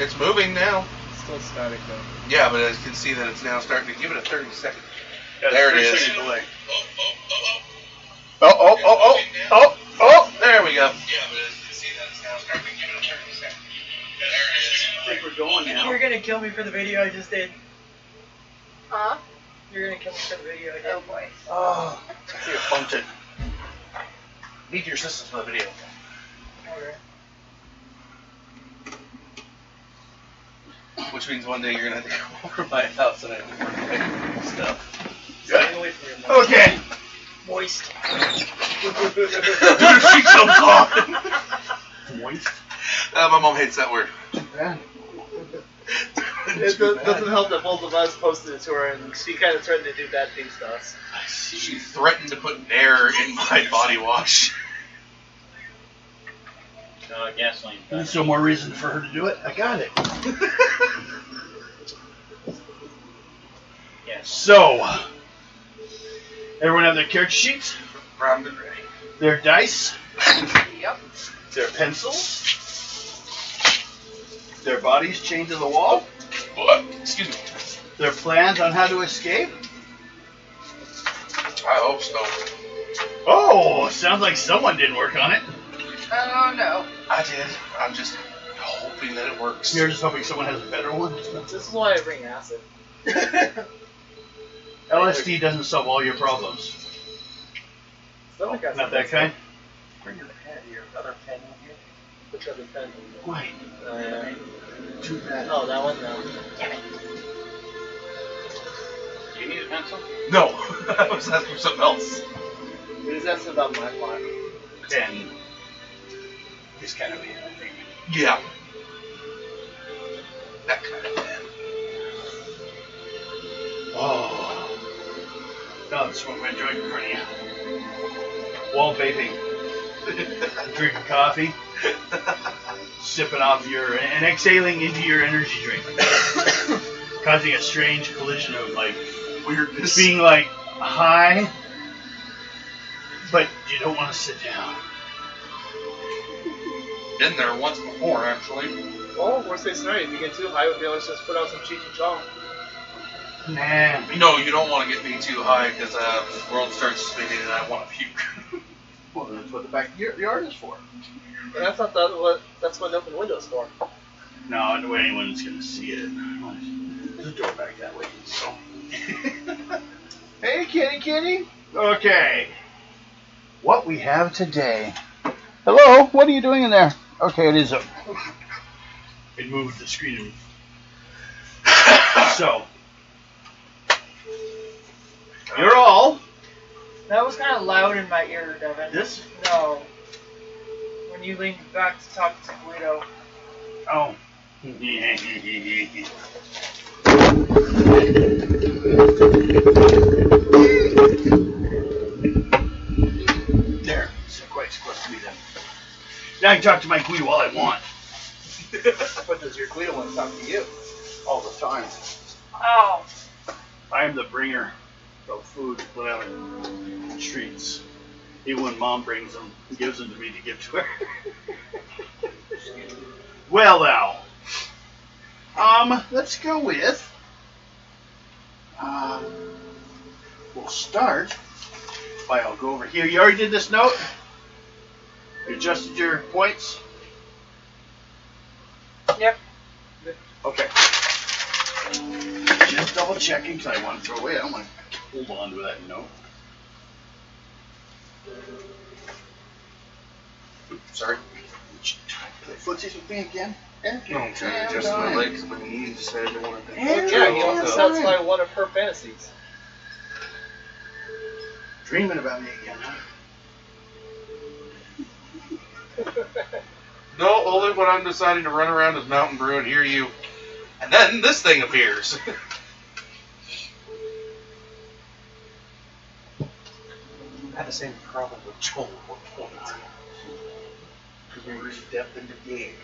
It's moving now. It's still static though. Yeah, but I can see that it's now starting to give it a 30-second. Yeah, there it is. Delay. Oh, there we go. Yeah, but I can see that it's now starting to give it a 30-second. There it is. I think we're going now. You're gonna kill me for the video I just did. Huh? You're gonna kill me for the video I did. Oh boy. Oh, I think I bumped it. Need your assistance for the video. Okay. Which means one day you're gonna have to come over to my house and I have to work my stuff. Staying away from your mouth. Okay. Moist. Dude, she's so gone. Moist. My mom hates that word. It doesn't help that both of us posted it to her, and she kind of threatened to do bad things to us. She threatened to put Nair in my body wash. Gasoline. There's still more reason for her to do it. I got it. Yes. So, everyone have their character sheets, Round and ready. their dice, Yep. their pencils, their bodies chained to the wall, What? Excuse me. their plans on how to escape. I hope so. Oh, sounds like someone did work on it. Oh no. I did. I'm just hoping that it works. You're just hoping someone has a better one. This is why I bring acid. LSD doesn't solve all your problems. Stomach acid. Not that kind? Bring your pen, your other pen in here. Which other pen? Why? Too bad. Oh, that one? No. Damn it. Do you need a pencil? No. I was asking for something else. It is asking about my plot. 10 is kind of it, I think. Yeah. That kind of pen. Oh. Now I'm smoking my joint in front of you. Wall vaping. Drinking coffee. Sipping off and exhaling into your energy drink. Causing a strange collision of like Weirdness. being like high, but you don't want to sit down. Been there once before, actually. Oh, worst case scenario, if you get too high, we'll be able to just put out some Cheech and Chong. Nah. No, you don't want to get me too high because the world starts spinning and I want to puke. Well, that's what the back of your yard is for. And that's not that's what open windows for. No, no way anyone's gonna see it. There's a door back that way. So. Hey, kitty. Okay. What we have today. Hello. What are you doing in there? Okay, it is up. It moved the screen. So. You're all. That was kind of loud in my ear, Devin. This? No. When you leaned back to talk to Guido. Oh. There. So quite close to me then. Now I can talk to my Guido all I want. But does your Guido want to talk to you? All the time. Oh. I am the bringer of food, whatever, treats. Even when Mom brings them, gives them to me to give to her. Well, now, let's go with. We'll start by I'll go over here. You already did this note. You adjusted your points. Yep. Okay. Just double checking because I want to throw away. I don't want to hold on to that note. Oops, sorry. Play footsies with me again? No, I'm trying to adjust my legs, but he decided to want to. Yeah, he wants to satisfy one of her fantasies. Dreaming about me again, huh? No, only when I'm deciding to run around as Mountain Brew and hear you. And then this thing appears. I had the same problem with Joel at one point. Because we reached depth into game.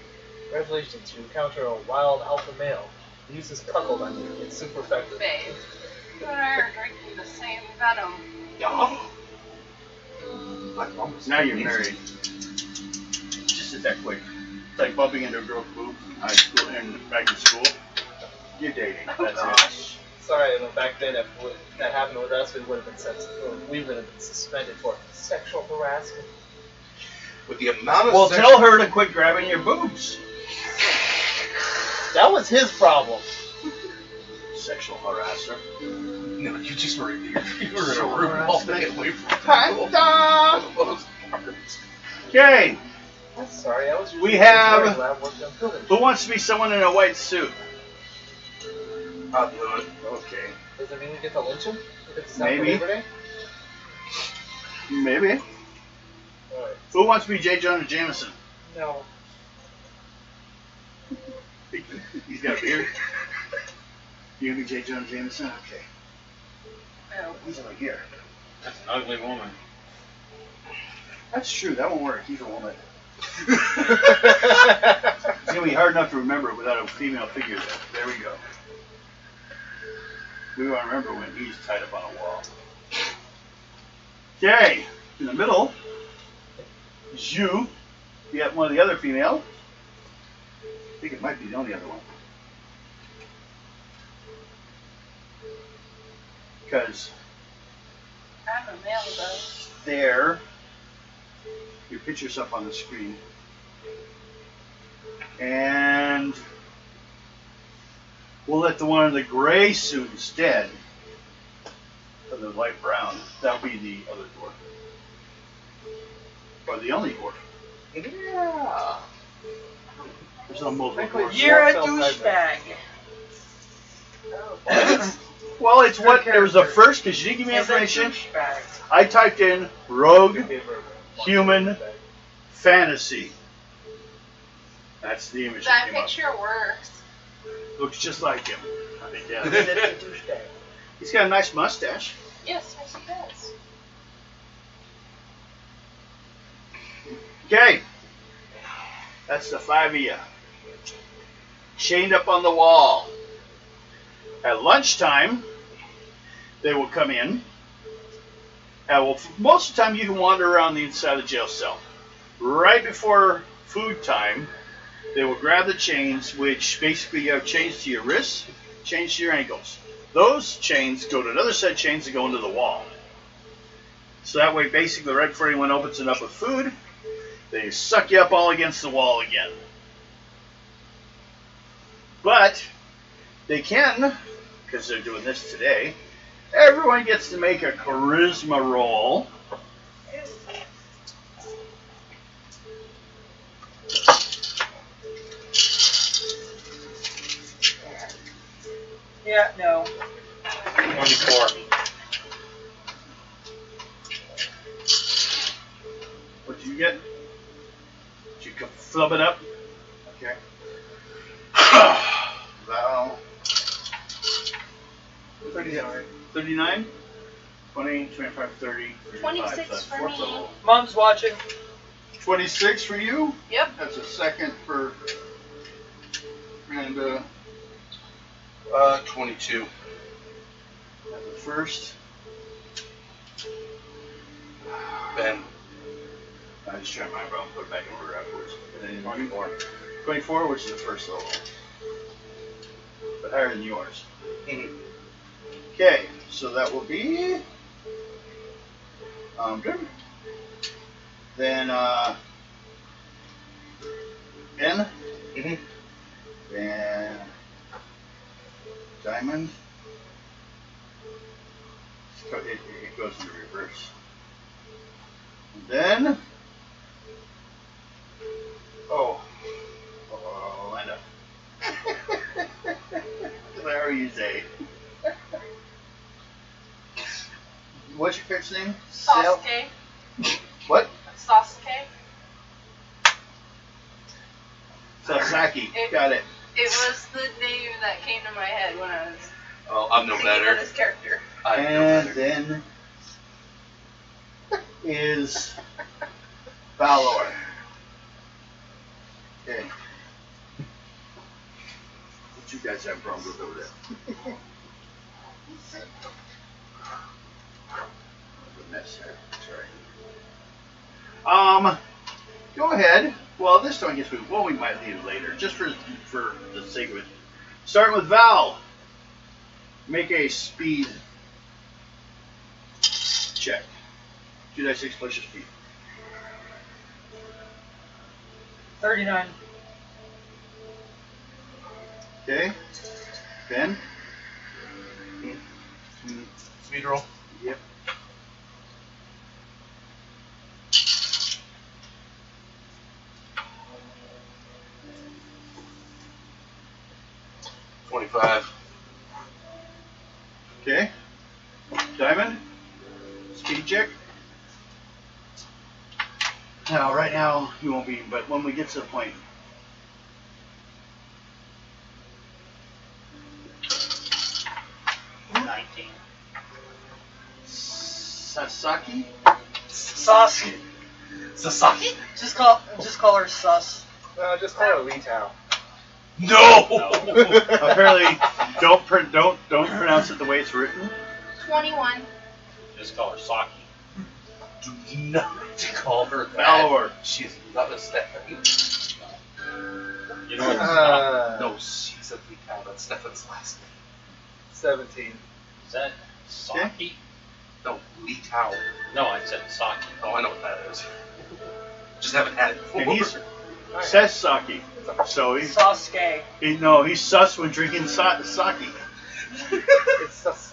Congratulations, you encounter a wild alpha male. He uses cuckold on you. It's super effective. Babe, you and I are drinking the same venom. Yeah. Now you're married. Just sit that quick. It's like bumping into a girl's boobs in high school and back in school. You're dating. That's it. Sorry, but back then, if that happened with us, we would have been suspended for sexual harassment. With the amount of Well, sex- tell her to quit grabbing your boobs. That was his problem. Sexual harasser. No, you just were in a room all day away from Panda! those parts. Okay, I'm sorry, I was. We have- very loud, worked on building. who wants to be someone in a white suit? I'll do it. Okay, Does it mean we get to lynch him? If it's not Maybe. Labor Day? maybe. Alright. Who wants to be J. Jonah Jameson? No. He's got a beard. You gonna be J. Jonah Jameson? Okay. No. He's over here. That's an ugly woman. That's true. That won't work. He's a woman. It's gonna be hard enough to remember without a female figure there. There we go. We want to remember when he's tied up on a wall. Okay, in the middle is you. You got one of the other female. I think it might be the only other one. Because I'm a male though. there, your picture's up on the screen. And we'll let the one in the gray suit instead of the light brown. That'll be the other dwarf. Or the only dwarf. Yeah. There's no multiple Frankly, dwarfs. You're a Warfel douchebag. Well, it's what there was a first because you didn't give me He's a information. douchebag. I typed in rogue human fantasy. That's the image That that came picture works. up. Looks just like him. I think, yeah. He's a douchebag. He's got a nice mustache. Yes, yes, he does. Okay. That's the 5 of you. Chained up on the wall. At lunchtime, they will come in. And most of the time, you can wander around the inside of the jail cell. Right before food time, they will grab the chains, which basically you have chains to your wrists, chains to your ankles. Those chains go to another set of chains that go into the wall. So that way, basically, right before anyone opens it up with food, they suck you up all against the wall again. But they can, because they're doing this today, everyone gets to make a charisma roll. Yeah, no. 24. What did you get? Did you flub it up? Okay. Val. 39. 39? 20, 25, 30, 35. 26 That's for four me. total. Mom's watching. 26 for you? Yep. That's a second for. And, 22. that's a first. Ben. I just tried my eyebrow and put it back in order afterwards. And then 24. 24, which is the first level. But higher than yours. Mhm. Okay, so that will be. Good. Then, Ben. Mhm. Then, Diamond. It goes in reverse. And then. Oh, Linda. How are you today? What's your character's name? Sasuke. What? Sasuke. Sasaki. Got it. It was the name that came to my head when I was Oh, I'm no thinking of better. this character. I'm no And better. then is Valor. Okay. What you guys have problems with over there? A mess here. Sorry. Go ahead Well, this one, I guess we might leave it later, just for the sake of it. Starting with Val. Make a speed check. 2d6 plus your speed. 39. Okay. Ben. Speed roll. Yep. Okay. Diamond. Speed check. Now, right now, you won't be, but when we get to the point. Sasaki? Sus. Sasaki? Just call her Sus. Just call her Lee Tao. No! Apparently, don't pronounce it the way it's written. 21. Just call her Saki. Do not call her that. Valor. She's not a Stephanie. You know what it's not? No, she's a Mikau. That's Stephanie's last name. 17. Is that Saki? No, Li Tao. No, I said Saki. Oh, I know what that is. Just haven't had it before. And he's Sasaki. So he's Sasuke. he's sus when drinking sake. It's just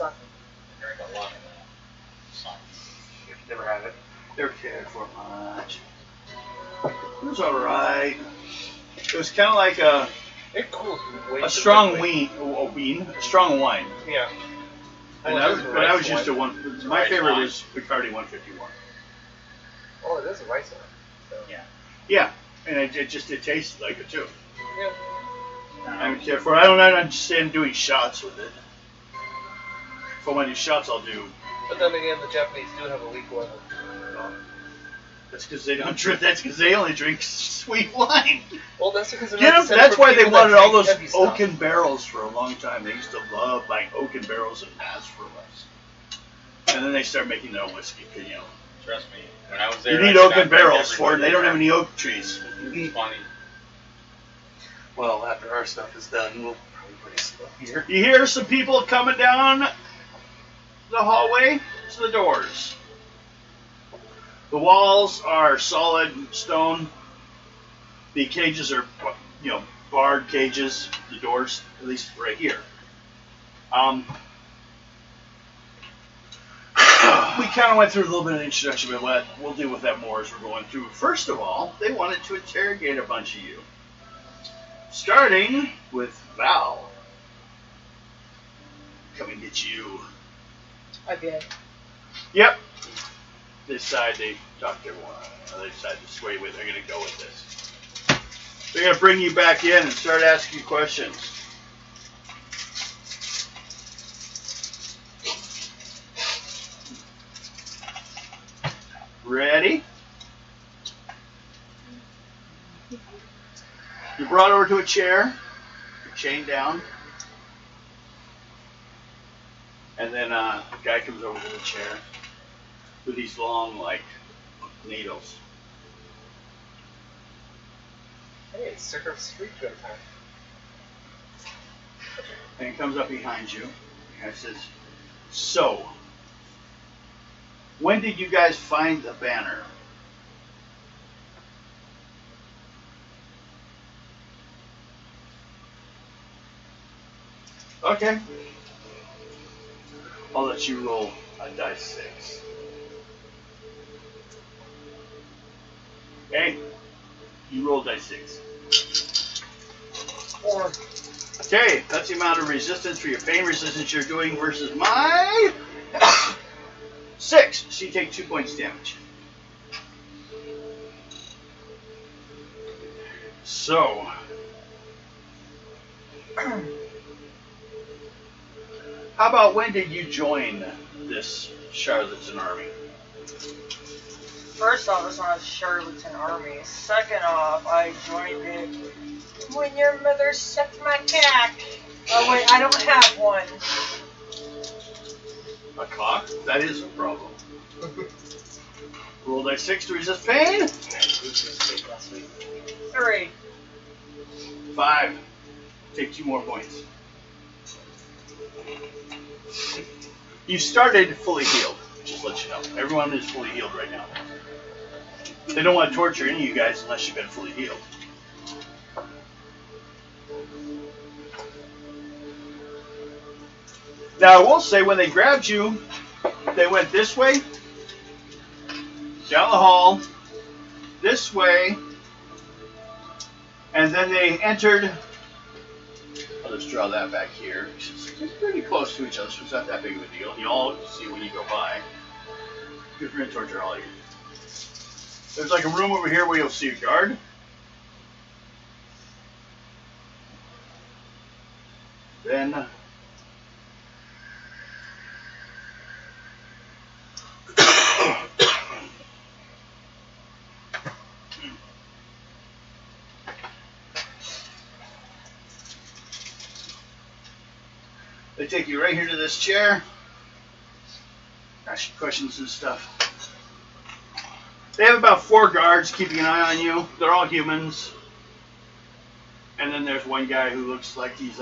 Drink a lot of that. Saki. Never had it. Never cared for much. It was alright. It was kind of like It cooled way a too strong quickly. strong wine. Yeah. And Oh, I it was, is a but I rice was used to wine. one. My Rice favorite wine. was Bacardi 151. Oh, it is a rice wine. So. Yeah. Yeah, and it tasted like it too. Yeah. I don't care for. I don't understand doing shots with it. For when I do shots, I'll do. But then again, the Japanese do have a weak one. That's because they don't drink. That's because they only drink sweet wine. Well, that's because Get 'em- that's why they wanted all those oaken barrels for a long time. They used to love buying oaken barrels and mass for less. And then they start making their own whiskey. 'Cause, you know, Trust me. When I was there, you I need said oaken I'd bring barrels for it. everybody They don't there. have any oak trees. It's funny. Well, after our stuff is done, we'll probably bring stuff here. You hear some people coming down the hallway to the doors. The walls are solid stone. The cages are, barred cages. The doors, at least right here. We kind of went through a little bit of an introduction, but we'll deal with that more as we're going through. First of all, they wanted to interrogate a bunch of you. Starting with Val. Come and get you. Again. Yep. They decide they talk to everyone. They decide this way they're going to go with this. They're going to bring you back in and start asking you questions. Ready? You're brought over to a chair. You're chained down. And then a guy comes over to the chair with these long, needles. Hey, it's Circle Street Dream time. And he comes up behind you. And says, "So, when did you guys find the banner?" Okay. I'll let you roll a dice 6. Okay? You roll dice 6. 4. Okay, that's the amount of resistance for your pain resistance you're doing versus my 6. So you take 2 points damage. So, how about when did you join this charlatan army? First off, it's not a charlatan army. Second off, I joined it when your mother sucked my cock. Oh wait, I don't have one. A cock? That is a problem. Roll dice 6 to resist pain. Last week. 3. 5. Take 2 more points. You started fully healed. Just to let you know. Everyone is fully healed right now. They don't want to torture any of you guys unless you've been fully healed. Now, I will say, when they grabbed you, they went this way, down the hall, this way, and then they entered. I'll just draw that back here. It's pretty close to each other, so it's not that big of a deal. You all see when you go by. Because we're going to torture all of you. There's like a room over here where you'll see a guard. Then they take you right here to this chair. Ask you questions and stuff. They have about 4 guards keeping an eye on you. They're all humans. And then there's one guy who looks like he's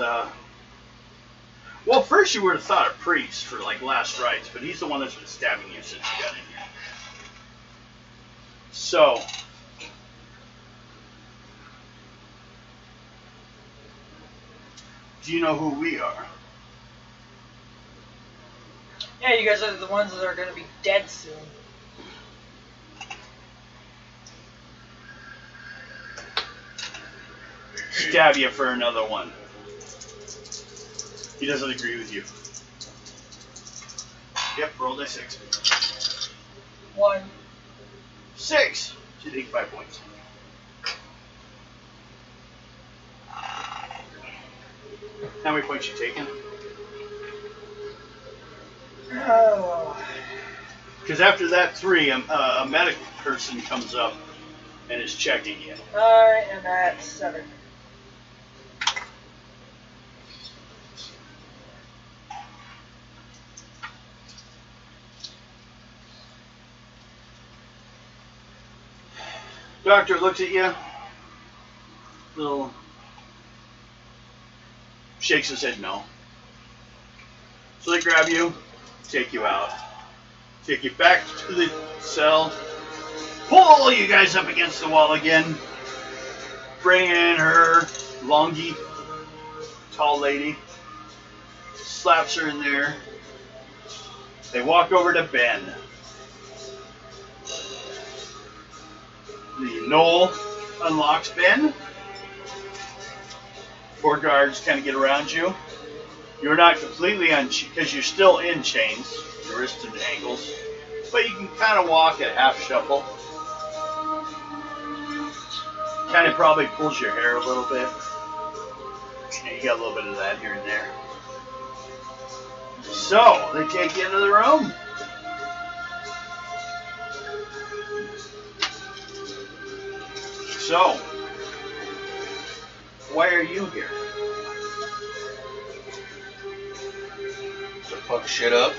well, first you would have thought a priest for like last rites, but he's the one that's been stabbing you since you got in here. So do you know who we are? Yeah, you guys are the ones that are going to be dead soon. Stab you for another one. He doesn't agree with you. Yep, roll die 6. 1. 6. You take 5 points. How many points you taking? Oh. Because after that 3, a medic person comes up and is checking you. I am at 7. Doctor looks at you. Little shakes his head no. So they grab you, take you out, take you back to the cell, pull you guys up against the wall again, bring in her longy, tall lady, slaps her in there. They walk over to Ben. The knoll unlocks Ben. 4 guards kind of get around you. You're not completely because you're still in chains, your wrists and ankles, but you can kind of walk at half shuffle. Kind of probably pulls your hair a little bit. And you got a little bit of that here and there. So, they take you into the room. So, why are you here? To fuck shit up.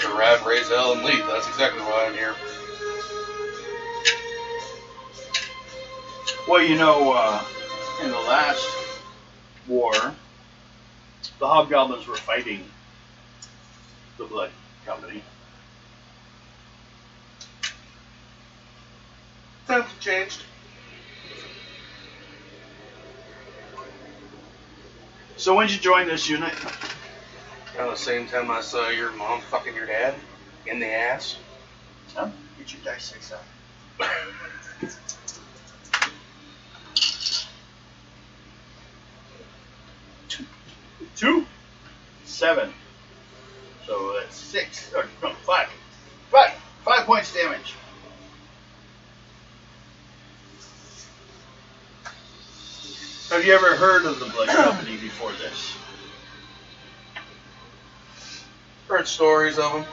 To rat, raise hell, and leave. That's exactly why I'm here. Well, you know, in the last war, the Hobgoblins were fighting the Blood Company. Times have changed. So when did you join this unit? Around the same time I saw your mom fucking your dad in the ass. Huh? Get your dice 6 out. 2, 7. So that's 6, or no, 5. 5 points damage. Have you ever heard of the Blood Company before this? Heard stories of them.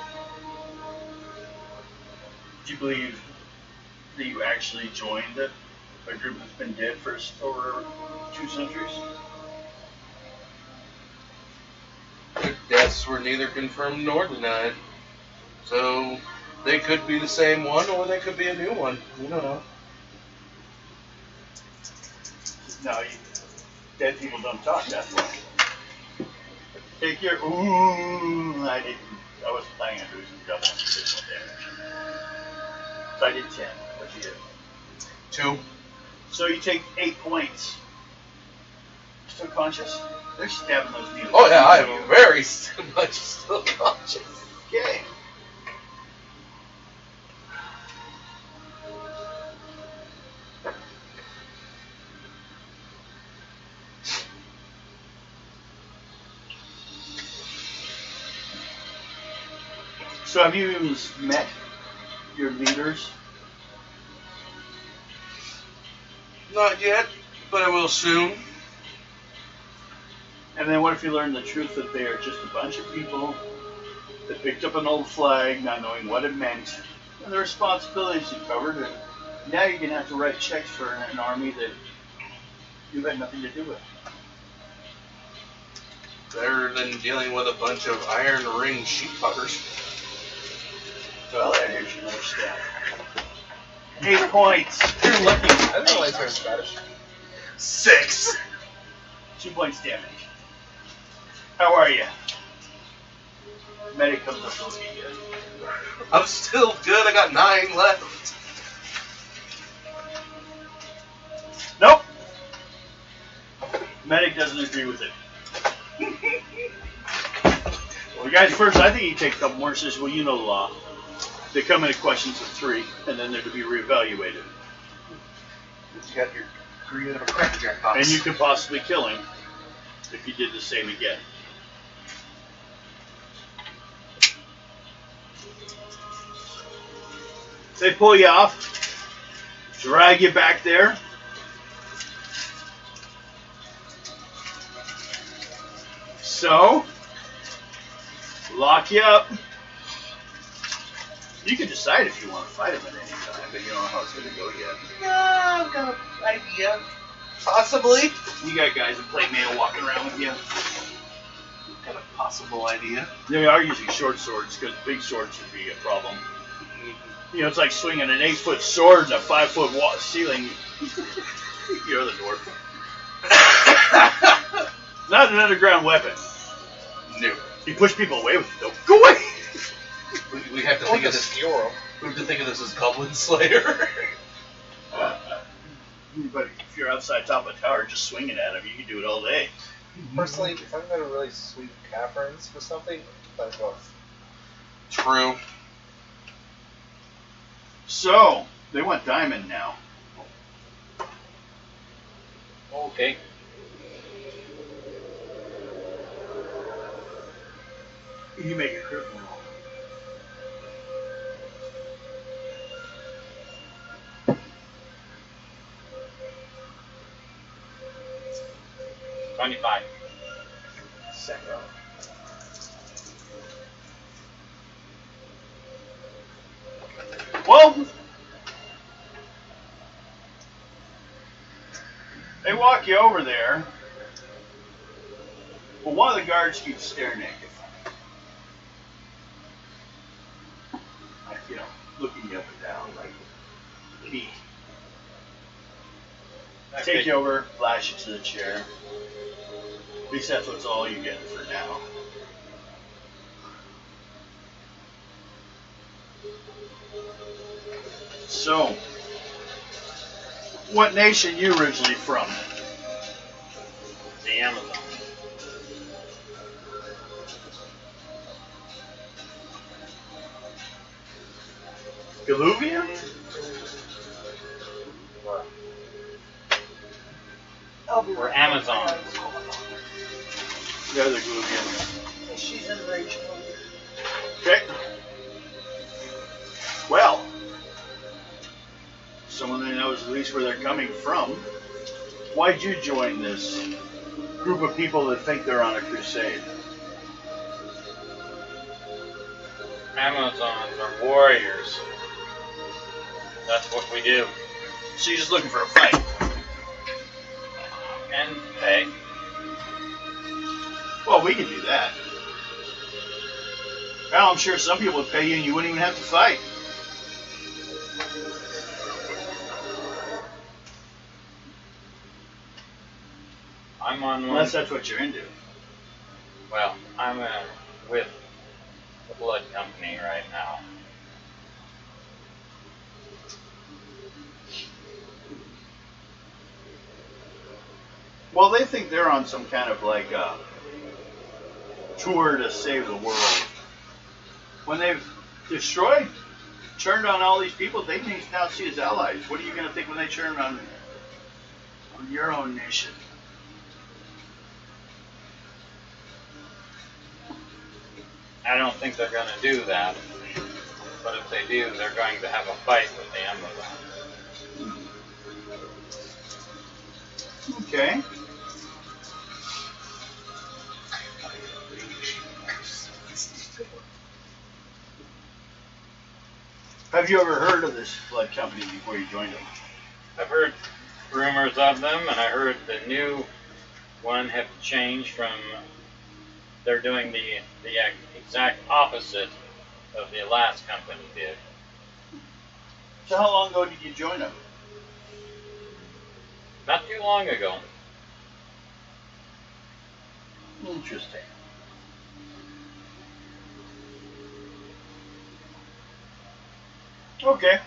Do you believe that you actually joined a group that's been dead for over 2 centuries? Their deaths were neither confirmed nor denied. So, They could be the same one, or they could be a new one. You don't know. No, dead people don't talk, that's why. Take your. Ooh, I wasn't planning on doing some double additional damage. So I did 10. What'd you do? 2. So you take 8 points. Still conscious? They're stabbing those needles. Oh yeah, I am very much still conscious. Okay. So have you met your leaders? Not yet, but I will soon. And then what if you learn the truth that they are just a bunch of people that picked up an old flag, not knowing what it meant, and the responsibilities you covered, and now you're going to have to write checks for an army that you had nothing to do with. Better than dealing with a bunch of iron ring sheephuggers. Well, there's your next step. 8 points. You're lucky. I didn't realize you were Scottish. 6. 2 points damage. How are you? Medic comes up to look at you. I'm still good. I got 9 left. Nope. Medic doesn't agree with it. Well, guys, first, I think you take a couple more and says, well, you know the law. They come into questions of 3, and then they're to be reevaluated. You got your green of a crackerjack box. And you could possibly kill him if you did the same again. They pull you off, drag you back there. So, lock you up. You can decide if you want to fight him at any time, but you don't know how it's going to go yet. Yeah, I've got an idea. Possibly. You got guys that play mail walking around with you. Got a possible idea. They are using short swords because big swords would be a problem. You know, it's like swinging an 8-foot sword in a 5-foot ceiling. You're the dwarf. Not an underground weapon. No. You push people away with it, though. Go away! We have to think of this. We have to think of this as Goblin Slayer. But if you're outside top of a tower just swinging at them, you can do it all day. Personally, if I'm going to really sweep caverns for something, that's what. True. So, they want diamond now. Okay. You make a critical roll. Second roll. Well, they walk you over there. Well, one of the guards keeps staring at you. Like, you know, looking you up and down, like, neat. Take you over, flash you to the chair. At least that's what's all you get for now. So, what nation you originally from? The Amazon. Galuvia? We're Amazons. Yeah, they're Galuvians. She's enraged. Okay. Well, someone that knows at least where they're coming from. Why'd you join this group of people that think they're on a crusade? Amazons are warriors. That's what we do. So you're just looking for a fight. And pay. Well, we can do that. Well, I'm sure some people would pay you and you wouldn't even have to fight. I'm on one. Unless that's what you're into. Well, I'm with the blood company right now. Well, they think they're on some kind of like tour to save the world. When they've turned on all these people, they may now see as allies. What are you going to think when they turn on your own nation? I don't think they're going to do that. But if they do, they're going to have a fight with the Amazon. Okay. Have you ever heard of this blood company before you joined them? I've heard rumors of them, and I heard the new one have changed from. They're doing the exact opposite of the last company did. So how long ago did you join them? Not too long ago. Interesting. Okay.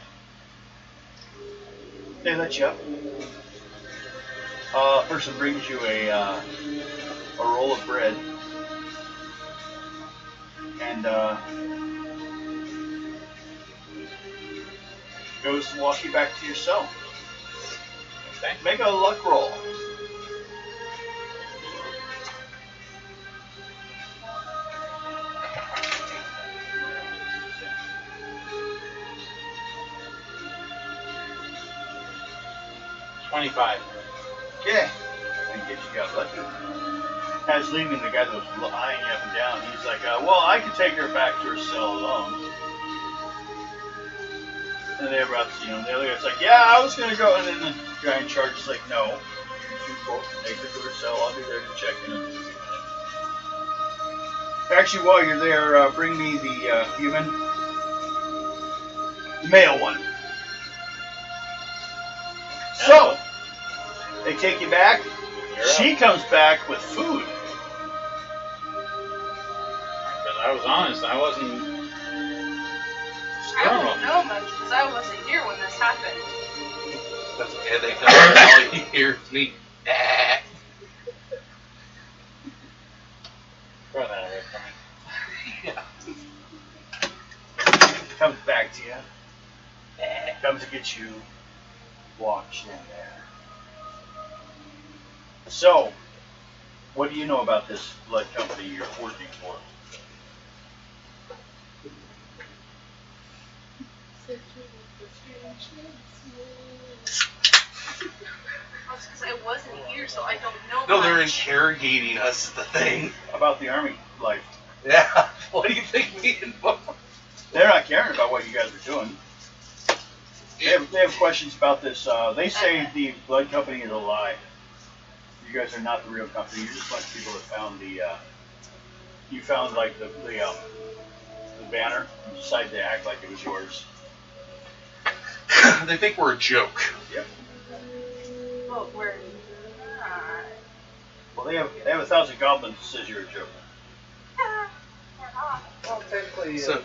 They let you up. A person brings you a roll of bread and goes to walk you back to your cell. Okay. Make a luck roll. $25. Okay. I guess you got lucky. As leaving, the guy that was eyeing you up and down, he's like, well, I can take her back to her cell alone. And then the other guy's like, yeah, I was going to go. And then the guy in charge is like, no, you two both take her to her cell. I'll be there to check in. Actually, while you're there, bring me the human. The male one. So, they take you back. She comes back with food. Because I was honest, I wasn't. I don't know much because I wasn't here when this happened. That's okay. They know all you hear is me. Throw that away from me. Comes back to you. Comes to get you. Walks in there. So, what do you know about this blood company you're working for? Because I wasn't here, so I don't know No, they're much. interrogating us is the thing. About the army life. Yeah. What do you think me involved? They're not caring about what you guys are doing. They have questions about this. They say the blood company is a lie. You guys are not the real company. You're just a bunch of people that found you found like the banner and decided to act like it was yours. They think we're a joke. Yep. But we're not. Well, they have 1,000 goblins that says you're a joke. We're not. Well, technically, So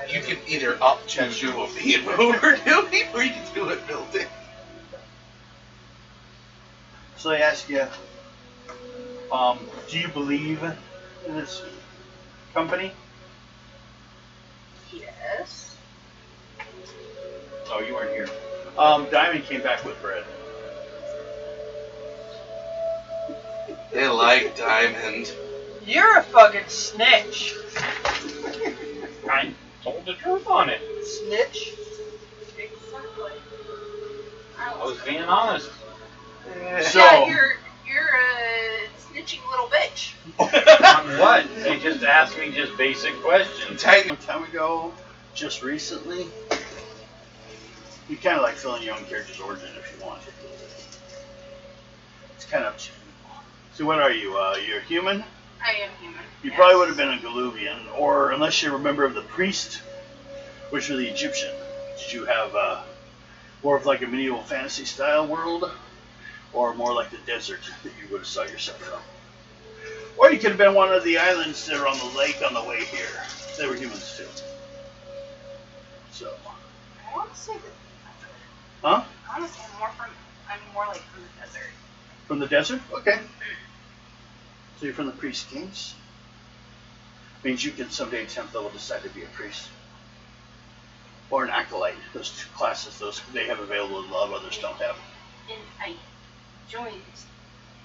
you can either opt to do what me and Mo are doing, or you can do it built-in. So they ask you, do you believe in this company? Yes. Oh, you weren't here. Diamond came back with bread. They like Diamond. You're a fucking snitch. I told the truth on it. Snitch. Exactly. I was being honest. So, Yeah, you're a snitching little bitch. On what? They just asked me just basic questions. a time ago, just recently, you kind of like fill in your own character's origin if you want. It's kind of up to you. So what are you? You're a human? I am human. You yes. probably would have been a Galuvian, or unless you're a member of the priest, which were the Egyptian. Did you have more of like a medieval fantasy style world, or more like the desert that you would have saw yourself from. Or you could have been one of the islands that are on the lake on the way here. They were humans too. So. I want to say that. Huh? I want to say I'm more like from the desert. From the desert? Okay. So you're from the Priest Kings? Means you can someday attempt they'll decide to be a priest. Or an acolyte. Those two classes, those they have available, a lot of others don't have. And I joined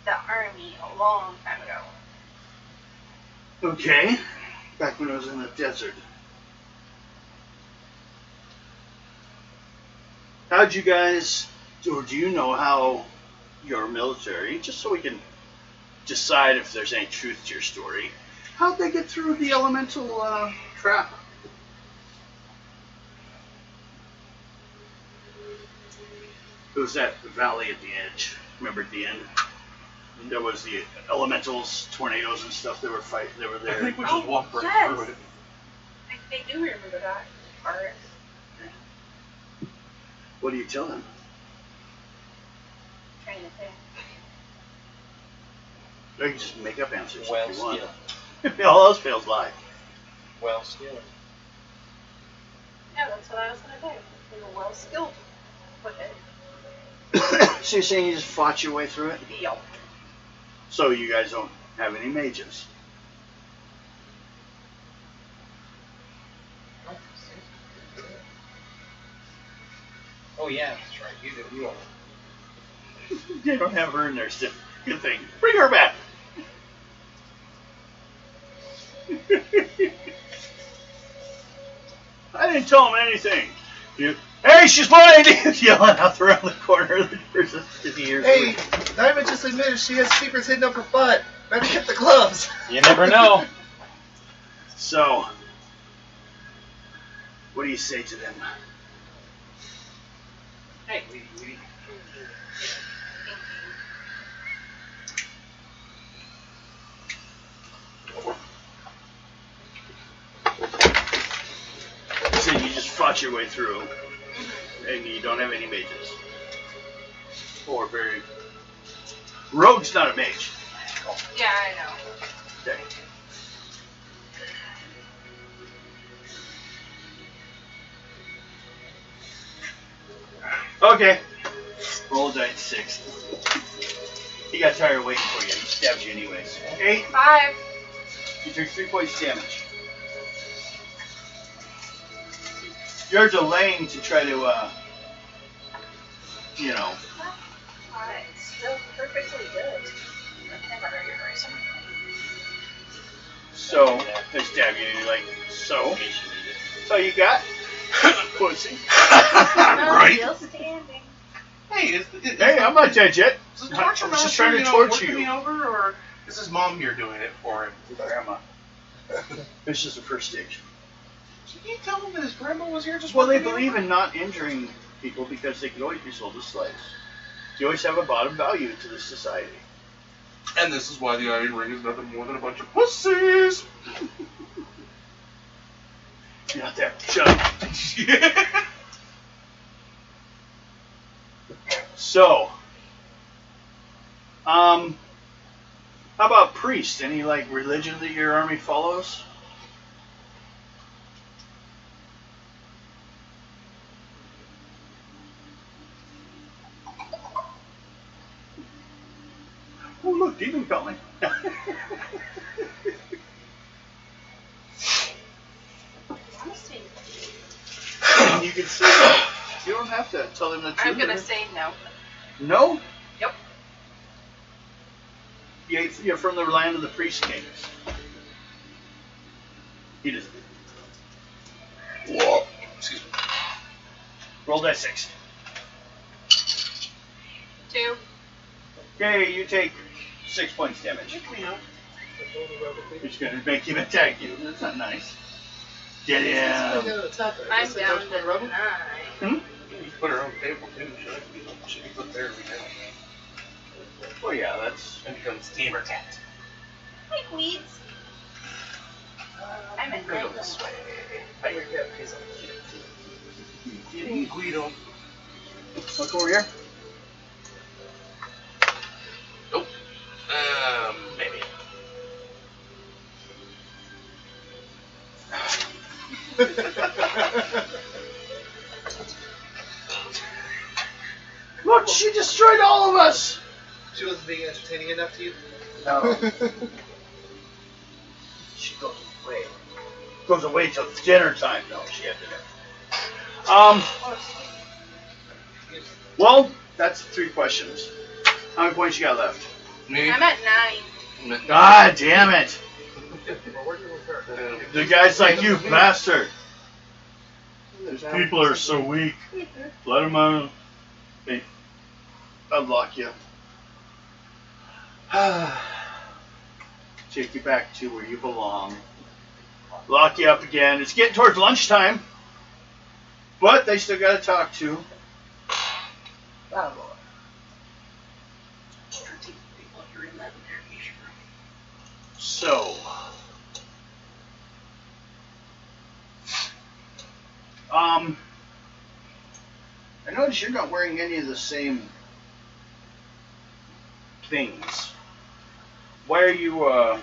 the army a long time ago. Okay. Back when I was in the desert. How'd you guys, or do you know how your military, just so we can decide if there's any truth to your story, how'd they get through the elemental trap? It was that valley at the edge. Remember at the end? And there was the elementals, tornadoes and stuff that were fighting. They were there. I think we just walked right yes. through it. I do remember that part. What do you tell them? Trying to think. Or you can just make up answers Well if you want. skilled. All else fails, lie. Well skilled. Yeah, that's what I was gonna do. They were well skilled with it. So you're saying you just fought your way through it? Yep. So you guys don't have any mages? Oh yeah, that's right. You do. You are. They don't have her in there still. Good thing. Bring her back. I didn't tell him anything. Hey, she's blind! Yelling out around the corner of the person. Hey, Diamond just admitted she has secrets hidden up her butt. Better get the gloves. You never know. So, what do you say to them? Hey, we So you just fought your way through, and you don't have any mages. Or very... Rogue's not a mage. Yeah, I know. Okay. Okay. Roll a dice 6. He got tired of waiting for you. He stabbed you anyways. 8. 5. You took 3 points damage. You're delaying to try to, you know. It's still perfectly good. I've never heard your voice. So, they stab you, and you're like, so? So you got? Pussy. Right. Still standing. Hey, Hey, I'm not dead yet. Is the I torture was just master, trying to torture working me you. over, or is his mom here doing it for him? Grandma. This is the first stage. So you tell him that his grandma was here just Well, they working me believe over? in not injuring people because they can always be sold as slaves. You always have a bottom value to this society. And this is why the Iron Ring is nothing more than a bunch of pussies. You're not there. Shut up. So, how about priest? Any like religion that your army follows? Oh look, demon coming. Honestly, And you can see that. You don't have to tell them the truth. I'm gonna say no. No? Yep. You're from the land of the priest kings. He doesn't. Whoa. Excuse me. Roll that 6. 2. Okay, you take 6 points damage. It's gonna make him attack you. That's not nice. Get him. I'm down to 9. Hmm? You put her on the table too. Should be put there right now. Well, yeah, that's. And becomes tamer cat. Like weeds. I'm a Go this way. Guido. Look over here. Look, she destroyed all of us! She wasn't being entertaining enough to you? No. She goes away. Goes away till dinner time. No, she had dinner. Well, that's 3 questions. How many points you got left? Me? I'm at 9. God damn it! The guy's like, you bastard! These people are so weak. Let them out. They unlock you. Take you back to where you belong. Lock you up again. It's getting towards lunchtime. But they still got to talk to. So, I notice you're not wearing any of the same things. Why are you, are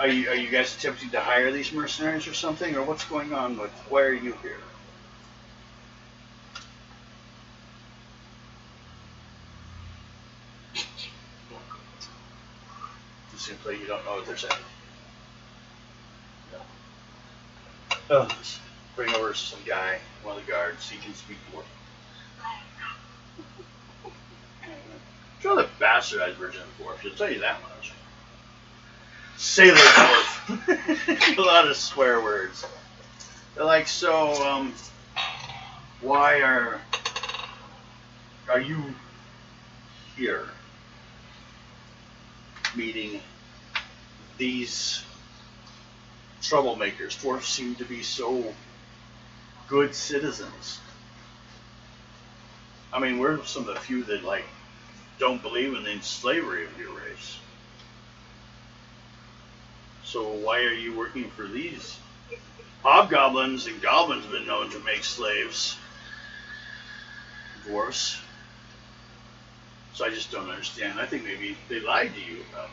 you guys attempting to hire these mercenaries or something, or what's going on with, why are you here? It seems like you don't know what they're saying. No. Bring over some guy, one of the guards, he can speak more. You're the bastardized version of the dwarf, she'll tell you that much. Sailor dwarf. A lot of swear words. They're like, so, why are you here meeting these troublemakers? Dwarfs seem to be so good citizens. I mean, we're some of the few that, like, don't believe in the slavery of your race. So why are you working for these? Hobgoblins and goblins have been known to make slaves. Dwarfs. So I just don't understand. I think maybe they lied to you about,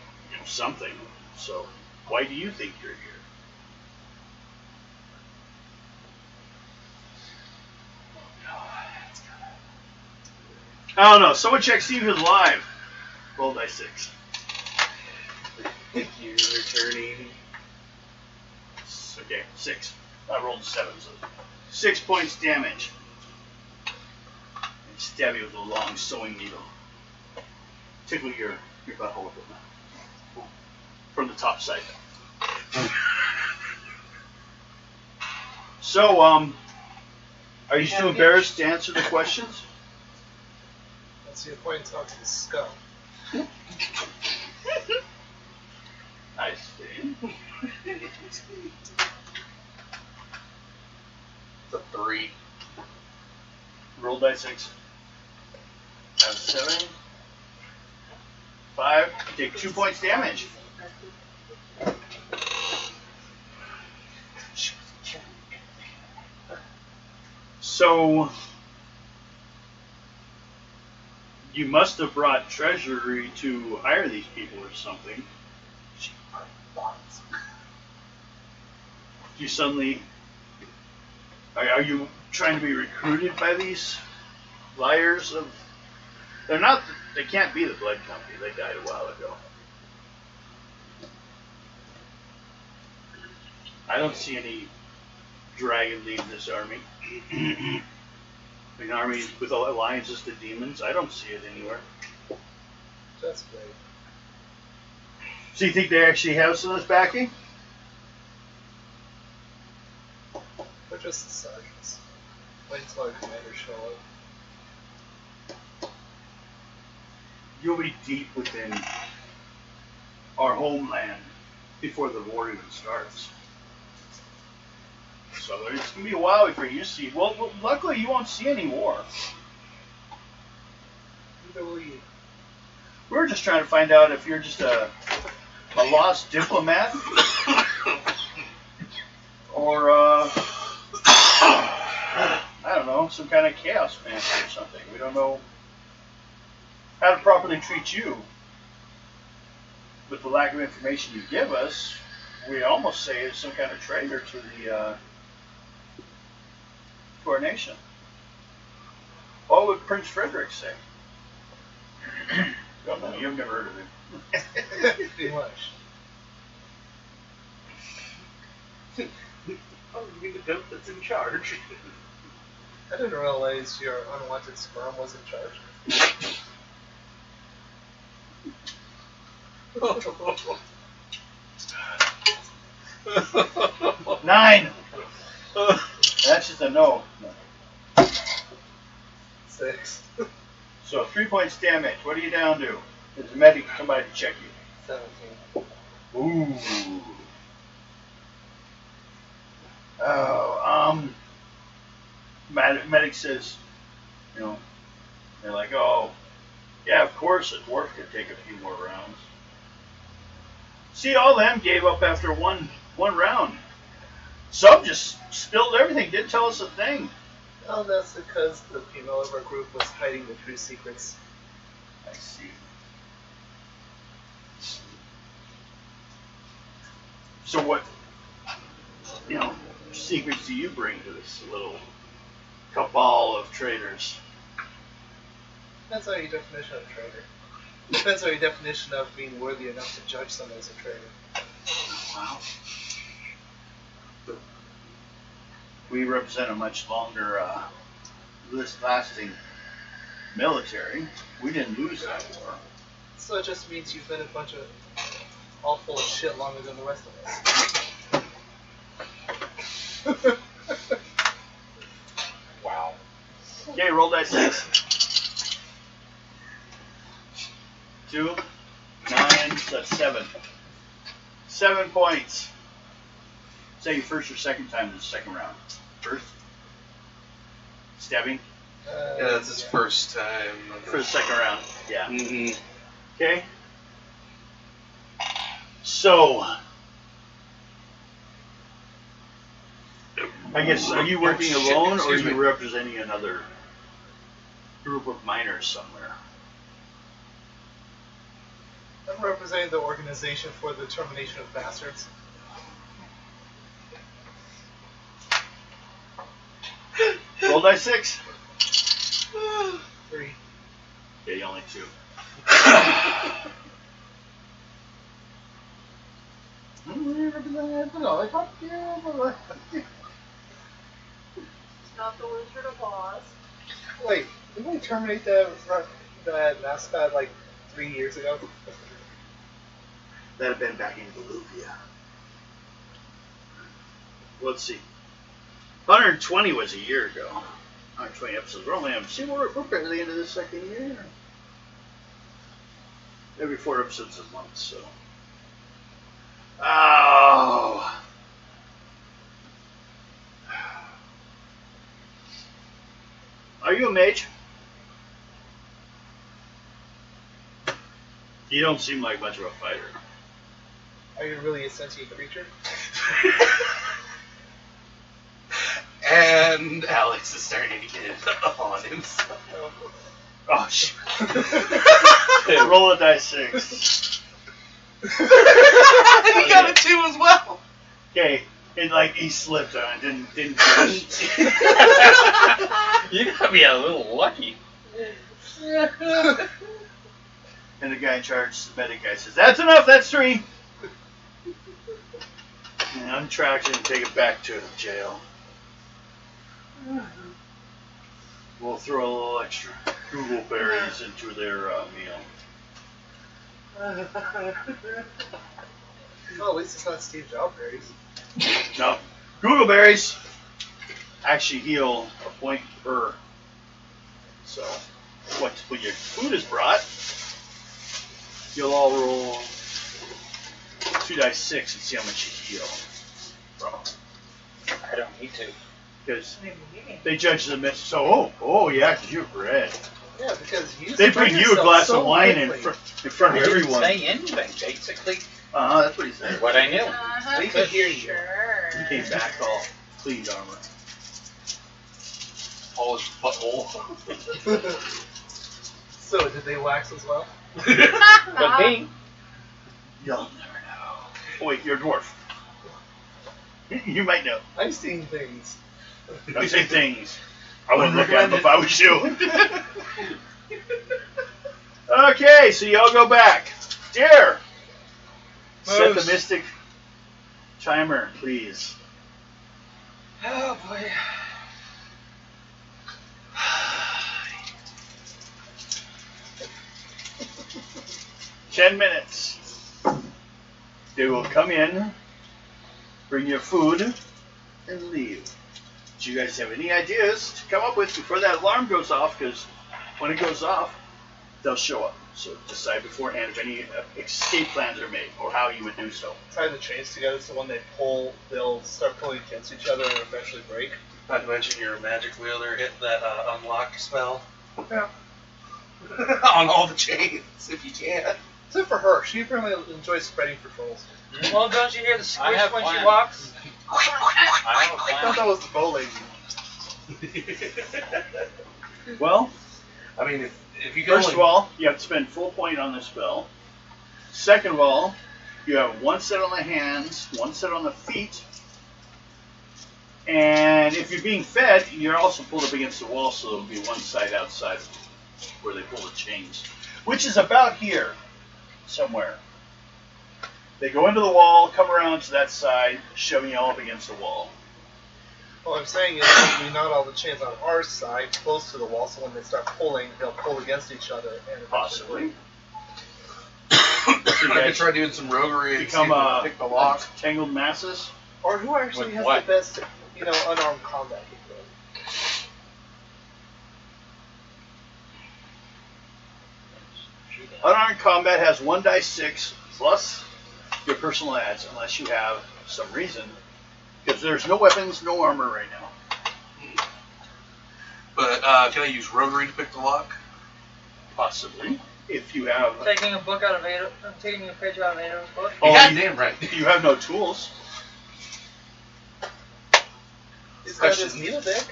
something. So why do you think you're here? I don't know. Someone check see who's live. Roll die 6. Thank you, returning. Okay, 6. I rolled 7, so 6 points damage. And stab you with a long sewing needle. Tickle your butthole with it. From the top side. So, are you too embarrassed to answer the questions? That's your point, talk to the skull. I see. It's a 3. Roll die 6. Have 7. 5. Take 2 points damage. So, you must have brought treasury to hire these people or something. You suddenly, are you trying to be recruited by these liars of, they can't be the Blood Company, they died a while ago. I don't see any dragon lead this army. An army with alliances to demons, I don't see it anywhere. That's great. So you think they actually have some of this backing? They're just the sergeants. Wait until our commanders show up. You'll be deep within our homeland before the war even starts. So it's going to be a while before you see. Well, luckily you won't see any war. Neither will you. We're just trying to find out if you're just a lost diplomat or I don't know, some kind of chaos master or something. We don't know how to properly treat you. With the lack of information you give us, we almost say is some kind of traitor to the to our nation. What would Prince Frederick say? Don't know. You've never heard of him. Pretty much. Oh, you mean the goat that's in charge? I didn't realize your unwanted sperm was in charge. 9. That's just a no. 6. So 3 points damage. What are you down to? There's a medic come by to check you. 17. Ooh. Oh, medic says, you know, they're like, oh, yeah, of course a dwarf could take a few more rounds. See, all them gave up after one round. Some just spilled everything, didn't tell us a thing. Oh, that's because the female of our group was hiding the true secrets. I see. So what, you know, secrets do you bring to this little cabal of traitors? Depends on your definition of traitor. Depends on your definition of being worthy enough to judge someone as a traitor. Wow. We represent a much longer, lasting military. We didn't lose that war. So it just means you've been a bunch of all full of shit longer than the rest of us. Wow. Okay, roll that 6. 2, 9, so that's 7. 7 points. Say your first or second time in the second round. First? Stabbing? Yeah, that's his first time. For the second round. Yeah. Mm-hmm. Okay. So, I guess, are you working alone or are you representing another group of miners somewhere? I'm representing the organization for the termination of bastards. Roll die 6. 3. Okay, only 2. Not the Wizard of Oz. Wait, didn't we terminate that mascot like 3 years ago? That'd have been back in Bolivia. Let's see. 120 was a year ago. 120 episodes. We're only see we're at the end of the second year. Every 4 episodes a month, so. Oh. Are you a mage? You don't seem like much of a fighter. Are you really a sentient creature? And Alex is starting to get it on himself. Oh, shit. Roll a die 6. He got a 2 as well. Okay, and like he slipped on it, didn't You gotta be a little lucky. And the guy in charge, the medic guy, says, "That's enough. That's 3." And untrack it and take it back to jail. We'll throw a little extra Google berries into their meal. Well, at least it's not Steve Jobs berries. No, Google berries actually heal a point per. So, when your food is brought, you'll all roll 2 dice 6 and see how much you heal. Bro. I don't need to. Because they judge the mess. So, oh yeah, because you're bread. Yeah, because you They bring you a glass of wine in front I of didn't everyone. say anything, basically. That's what he said. What I knew. We can hear you. Sure. He came back all cleaned armor. Polished butthole. So, did they wax as well? But me, You'll never know. Oh wait, you're a dwarf. You might know. I've seen things. I've seen things. I wouldn't look at them if I was you. Okay, so y'all go back. Dear, set the Moose. mystic timer, please. Oh boy. 10 minutes. They will come in, bring your food, and leave. Do you guys have any ideas to come up with before that alarm goes off? Because when it goes off, they'll show up. So decide beforehand if any escape plans are made or how you would do so. Tie the chains together so when they pull, they'll start pulling against each other and eventually break. Not to mention your magic wheel there hitting that unlock spell. Yeah. On all the chains, if you can. Except for her. She apparently enjoys spreading patrols. Well, don't you hear the I squish have when she plans. walks? I have a I plan. thought that was the bow lady. Well, I mean, if you can first only, of all, you have to spend full point on this spell. Second of all, you have one set on the hands, one set on the feet. And if you're being fed, you're also pulled up against the wall, so it'll be one side outside where they pull the chains, which is about here somewhere. They go into the wall, come around to that side, shoving you all up against the wall. What I'm saying is we knot all the chains on our side close to the wall so when they start pulling, they'll pull against each other and eventually Possibly. I could try doing some roguery and see if Become we can pick the lock. tangled masses. Or who actually With has what? the best, unarmed combat capability? Unarmed combat has 1 die 6 plus your personal adds, unless you have some reason, because there's no weapons, no armor right now. But can I use roguery to pick the lock? Possibly, if you have. Taking a book out of Ada, taking a page out of Ada's book. Oh, God you- damn right. You have no tools. He's got his needle dick.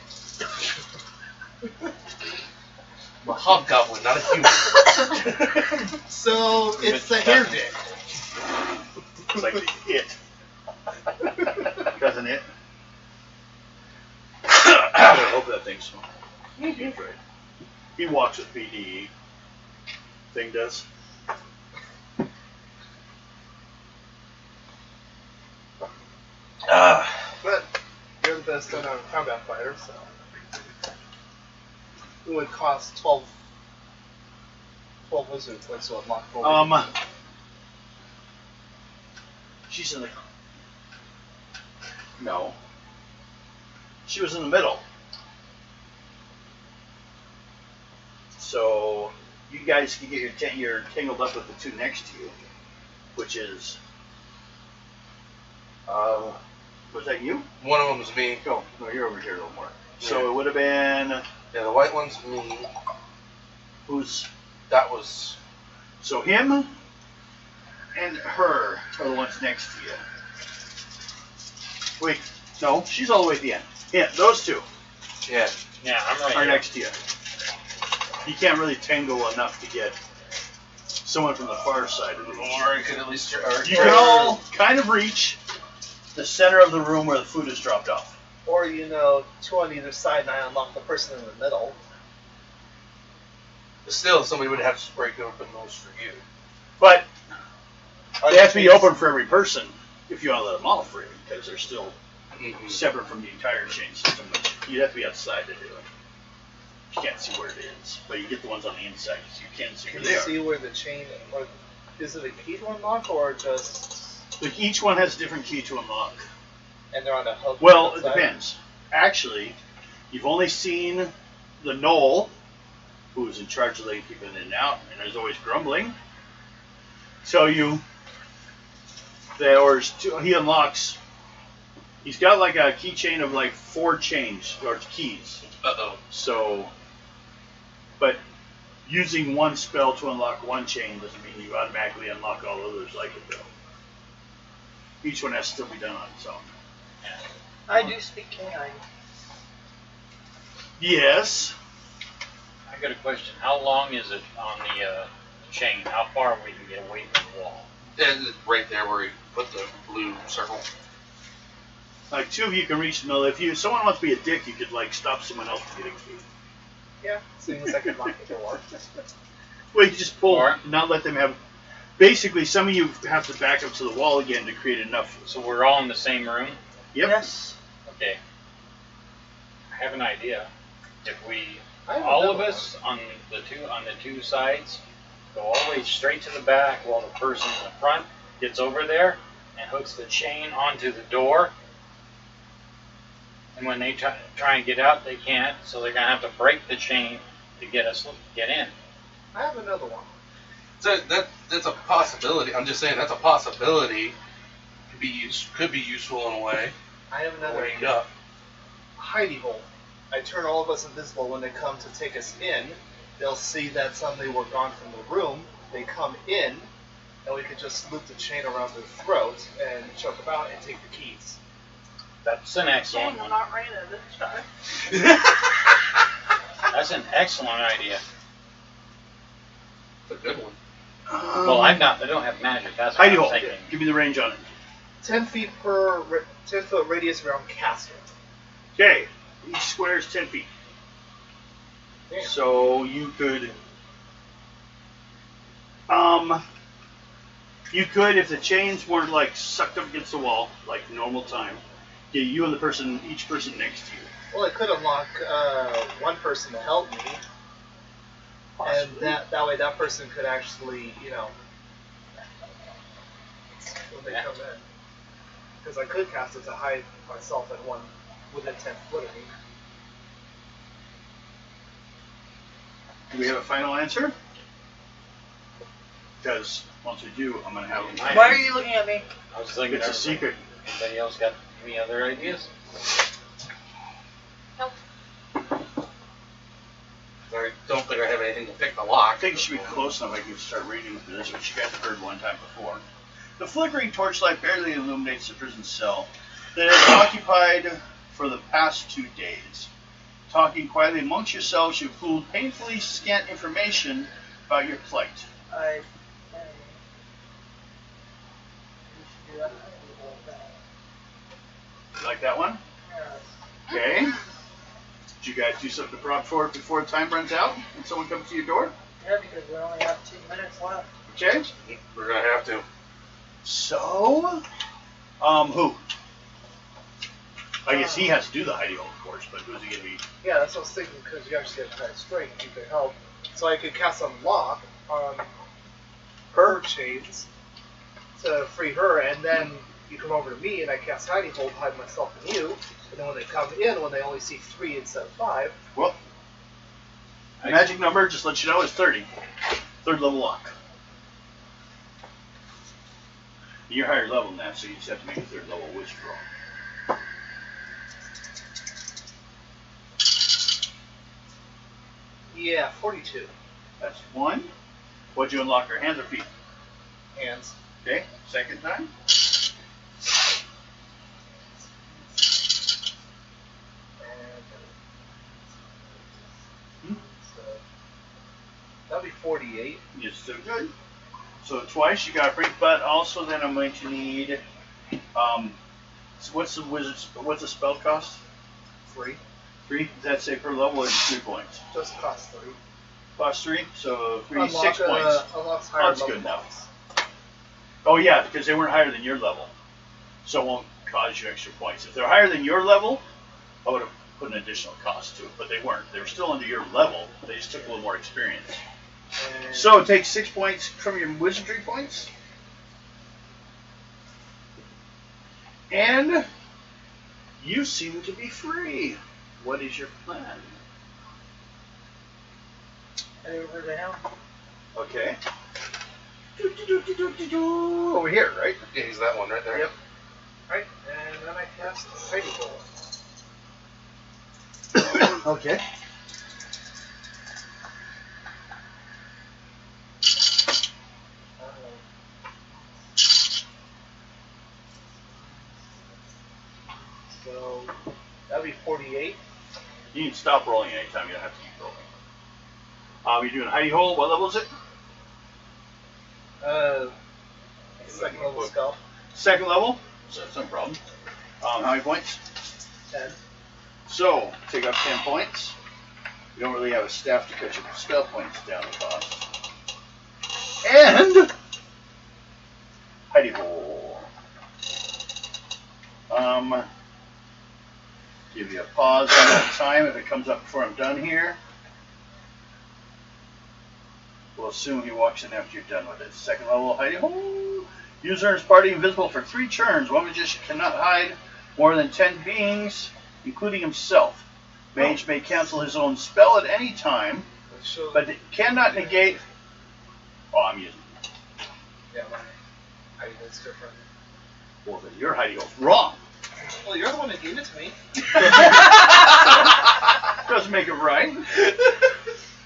I'm a hobgoblin, not a human. So it's the hair dick. It's like the it. Doesn't it? I hope that thing's small. He's right. He walks with PDE. Thing does. But you're the best unarmed combat fighter, so it would cost 12 wizard points to unlock full. She's in the. No. She was in the middle. So you guys can get you're tangled up with the two next to you, which is. Was that you? One of them is me. Oh, no, you're over here a little more. Yeah. So it would have been Yeah, the white one's me. who's That was. so him and her are the ones next to you. Wait, no, she's all the way at the end. Yeah, those two Yeah. Yeah, I'm right are here. next to you. You can't really tangle enough to get someone from the far side of the room. Or I could at least. You can all kind of reach the center of the room where the food is dropped off. Or, two on either side and I unlock the person in the middle. Still, somebody would have to break open those for you. But Are they have to be chains- open for every person if you want to let them all free, because they're still Mm-hmm. separate from the entire chain system, which you'd have to be outside to do it. You can't see where it is, but you get the ones on the inside because you can see Can where you they are. see where the chain, or is it a key to unlock or just, Like each one has a different key to unlock. and they're on a hook? Well, it outside? depends. Actually, you've only seen the Knoll, who's in charge of letting people in and out, and there's always grumbling. So he unlocks. He's got like a keychain of like 4 chains or keys. Uh-oh. So, but using one spell to unlock one chain doesn't mean you automatically unlock all others like it though. Each one has to still be done on its own. I do speak canine. Yes. I got a question. How long is it on the chain? How far we can get away from the wall? And right there where he put the blue circle. Like 2 of you can reach the middle. If someone wants to be a dick, you could like stop someone else from getting through. Yeah, as soon as I can lock the door. Well, you just pull, Or- not let them have. Basically, some of you have to back up to the wall again to create enough. So we're all in the same room? Yep. Yes. Okay. I have an idea. If we, I have all of another us on the two sides, go all the way straight to the back while the person in the front gets over there and hooks the chain onto the door. And when they try and get out, they can't, so they're going to have to break the chain to get in. I have another one. So that's a possibility. I'm just saying that's a possibility. Could be useful in a way. I have another Wake idea. up. Hidey hole. I turn all of us invisible when they come to take us in. They'll see that suddenly we're gone from the room. They come in, and we could just loop the chain around their throat and choke them out and take the keys. That's an excellent Dang, I'm one. not ready this time. That's an excellent idea. It's a good one. Well, I don't have magic. That's what Hidey I'm hole. thinking. Give me the range on it. 10 foot radius around caster. Okay. Each square is 10 feet. Damn. So you could, if the chains weren't like sucked up against the wall, like normal time, get you and each person next to you. Well, I could unlock one person to help me, and that way that person could actually, when they come in, because I could cast it to hide myself at one within 10 foot of me. Do we have a final answer? Because once we do, I'm going to have them. Why are you looking at me? I was thinking It's a everybody- secret. Anybody else got any other ideas? I don't think I have anything to pick the lock. I think it should be close enough I can start reading for this, which you guys have heard one time before. The flickering torchlight barely illuminates the prison cell that has been occupied for the past 2 days. Talking quietly amongst yourselves, you pooled painfully scant information about your plight. I. We should do that. You like that one? Yes. Okay. Did you guys do something to prop for it before time runs out and someone comes to your door? Yeah, because we only have 2 minutes left. Okay. We're gonna have to. So, who? I guess he has to do the hidey hole, of course, but who's he going to be? Yeah, that's what I was thinking, because you actually have high strength, you could help. So I could cast Unlock on her chains to free her, and then you come over to me and I cast Hidey Hole, hide myself and you, and then when they come in, when they only see 3 instead of 5, Well, magic number, just let you know, is 30. 3rd level lock. You're higher level than that, so you just have to make a 3rd level wizard roll. yeah, 42 That's 1. What'd you unlock, her hands or feet? hands. Okay, 2nd time. And so that'd be 48. You're still good. So twice you got a break, but also then I'm going to need, so what's the spell cost? 3. 3? Does that say per level or is it 3 points? Just cost 3. Cost 3, so 3, Unlock, 6 points. Unlocks higher That's level good enough. boss. Oh yeah, because they weren't higher than your level, so it won't cause you extra points. If they're higher than your level, I would have put an additional cost to it, but they weren't. They were still under your level. They just took a little more experience. And So take 6 points from your wizardry points, and you seem to be free. What is your plan? Head over to him. Okay. Over here, right? Yeah, he's that one right there. Yep. Right, and then I cast Hidey Hole. Okay. So that'd be 48. You can stop rolling anytime. You don't have to keep rolling. You're doing hidey hole. What level is it? Second level spell. 2nd level. So that's no problem. How many points? 10. So, take up 10 points. You don't really have a staff to cut your spell points down the cost. And hidey hole. Give you a pause on that time if it comes up before I'm done here. We'll assume he walks in after you're done with it. Second level hidey hole. User is party invisible for 3 turns. One magician cannot hide more than 10 beings, including himself. Mage may cancel his own spell at any time, but it cannot negate. Oh, I'm using. Yeah, my hidey hole's different. Well, then your hidey hole's wrong. Well, you're the one that gave it to me. Doesn't make it right.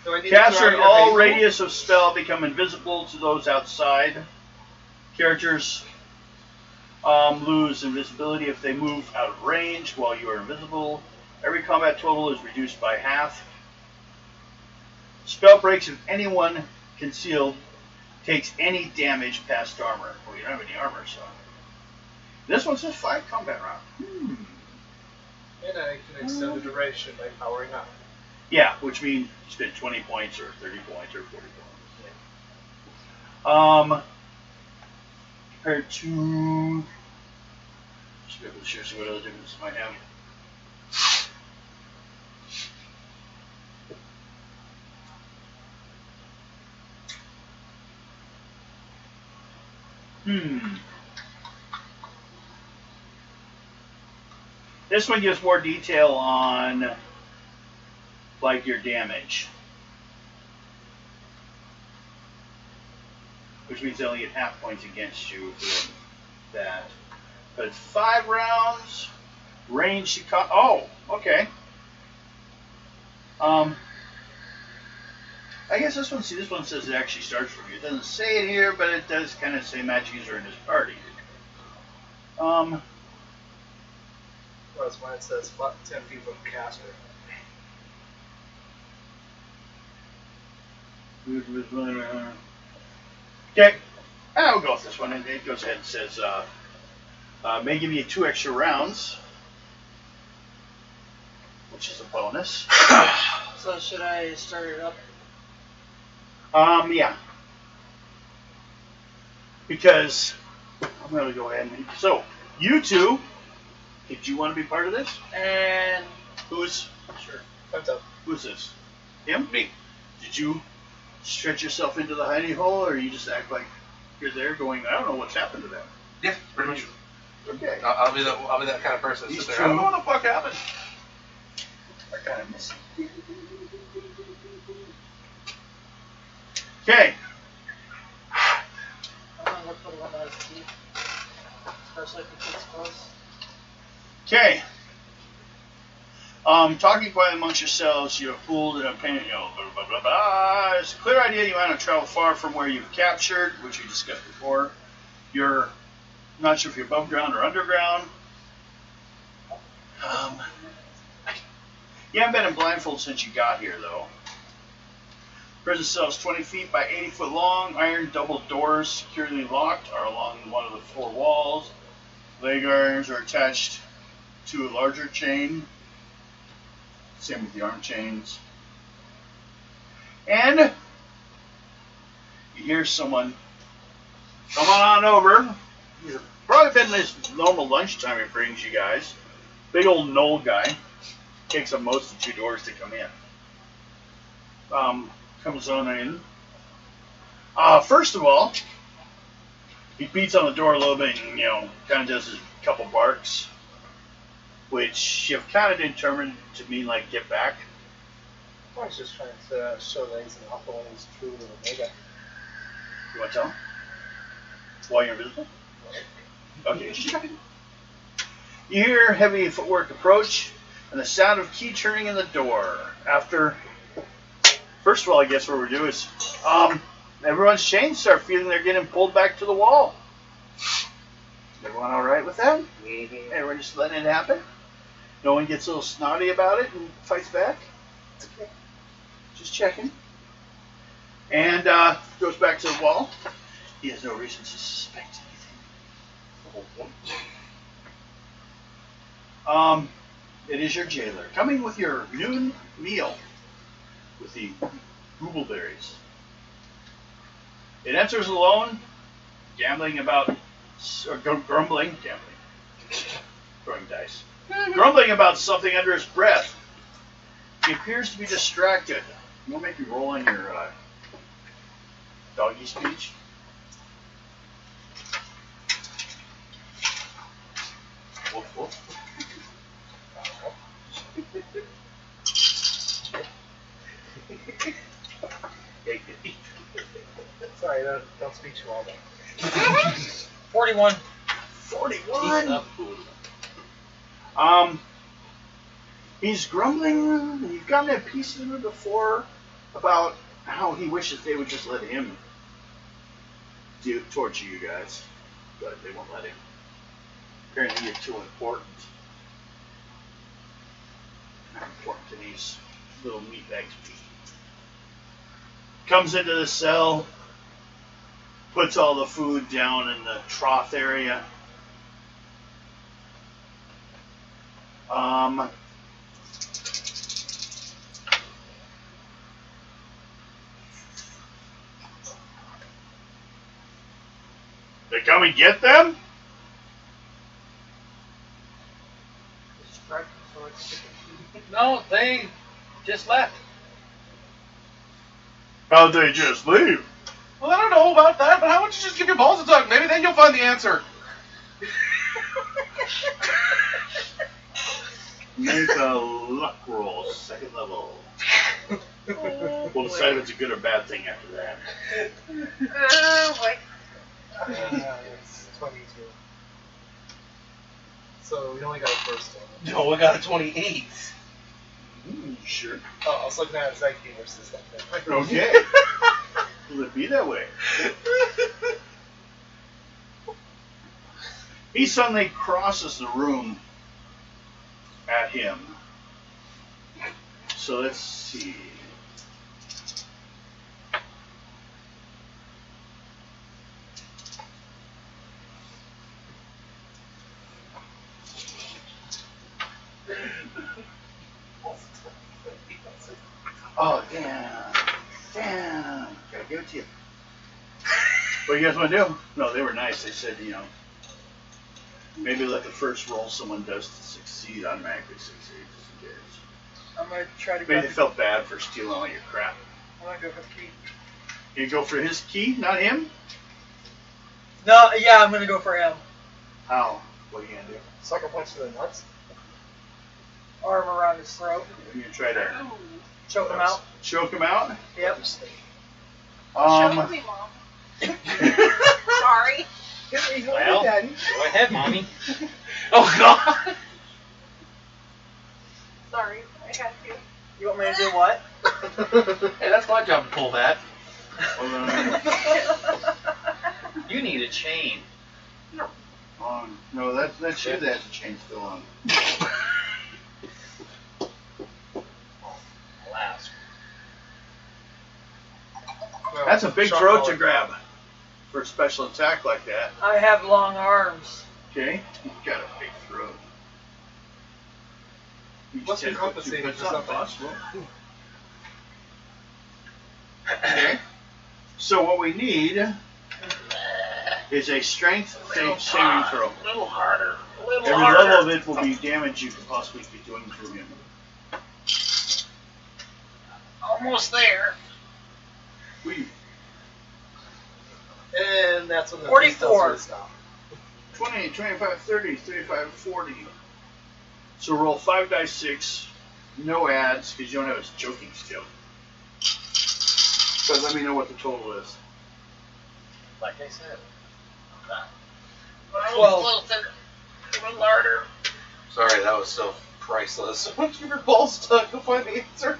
Do I need Caster to in throw out all your radius of spell become invisible to those outside. Characters lose invisibility if they move out of range while you are invisible. Every combat total is reduced by half. Spell breaks if anyone concealed takes any damage past armor. Well, you don't have any armor, so. This one says 5 combat round. And I can extend the duration by powering up. Yeah, which means you spend 20 points or 30 points or 40 points. Compared to. Just be able to share some what other differences might have. This one gives more detail on, like, your damage. Which means they only get half points against you for that. But it's 5 rounds. Range to cut. Oh, okay. I guess this one says it actually starts from you. It doesn't say it here, but it does kind of say match user in his party. Whereas mine says 10 feet from caster. Okay, I'll go with this one. It goes ahead and says, may give you 2 extra rounds, which is a bonus. So should I start it up? Yeah. Because I'm going to go ahead and. So, you two, did you want to be part of this? And Who's. Sure. Thumbs up. Who's this? Him? Me. Did you stretch yourself into the hidey hole, or you just act like you're there going, I don't know what's happened to them? Yeah, pretty much. Okay. I'll be that kind of person. That These sits there. I don't know what the fuck happened. I kind of miss it. Okay. I'm gonna look for the one that has teeth. Especially if it gets close. Okay. Talking quietly amongst yourselves, you have fooled and obtained, blah, blah, blah, blah. It's a clear idea you want to travel far from where you've captured, which we discussed before. You're not sure if you're above ground or underground. You haven't been in blindfold since you got here, though. Prison cells 20 feet by 80 foot long. Iron double doors, securely locked, are along one of the 4 walls. Leg irons are attached to a larger chain. Same with the arm chains. And you hear someone, come on over. He's probably been this normal lunchtime he brings you guys. Big old Knoll guy. Takes up most of the 2 doors to come in. Comes on in. First of all, he beats on the door a little bit and, kind of does his couple barks, which you've kind of determined to mean, like, get back. I was just trying to show that he's an alpha and he's truly an omega. You want to tell him? While you're invisible? Okay, just checking. You hear heavy footwork approach and the sound of key turning in the door. First of all, I guess what we're doing is, everyone's chains start feeling they're getting pulled back to the wall. Everyone all right with that? Mm-hmm. Everyone just letting it happen? No one gets a little snotty about it and fights back? Okay. Just checking. And goes back to the wall. He has no reason to suspect anything. It is your jailer coming with your noon meal with the goobleberries. It enters alone, grumbling, throwing dice, grumbling about something under his breath. He appears to be distracted. You want to make me roll on your doggy speech? Woof, woof. Sorry, don't speak to all that. 41. 41. He's grumbling. You've gotten a piece of him before about how he wishes they would just let him torture you guys, but they won't let him. Apparently, you're too important. Not important to these little meatbags. Comes into the cell, puts all the food down in the trough area. They come and get them? No, they just left. How'd they just leave? Well, I don't know about that, but how about you just give your balls a tug? Maybe then you'll find the answer. Make a luck roll, second level. We'll decide if it's a good or bad thing after that. Oh boy. It's 22. So we only got a first one. No, I got a 28. Sure. Oh, I was looking at Psyche versus that thing. Okay. Will it be that way? He suddenly crosses the room at him. So let's see. Oh, damn. Gotta give it to you. What do you guys want to do? No, they were nice. They said, maybe let the first roll someone does to succeed automatically succeeds. Who cares? I'm going to try to Maybe grab they felt bad for stealing all your crap. I'm going to go for the key. You go for his key, not him? No, yeah, I'm going to go for him. How? What are you going to do? Sucker punch to the nuts. Arm around his throat. You're going to try to Choke him out. choke him out? Yep. Show me, Mom. Sorry. Well, go ahead, Mommy. Oh, God. Sorry, I had to. You want me to do what? Hey, that's my job to pull that. You need a chain. No, that's you that has the chain still on. I'll ask. Well, That's a big shot throat to caller. grab for a special attack like that. I have long arms. Okay? You've got a big throat. What's Each 10 foot, compensating 2 foot, for not something? possible. Okay. So what we need is a strength saving throw. A little harder. A little Every harder. level of it will be damage you could possibly be doing to him. Almost there. We And that's when the 44. beast stop. 20, 25, 30, 35, 40. So roll 5 dice 6, no adds, because you don't have a choking skill. So let me know what the total is. Like I said. A 12. closer. A little harder. Sorry, that was so priceless. Once you give your balls stuck, you'll find the answer.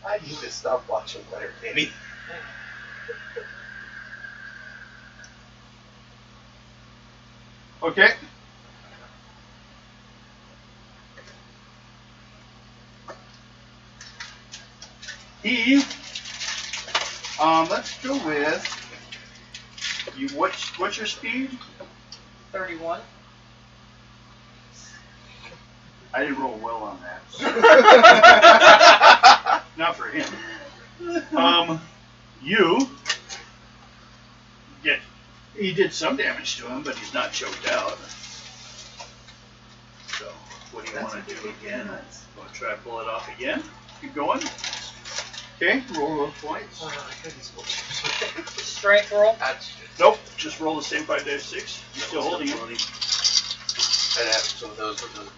I need to stop watching Letterkenny. Okay. He, let's go with You what's your speed? 31. I didn't roll well on that. Not for him. You get. He did some damage to him, but he's not choked out. So, what do you want to do again? Want to try to pull it off again? Keep going. Okay, roll those points. Strength roll. Nope, just roll the same 5 dice 6. You're still holding him. That happens some of those with those.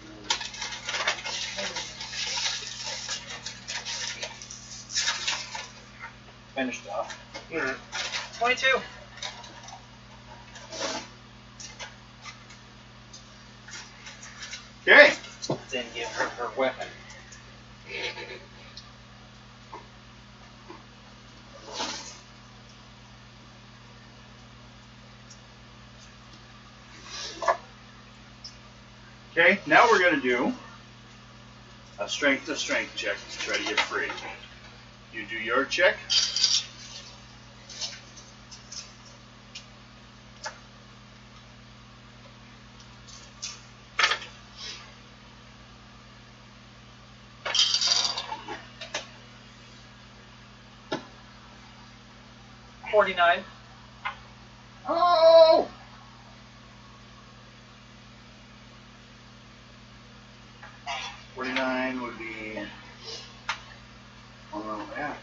Finished off. 22. Okay. Then give her her weapon. Okay, now we're going to do a strength to strength check to try to get free. You do your check. $49. Oh! $49 would be. Oh, yeah.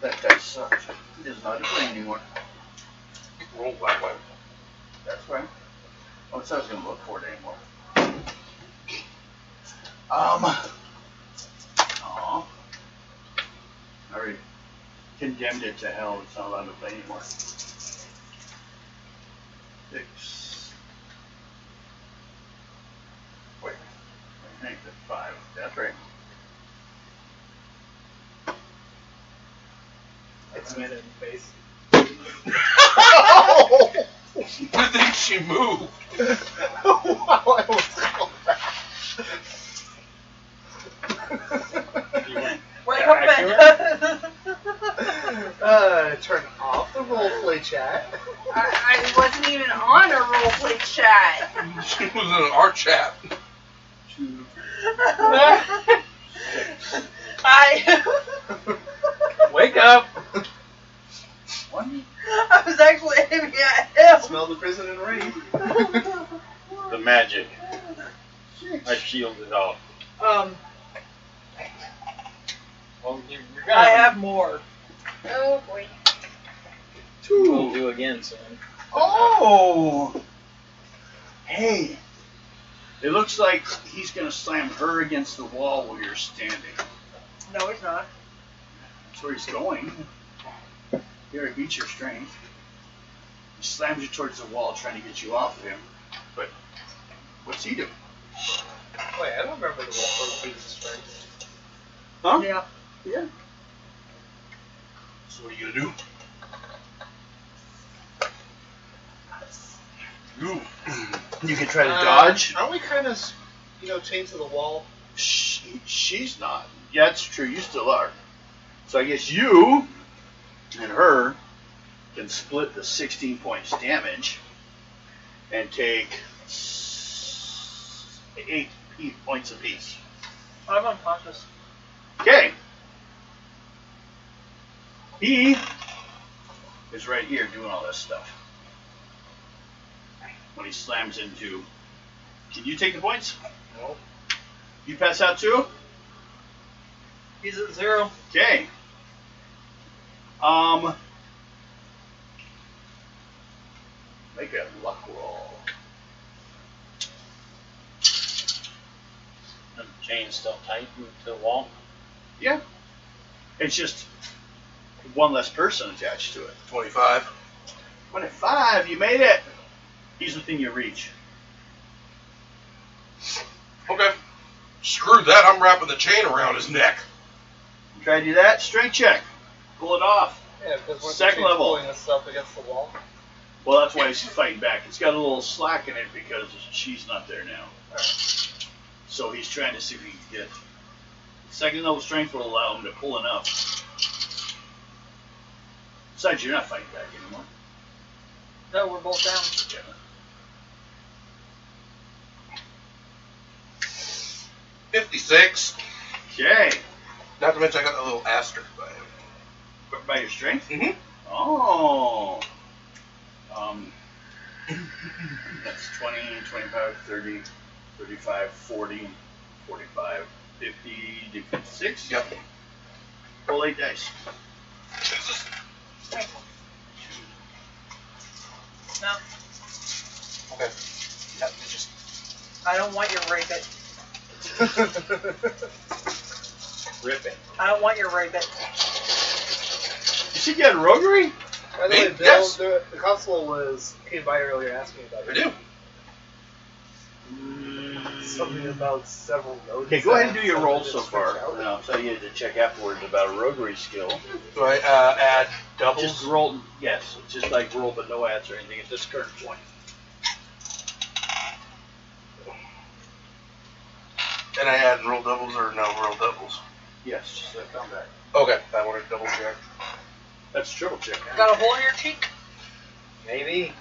That dice sucks. He does not play anymore. Roll that way. That's right. Oh, so I was going to look for it anymore. Aw. I already condemned it to hell. It's not allowed to play anymore. 6. Wait. I think that's 5. That's right. It's made in the face. I think she moved. Wow, I almost called back. Wait, Yeah, what? Turn off the roleplay chat. I wasn't even on a roleplay chat. She was in our chat. 2. Wake up! 1. I was actually aiming at him. Smell the prison and rain. The magic. I shielded off. Well, you're gonna I have more. Oh boy. 2. We'll do again soon. Oh! Hey. It looks like he's going to slam her against the wall while you're standing. No, he's not. That's where he's going. Here, he beats your strength. He slams you towards the wall trying to get you off of him. But what's he doing? Wait, I don't remember the roleplay being strength. Huh? Yeah. Yeah. So what are you gonna do? You. You can try to dodge. Aren't we kind of, chained to the wall? She's not. Yeah, that's true. You still are. So I guess you and her can split the 16 points damage and take 8 points apiece. I'm unconscious. Okay. He is right here doing all this stuff. When he slams into. Can you take the points? No. You pass out too? He's at 0. Okay. Make a luck roll. And the chain's still tight to the wall. Yeah. It's just one less person attached to it. 25. 25, you made it. He's within your reach. Okay. Screw that. I'm wrapping the chain around his neck. Try to do that. Strength check. Pull it off. Yeah, because we're Second level. pulling this up against the wall. Well, that's why he's fighting back. It's got a little slack in it because she's not there now. So he's trying to see if he can get. Second level strength will allow him to pull enough. Besides, you're not fighting back anymore. No, we're both down. Yeah. 56. Okay. Not to mention I got a little asterisk by it. By your strength? Mm-hmm. Oh. That's 20, 25, 30, 35, 40, 45, 50, 56. Yep. Roll 8 dice. No, Okay. Yep, it's just I don't want your rabbit. Rip it. I don't want your rabbit. You said you had roguery? By the Me? way, Bill, Yes. the console came by earlier asking about I it. do. Something about several nodes. Okay, go ahead and do your that roll something so that's far, switched out. and I'll tell you to check afterwards about a roguery skill. Do I add doubles? Just roll, yes, it's just like roll, but no adds or anything at this current point. And I add roll doubles or no roll doubles? Yes, just that combat. Okay, I want to double check. That's triple check. Got a hole in your cheek? Maybe.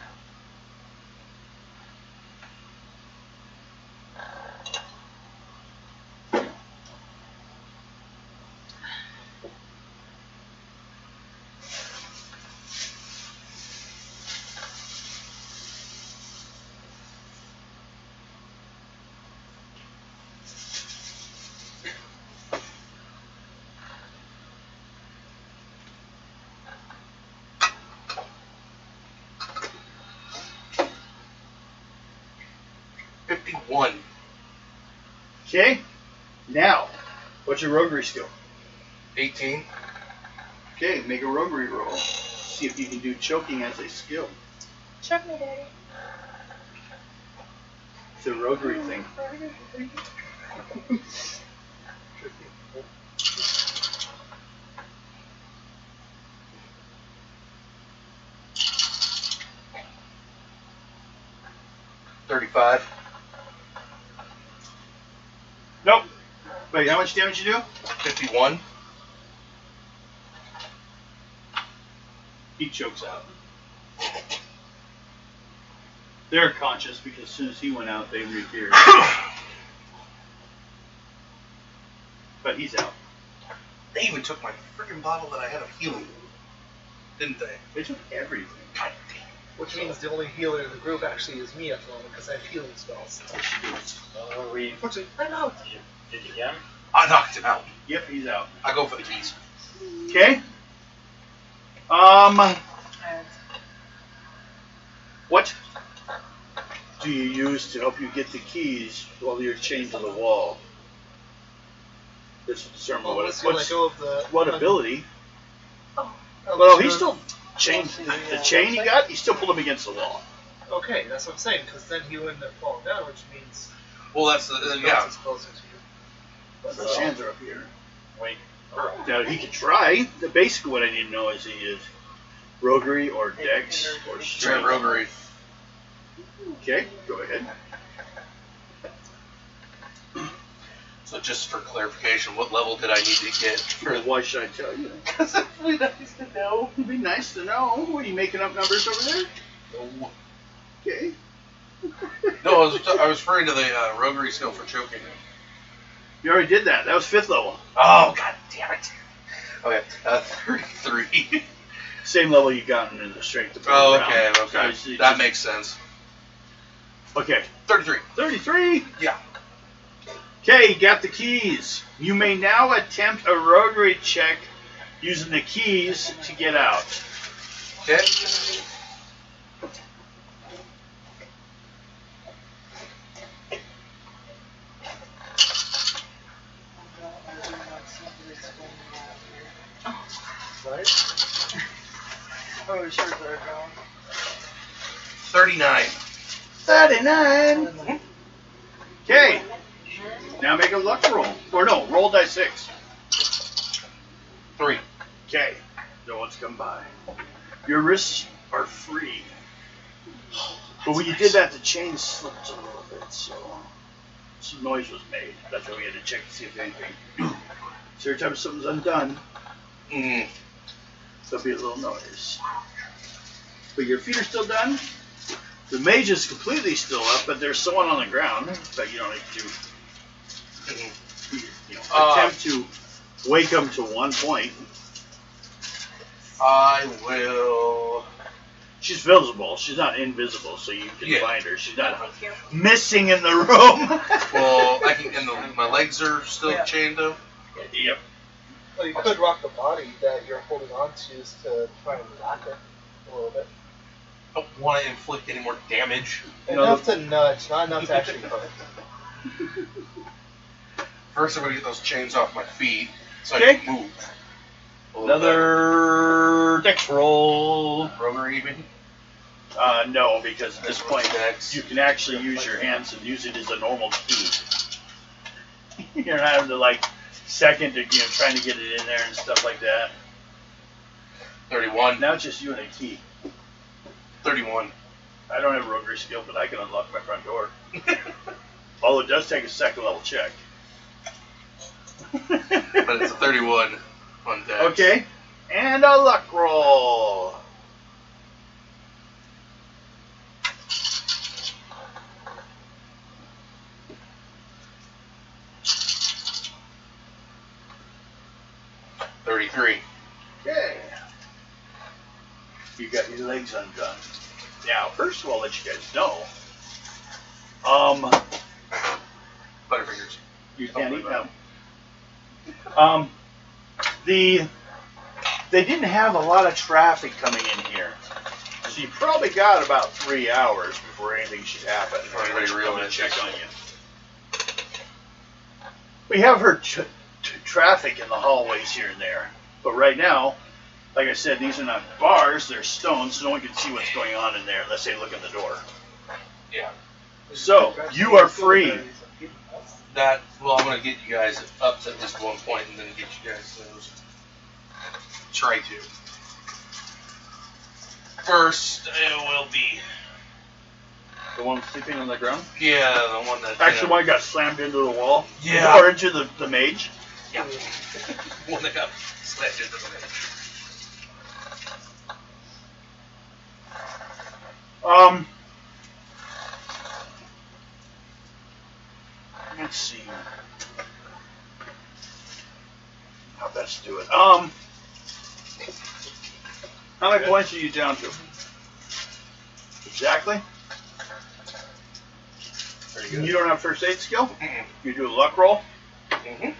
Okay, now, what's your roguery skill? 18. Okay, make a roguery roll. See if you can do choking as a skill. Choke me, Daddy. It's a roguery thing. $35. Nope. Wait, how much damage you do? 51. He chokes out. They're conscious because as soon as he went out, they reappeared. But he's out. They even took my freaking bottle that I had of healing. Didn't they? They took everything. God damn. Which means the only healer in the group actually is me at the moment because I have healing spells. We Unfortunately, I'm out. did you get him? I knocked him out. Yep, he's out. I go for the keys. Okay. What do you use to help you get the keys while you're chained to the wall? This will determine Well, what, once you let what's, go of the what ability. Oh, Well, sure. he's still chained. The chain he got, he still pulled him against the wall. Okay, that's what I'm saying, because then he wouldn't have fallen down, which means Well, that's the his yeah. is closer to you. But So his hands are up here. Wait. Now he can try. Basically, what I need to know is he is roguery or dex or Straight strength. roguery. Okay, go ahead. So just for clarification, what level did I need to get for? Why should I tell you? Because it'd be nice to know. It'd be nice to know. What are you making up numbers over there? No, Okay. no, I was referring to the roguery skill for choking. You already did that. That was 5th level. Oh, god damn it. Okay, 33. Same level you got in the strength. to pull Oh, around. okay, So okay. it's That just- makes sense. Okay. 33. 33. Yeah. Okay, you got the keys. You may now attempt a roguery check using the keys to get out. Okay. right? Oh, sure, they're going. 39. 39. Okay. Now make a luck roll. Or no, roll die 6. 3. Okay. No one's come by. Your wrists are free. But when you did that, the chain slipped a little bit, so. some noise was made. That's why we had to check to see if anything. So every time something's undone, there'll be a little noise. But your feet are still done. The mage is completely still up, but there's someone on the ground that you don't need to attempt to wake them to one point. I will. She's visible. She's not invisible, so you can Yeah. find her. She's not Thank you. missing in the room. Well, I can. And my legs are still Yeah. chained up. Yep. Well, you could rock the body that you're holding on to just to try and rock it a little bit. I don't want to inflict any more damage. Enough to nudge, not enough to actually hurt. First, I'm gonna get those chains off my feet so I Okay. can move. A little Another dex roll. better. Roger even. No, because at this This point one's dex. you can actually use your hands and use it as a normal key. You're not having to like second to trying to get it in there and stuff like that. 31. Now it's just you and a key. 31. I don't have a roguery skill, but I can unlock my front door. Although it does take a second level check. But it's a 31 on dex. Okay, and a luck roll. Okay. You got your legs undone. Now, first of all, let you guys know. Butterfingers. You can't eat them. They didn't have a lot of traffic coming in here, so you probably got about 3 hours before anything should happen. Before anybody realizes. Check on you. We have heard traffic in the hallways here and there, but right now, like I said, these are not bars; they're stones, so no one can see what's going on in there unless they look at the door. Yeah. So you are free. Well, I'm gonna get you guys up to this one point and then get you guys those. Try to. First, it will be. The one sleeping on the ground. Yeah, the one that. Actually, one got slammed into the wall. Yeah. Or into the mage. Yeah. One that got slammed into the mage. Let's see. How best to do it? How many points are you down to? Exactly. Very You good. don't have first aid skill? Mm-mm. You do a luck roll? Mm-hmm.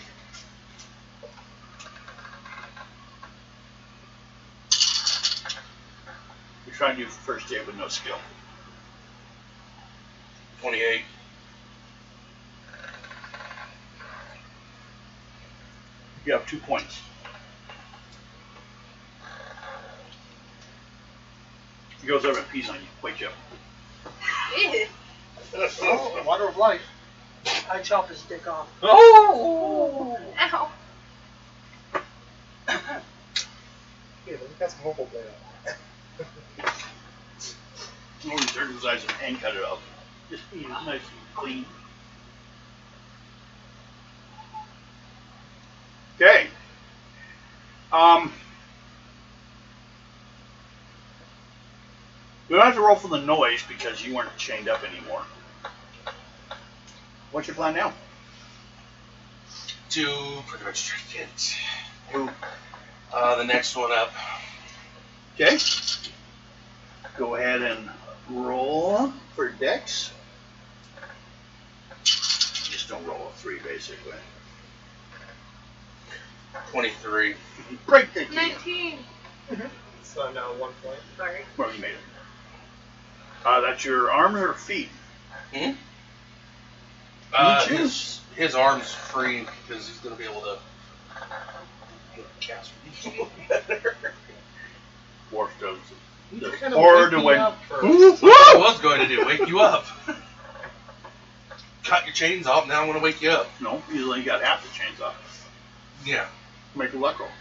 You're trying to do first aid with no skill. 28. You have 2 points. He goes over and pees on you. Wake you up. Ew. Oh, water of life. I chop his dick off. Ow. Yeah, that's mobile blade. Oh, he circumcised him and cut it up. Just eat it nice and clean. Okay. We don't have to roll for the noise because you weren't chained up anymore. What's your plan now? To pretty much try to get the next one up. Okay. Go ahead and roll for dex. Just don't roll a 3, basically. 23. Break the key. 19. So now 1 point. Sorry. Well, you made it. That's your arm or feet? Hmm? You choose. His arm's free because he's gonna be able to cast me a little better. Worf does. You The kind forward of to wake when. me up first. That's what I was going to do, wake you up. Cut your chains off, now I'm gonna wake you up. No, you only got half the chains off. Yeah. Make a luck roll.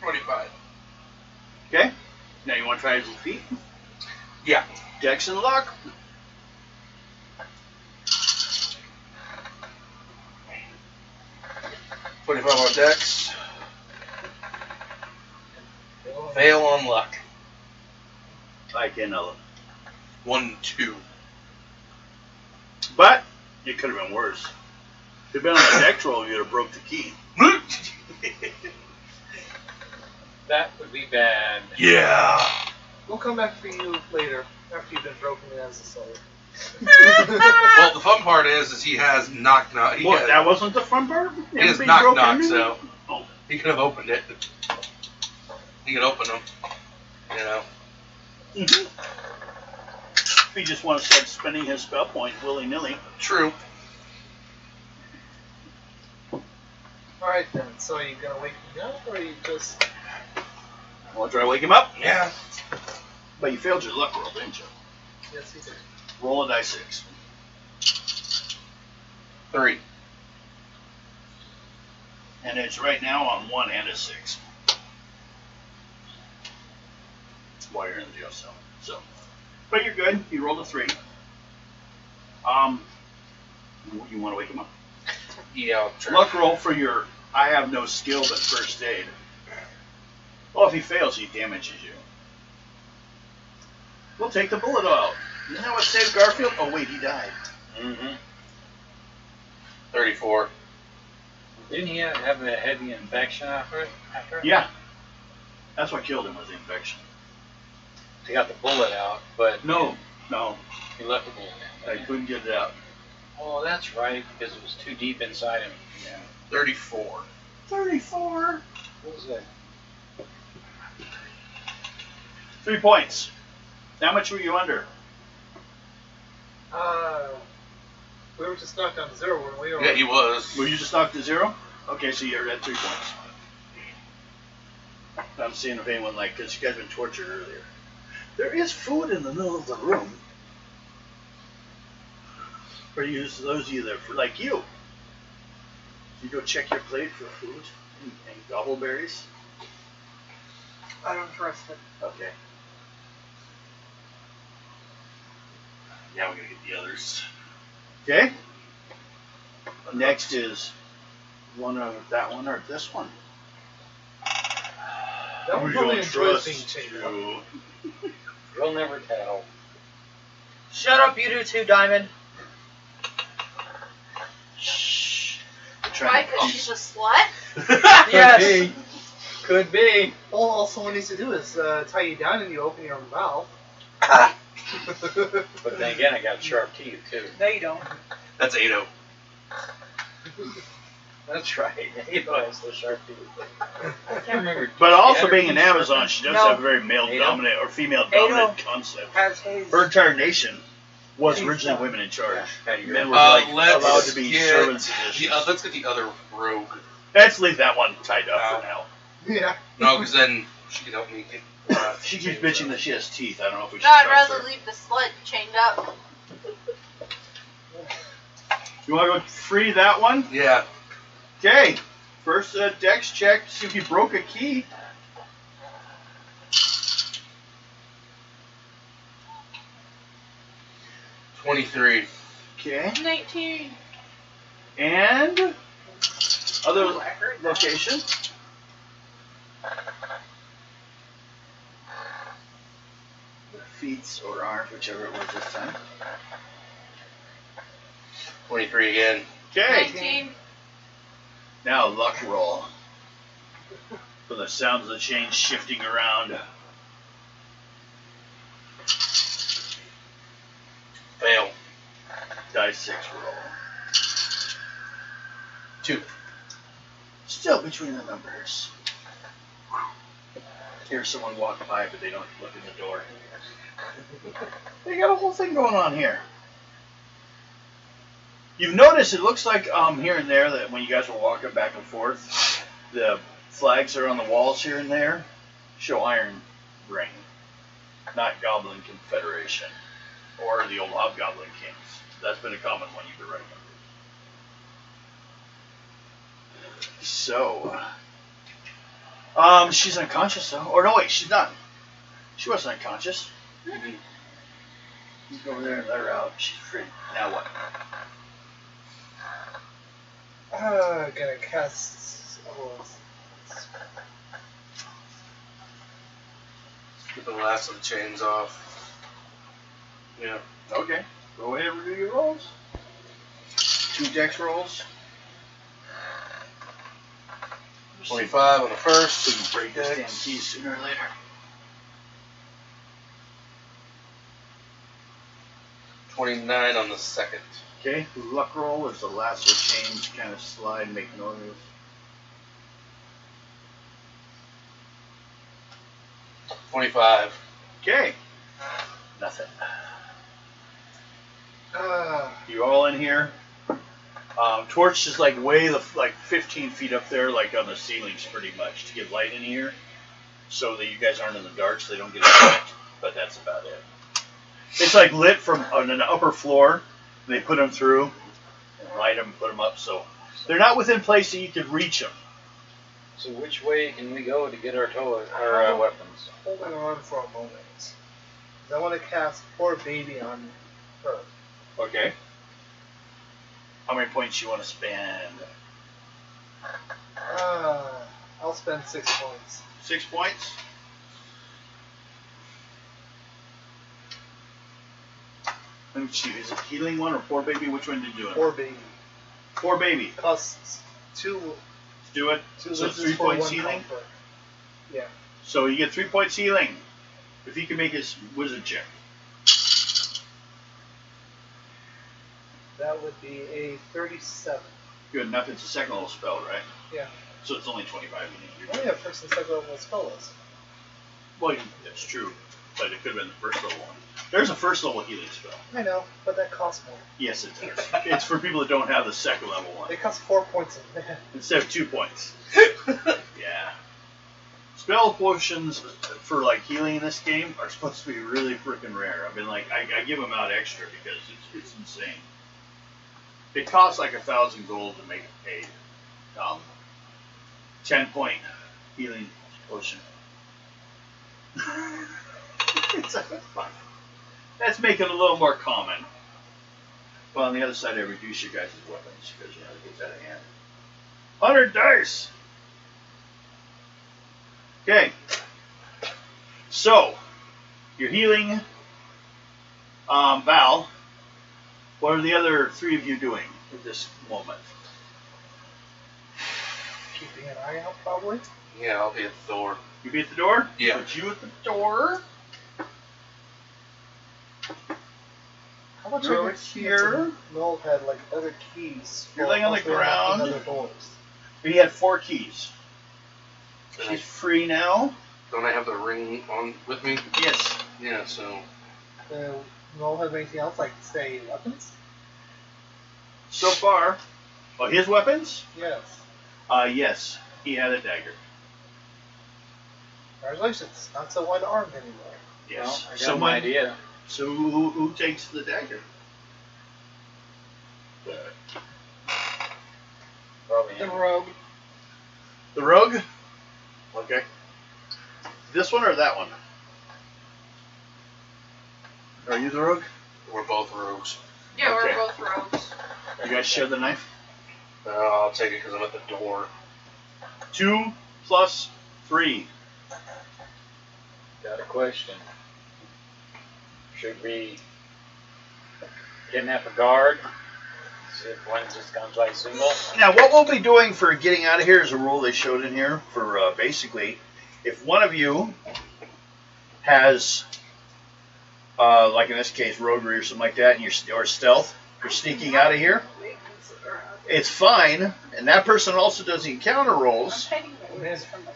25. Okay. Now you want to try his feet? Yeah. Dex and luck. 25 on Dex. Fail on luck. I can 1, 2. But it could have been worse. If it'd been on a dex roll, you'd have broke the key. That would be bad. Yeah. We'll come back for you later after you've been broken as a soul. Well, the fun part is he has knock. What? That wasn't the fun part. He has Being knock, broken? so Oh. he could have opened it. He could open them. You know. Mm-hmm. If he just wants to start spending his spell point willy-nilly. True. Alright then, so are you gonna wake me up or are you just... Want to try to wake him up? Yeah. But you failed your luck roll, didn't you? Yes, you did. Roll a dice 6. 3. And it's right now on 1 and a 6. While you're in the jail cell. So, but you're good. You rolled a 3. You want to wake him up? Yeah, I'll try. Luck roll for your I have no skill but first aid. Well, if he fails, he damages you. We'll take the bullet out. Isn't that what saved Garfield? Oh, wait, he died. Mm-hmm. 34. Didn't he have a heavy infection after it? Yeah. That's what killed him, was the infection. He got the bullet out, but No. he left the bullet in. I couldn't get it out. Oh, that's right, because it was too deep inside him. Yeah. 34. 34. What was that? 3 points. How much were you under? We were just knocked down to 0 when we were... Yeah, he was. Were you just knocked to 0? Okay, so you're at 3 points. I'm seeing if anyone because you guys been tortured earlier. There is food in the middle of the room. For those of you that like you. You go check your plate for food and gobbleberries. I don't trust it. Okay. Now we're gonna get the others. Okay. Next is that one or this one. That one probably enjoys being chained up. We'll never tell. Shut up, you do too, Diamond. Shh. Why? Because she's a slut? Yes. Could be. All someone needs to do is tie you down and you open your mouth. But then again, I got sharp teeth, too. No, you don't. That's 8-0. That's right. He has the sharp teeth. I can't remember. But also Shattered being an teeth, Amazon, sharp she does No. have a very male-dominant or female-dominant concept. Has his... Her entire nation was She's originally done. women in charge. Yeah, you're Men were right. allowed to be servants. Let's get the other rogue. Let's leave that one tied up for now. Yeah. No, because then she can help me get. She keeps bitching that she has teeth. I don't know if we should No, I'd trust rather her. leave the slut chained up. You want to go free that one? Yeah. Okay. First dex check to see if you broke a key. $23. Okay. 19. And other location. Feet or arms, whichever it was this time. 23 again. Okay. 19. Now luck roll. For the sounds of the chain shifting around. Fail. Die 6 roll. 2. Still between the numbers. Hear someone walk by, but they don't look in the door. They got a whole thing going on here. You've noticed it looks like here and there that when you guys were walking back and forth, the flags that are on the walls here and there show Iron Ring, not Goblin Confederation or the old Hobgoblin Kings. That's been a common one you've been writing. So, she's unconscious though. Or no, wait, she's not. She wasn't unconscious. You go over there and let her out. She's free. Now what? Gonna cast. Oh, Get the last of the chains off. Yeah. Okay. Go ahead and review your rolls. 2 dex rolls. 25 on the first. So you can break this damn key sooner or later. 29 on the second. Okay. Luck roll is the lasso chains kind of slide and make noise. 25. Okay. Nothing. Ah, You all in here? Torch is like way like 15 feet up there, like on the ceilings, pretty much, to get light in here, so that you guys aren't in the dark, so they don't get attacked. But that's about it. It's like lit from on an upper floor. They put them through, and light them, put them up, so they're not within place that you could reach them. So which way can we go to get our weapons? holding on for a moment. 'Cause I want to cast Poor Baby on her. Okay. How many points you want to spend? I'll spend 6 points. 6 points. Let me see. Is it healing one or poor baby? Which one did you do? Poor Baby. Poor baby. Costs 2. Do it. Two So it's loses 3 for points one healing. comfort. Yeah. So you get 3 points healing if he can make his wizard check. That would be a 37. Good enough. It's a second level spell, right? Yeah. So it's only 25 you need. I only have first and second level spells. Well, that's true, but it could have been the first level one. There's a first level healing spell. I know, but that costs more. Yes, it does. It's for people that don't have the second level one. It costs 4 points a minute. Instead of 2 points. Yeah. Spell potions for like healing in this game are supposed to be really freaking rare. I've been like, I give them out extra because it's insane. It costs like 1,000 gold to make it paid. 10-point healing potion. That's making it a little more common. Well, on the other side, I reduce your guys' weapons because you know it gets out of hand. 100 dice. Okay. So, you're healing. Val, what are the other 3 of you doing at this moment? Keeping an eye out, probably. Yeah, I'll be at the door. You be at the door? Yeah. Put you at the door. How much Go are here. Noel had like other keys. You're for laying on the opening ground. Other doors. He had 4 keys. And She's free now. don't I have the ring on with me? Yes. Yeah, so Noel have anything else, like say weapons? So far. Oh, his weapons? Yes. Yes. He had a dagger. Congratulations. Not so one-armed anymore. Yes. Well, I got Someone- an idea. So who takes the dagger? Probably The him. rogue. The rogue? Okay. This one or that one? Are you the rogue? we're both rogues. Yeah, Okay. we're both rogues. You guys share the knife? I'll take it because I'm at the door. 2 plus 3. Got a question. Should we kidnap a guard? See if one just comes by single? Now, what we'll be doing for getting out of here is a rule they showed in here for basically, if one of you has, like in this case, roguery or something like that, and or stealth, you're sneaking out of here, it's fine, and that person also does encounter rolls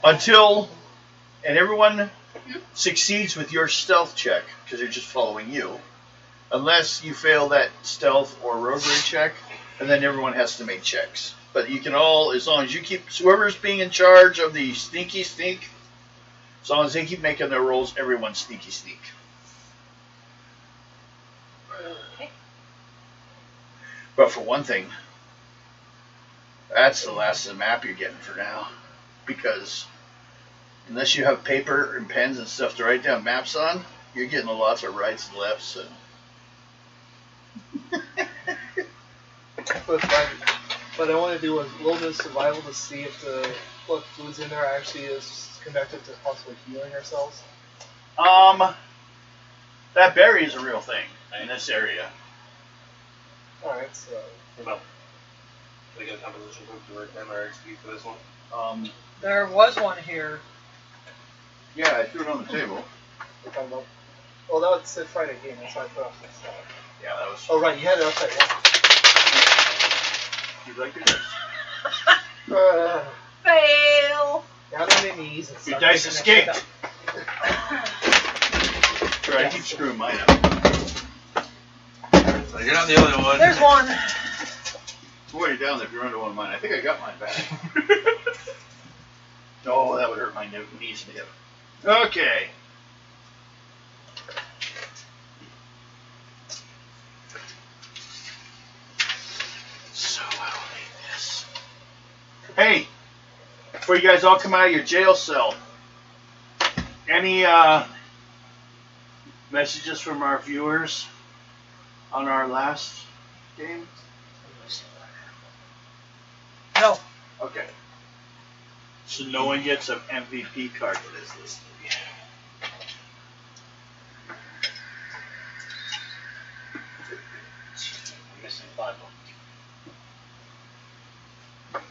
until, and everyone succeeds with your stealth check, because they're just following you, unless you fail that stealth or roguery check, and then everyone has to make checks. But you can all, as long as you keep, whoever's being in charge of the sneaky sneak, as long as they keep making their rolls, everyone's sneaky sneak. Okay. But for one thing, that's the last of the map you're getting for now. Because unless you have paper and pens and stuff to write down maps on, you're getting lots of rights and lefts and with mine, but I want to do a wilderness survival to see if what food's in there actually is connected to possibly healing ourselves. That berry is a real thing in this area. Alright, so. We got a composition book to recommend our XP for this one. There was one here. Yeah, I threw it on the table. We're talking about. Well, that was the Friday game, that's why I put off this stuff. Yeah, that was. Oh, right, you had it outside. You like your dice? Fail. Down on my knees and Your stuff. dice escaped. Sorry, I keep screwing mine up. So you're not the only one. There's one. Boy, you're down there if you run to one of mine. I think I got mine back. Oh, that would hurt my knees and hip. Okay. So I'll need this. Hey, before you guys all come out of your jail cell, any messages from our viewers on our last game? No. Okay. So no one gets an MVP card for this list. I'm missing 5 of them.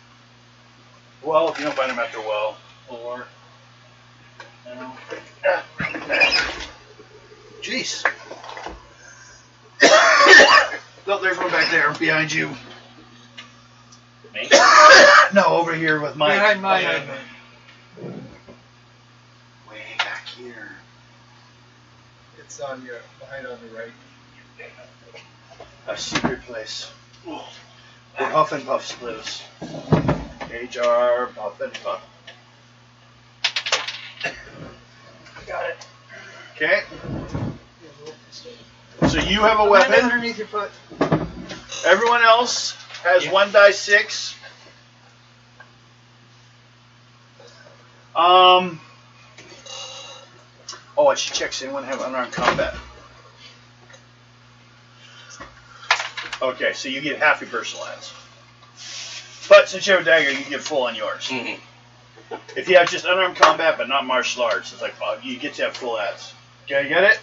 Well, if you don't find them after a while. Or No. Jeez. Oh, there's one back there behind you. me? No, over here with Mike. Behind Mike. Way back here. It's on your behind on the right. A secret place. Where Huff and Puff lives. HR Puff and Puff. Got it. Okay. So you have a Behind weapon. underneath your foot. Everyone else has 1d6. Oh, I should check. Does anyone have unarmed combat? Okay, so you get half your personal ads. But since you have a dagger, you get full on yours. Mm-hmm. If you have just unarmed combat but not martial arts, it's like you get to have full ads. Okay, you get it?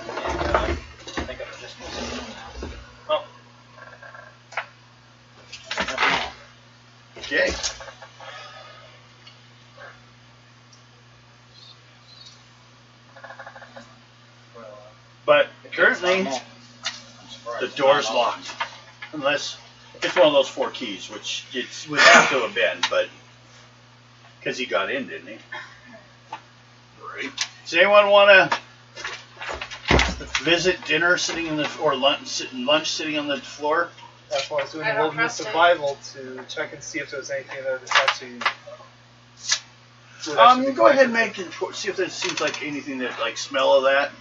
I think I'm just missing one. Okay. But currently, the door's locked. Unless it's one of those 4 keys, which it would have to have been, but because he got in, didn't he? Right. Does anyone want to visit dinner sitting in the or lunch sitting on the floor? That's why I was doing I the don't wilderness trust it. survival to check and see if there's anything there that's actually. Go ahead and make it. See if there seems like anything that like smell of that.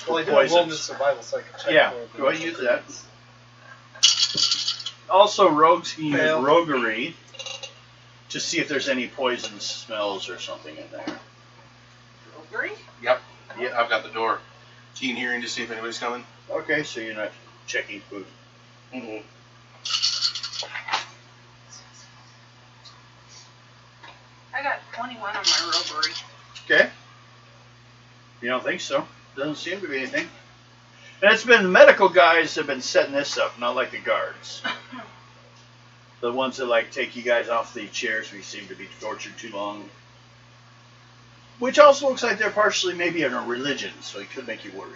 Well, I did poisons. wilderness survival, so I can check. Yeah, for go ahead and use that. Also, rogues can use Fail. roguery to see if there's any poison smells or something in there. Three? Yep. Yeah, I've got the door. Keen hearing to see if anybody's coming. Okay, so you're not checking food. Mm-hmm. I got 21 on my robbery. Okay. You don't think so? Doesn't seem to be anything. And it's been medical guys that have been setting this up, not like the guards. The ones that like take you guys off the chairs if you seem to be tortured too long. Which also looks like they're partially maybe in a religion, so it could make you worry.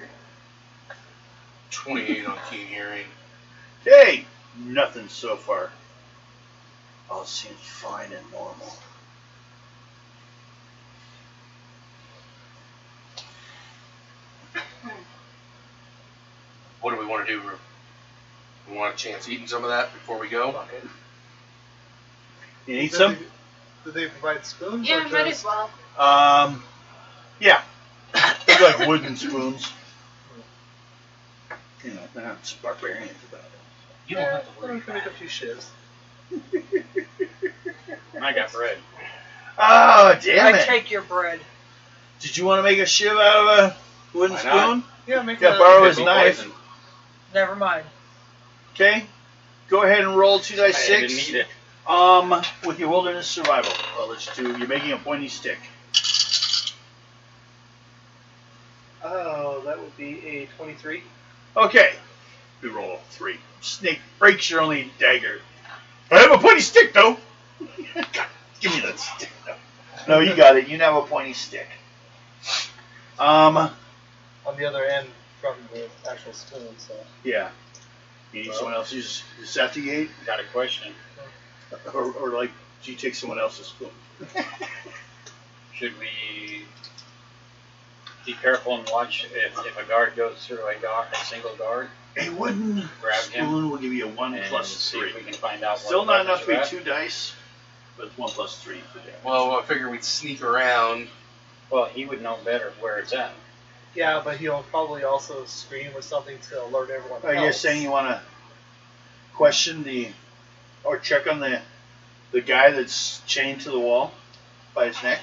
28 on keen hearing. Hey, nothing so far. All seems fine and normal. What do we want to do? We want a chance eating some of that before we go? You need some? Do they provide spoons? Yeah, or might just- as well. Yeah. They're like wooden spoons. You know, they're not barbarians about it. You don't have to Well, worry we can make a few shifts. I got bread. Oh, damn I it. take your bread. Did you want to make a shiv out of a wooden Why not? spoon? Yeah, make Yeah, a borrow his Could be knife. poison. Never mind. Okay. Go ahead and roll 2 dice I 6. didn't need it. With your wilderness survival. Well, let's do. You're making a pointy stick. Oh, that would be a 23. Okay. We roll a 3. Snake breaks your only dagger. I have a pointy stick, though. God, give me that stick. No, you got it. You now have a pointy stick. On the other end from the actual spoon, so. Yeah. You need someone else who's Satigate? Got a question. Or like, do you take someone else's spoon? Should we be careful and watch if a guard goes through a single guard? A wooden Grab him spoon will give you a 1 and plus see 3. if we can find out Still what not enough weapons to are be 2 dice, but it's 1 plus 3 for damage. Well, I figured we'd sneak around. at. Well, he would know better where it's at. Yeah, but he'll probably also scream or something to alert everyone Are you else. saying you want to question or check on the guy that's chained to the wall by his neck?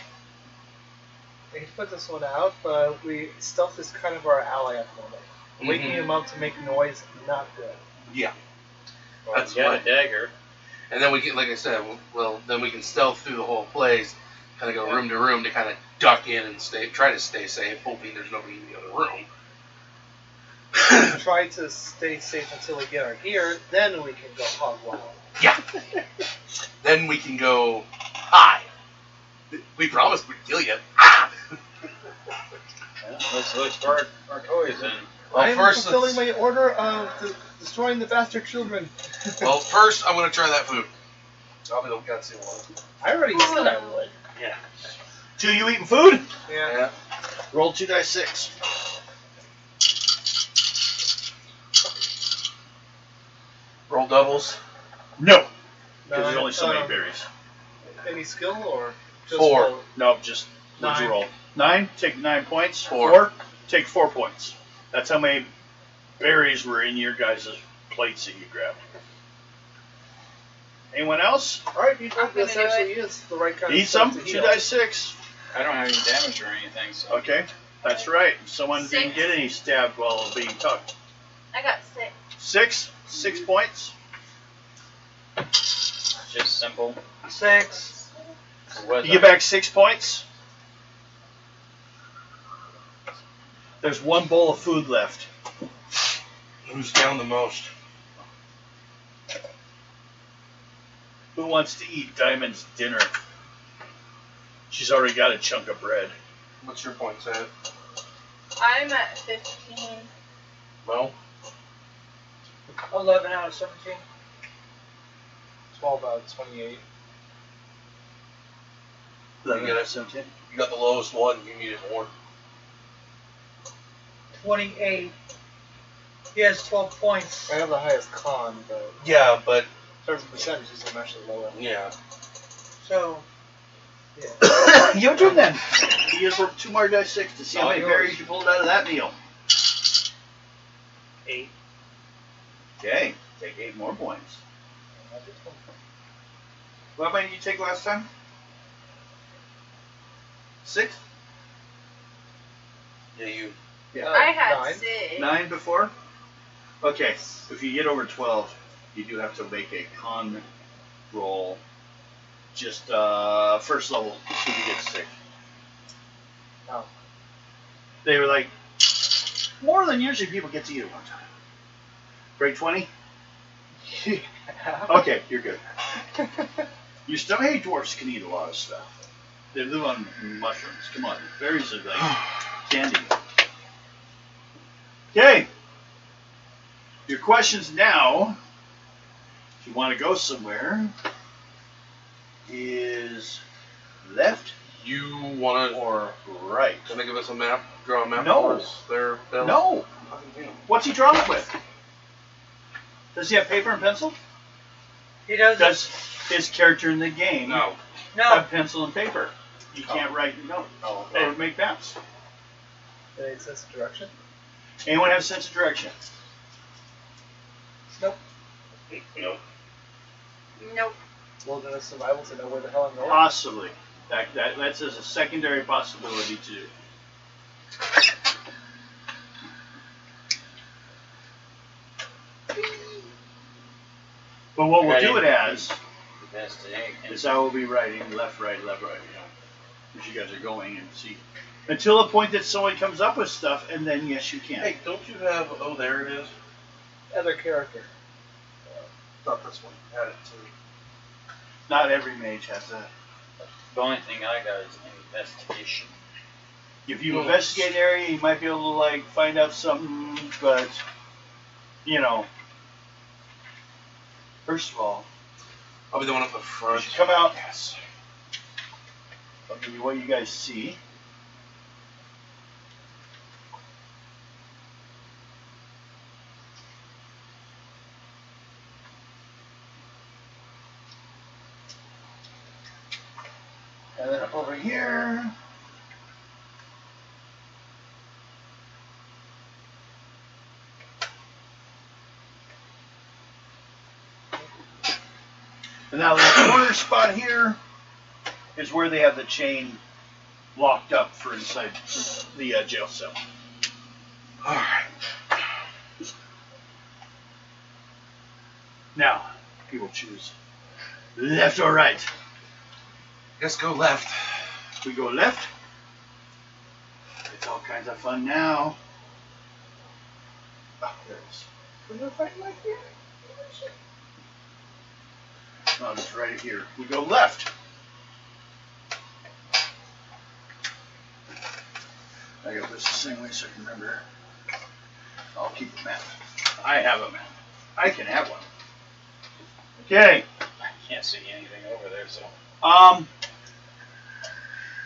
I can put this one out, but stealth is kind of our ally at the moment. Waking Mhm. him up to make noise, not good. Yeah. Well, That's he got right. a dagger. And then we can, like I said, well, then we can stealth through the whole place, kind of go room to room to kind of duck in and try to stay safe, hoping there's nobody in the other room. Try to stay safe until we get our gear, then we can go hog wild. Yeah. Then we can go, hi. We promised we'd kill you. Ah! Yeah, let's look for our toys then. Well, I am first, fulfilling my order of destroying the bastard children. well, first I'm going to try that food. I'll be the gutsy one. I already said I would. Yeah. 2, you eating food? Yeah. Yeah. Roll 2 dice 6. Roll doubles. No, because No, there's only so many berries. Any skill or just 4. roll? No, just what'd you 9. roll? 9, take 9 points. 4. Take 4 points. That's how many berries were in your guys' plates that you grabbed. Anyone else? Alright, people, I'm gonna this do actually is the right kind Need of stuff some? to 2 heal. dice 6. I don't have any damage or anything, so Okay, that's right. Someone didn't 6. get any stabbed while being tucked. I got 6. 6 points. just simple. 6. Was You get back 6 points. There's 1 bowl of food left. Who's down the most? Who wants to eat Diamond's dinner? She's already got a chunk of bread. What's your points at? I'm at 15. Well, 11 out of 17. 12 out of 28. 11 You get out it. of 17. you got the lowest one. You need it more. 28. He has 12 points. I have the highest con, but Yeah, but in terms of percentages, I'm actually lower. yeah. So, Yeah. Your turn then. You just roll 2 more dice 6 to see how All many yours. berries you pulled out of that meal. 8. Okay, take 8 more points. What many did you take last time? 6? Yeah, you. Yeah. I had 9. 6. 9 before? Okay, if you get over 12, you do have to make a con roll. Just first level, see if you get sick. Oh. They were like, more than usually people get to eat at one time. Break 20? Okay, you're good. You still, hey, dwarfs can eat a lot of stuff. They live on mushrooms. Come on, berries are like candy. Okay. Your questions now, if you want to go somewhere, is left You want to? or right? Can they give us a map? Draw a map No. for us? There, Bill? No. Fucking What's he drawing it with? Does he have paper and pencil? he does. Does his character in the game No. No. have pencil and paper? He can't write notes Oh, or make maps. Any sense of direction? Anyone have a sense of direction? Nope. Nope. Wilderness survival to know where the hell I'm going? Possibly. That's as a secondary possibility too. But what we'll Right. do it as Investigate. is I will be writing left, right, as you guys are going and see. Until the point that someone comes up with stuff, and then yes, you can. Hey, don't you have? Oh, there it is. Other character. Thought this one had it too. Not every mage has that. The only thing I got is investigation. If you investigate an area, you might be able to like find out something, but you know, first of all, I'll be the one up the you front. should come out. Yes. I'll give you what you guys see. And then up over here. And now the corner spot here is where they have the chain locked up for inside the jail cell. All right. Now, people choose left or right. Guess go left. We go left. It's all kinds of fun now. Oh, there it is. We're gonna fight like here. No, just right here. We go left. I got this the same way so I can remember. I'll keep a map. I have a map. I can have one. Okay. I can't see anything over there, so.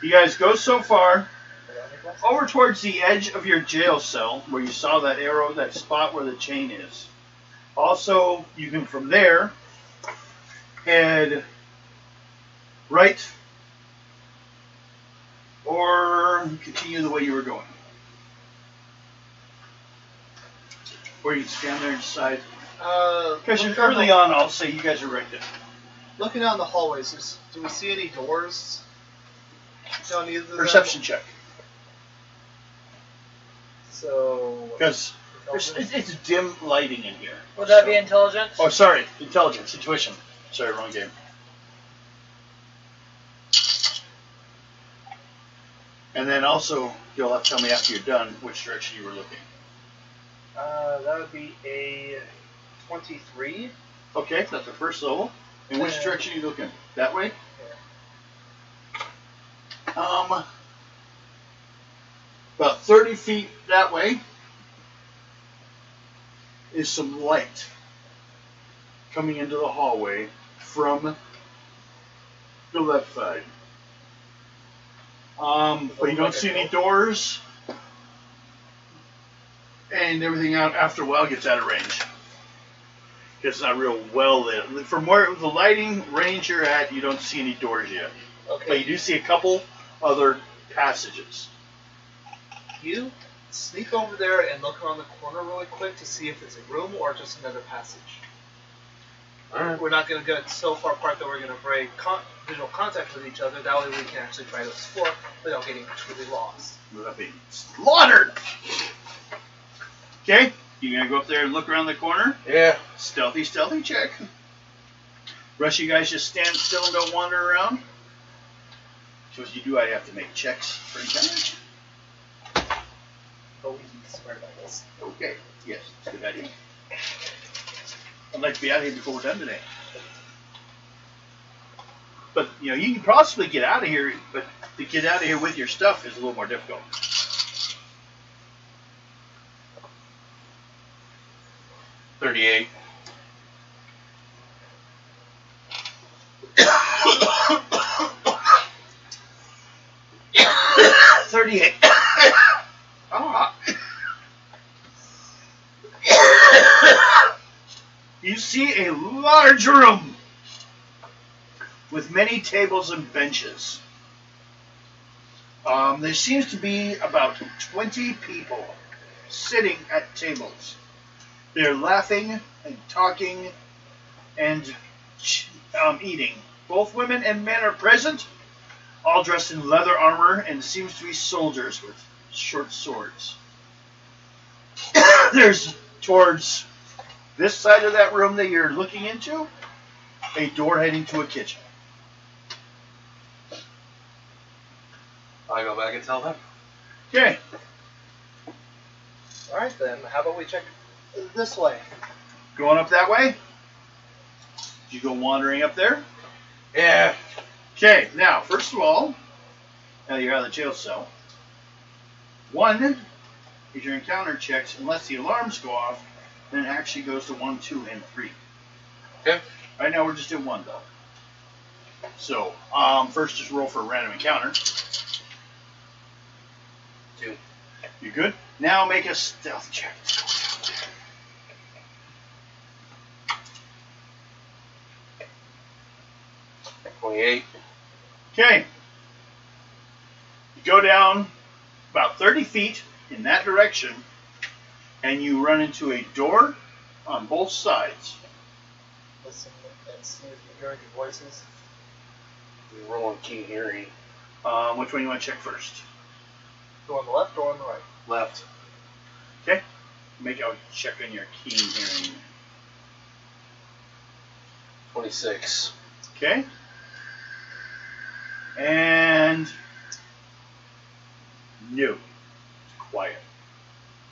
You guys go so far over towards the edge of your jail cell where you saw that arrow, that spot where the chain is. Also, you can from there head right or continue the way you were going. Or you can stand there and decide. Because you're early on, I'll say you guys are right there. Looking down the hallways, do we see any doors? Down either of them? Perception check. So. Because it's dim lighting in here. Would that be intelligence? Oh, sorry. Intelligence. Intuition. Sorry, wrong game. And then also, you'll have to tell me after you're done which direction you were looking. That would be a 23. Okay, that's the first level. In which direction are you looking? That way? About 30 feet that way is some light coming into the hallway from the left side. But you don't see any doors, and everything out after a while gets out of range. It's not real well lit. From where the lighting range you're at, you don't see any doors yet. Okay. But you do see a couple other passages. You sneak over there and look around the corner really quick to see if it's a room or just another passage. Alright. We're not going to get so far apart that we're going to break visual contact with each other. That way we can actually try to explore without getting truly lost. Without being slaughtered! Okay, you gonna go up there and look around the corner? Yeah. Stealthy check. Rest of you guys just stand still and don't wander around. So as you do, I have to make checks for encounters. But we can be smart about this. Okay, yes, it's a good idea. I'd like to be out of here before we're done today. But, you know, you can possibly get out of here, but to get out of here with your stuff is a little more difficult. $38. $38. You see a large room with many tables and benches. There seems to be about 20 people sitting at tables. They're laughing and talking and eating. Both women and men are present, all dressed in leather armor, and seems to be soldiers with short swords. There's towards this side of that room that you're looking into, a door heading to a kitchen. I go back and tell them. Okay. Alright then, how about we check this way? Going up that way? Did you go wandering up there? Yeah. Okay, now, first of all, now you're out of the jail cell. One is your encounter checks, unless the alarms go off, then it actually goes to 1, 2, and 3. Okay. Right now we're just doing 1 though. So, first just roll for a random encounter. 2. You good? Now make a stealth check. 28. Okay. You go down about 30 feet in that direction, and you run into a door on both sides. Listen and see if you hear any voices. We roll on keen hearing. Which one you want to check first? Go on the left or on the right? Left. Okay. Make a check on your keen hearing. 26. Okay. And no. It's quiet.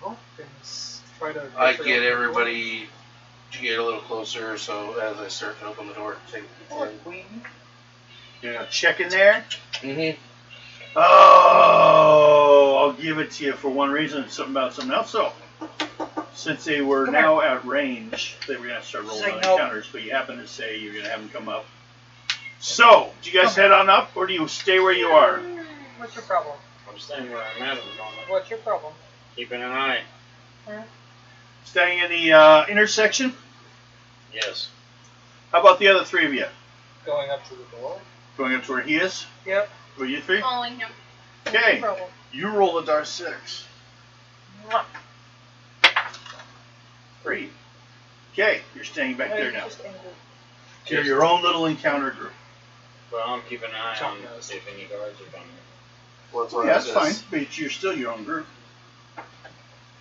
Well, things try to. I get everybody to get a little closer, so as I start to open the door, take it. You're gonna check in there. Mm-hmm. Oh, I'll give it to you for one reason. It's something about something else. So, since they were now at range, they were gonna start rolling Say on no. encounters. But you happen to say you're gonna have them come up. So, do you guys head on up, or do you stay where you are? What's your problem? I'm staying where I'm at the moment. What's your problem? Keeping an eye. Staying in the intersection. Yes. How about the other 3 of you? Going up to the door. Going up to where he is? Yep. Who are you 3? Following him. Okay. No problem. You roll a dar 6. Mwah. 3. Okay, you're staying back there You're now. just angry. You're your own little encounter group. Well, I'm keeping an eye on to see if any guards are coming. Well, that's Oh, what yeah, I that's fine, says. but you're still your own group.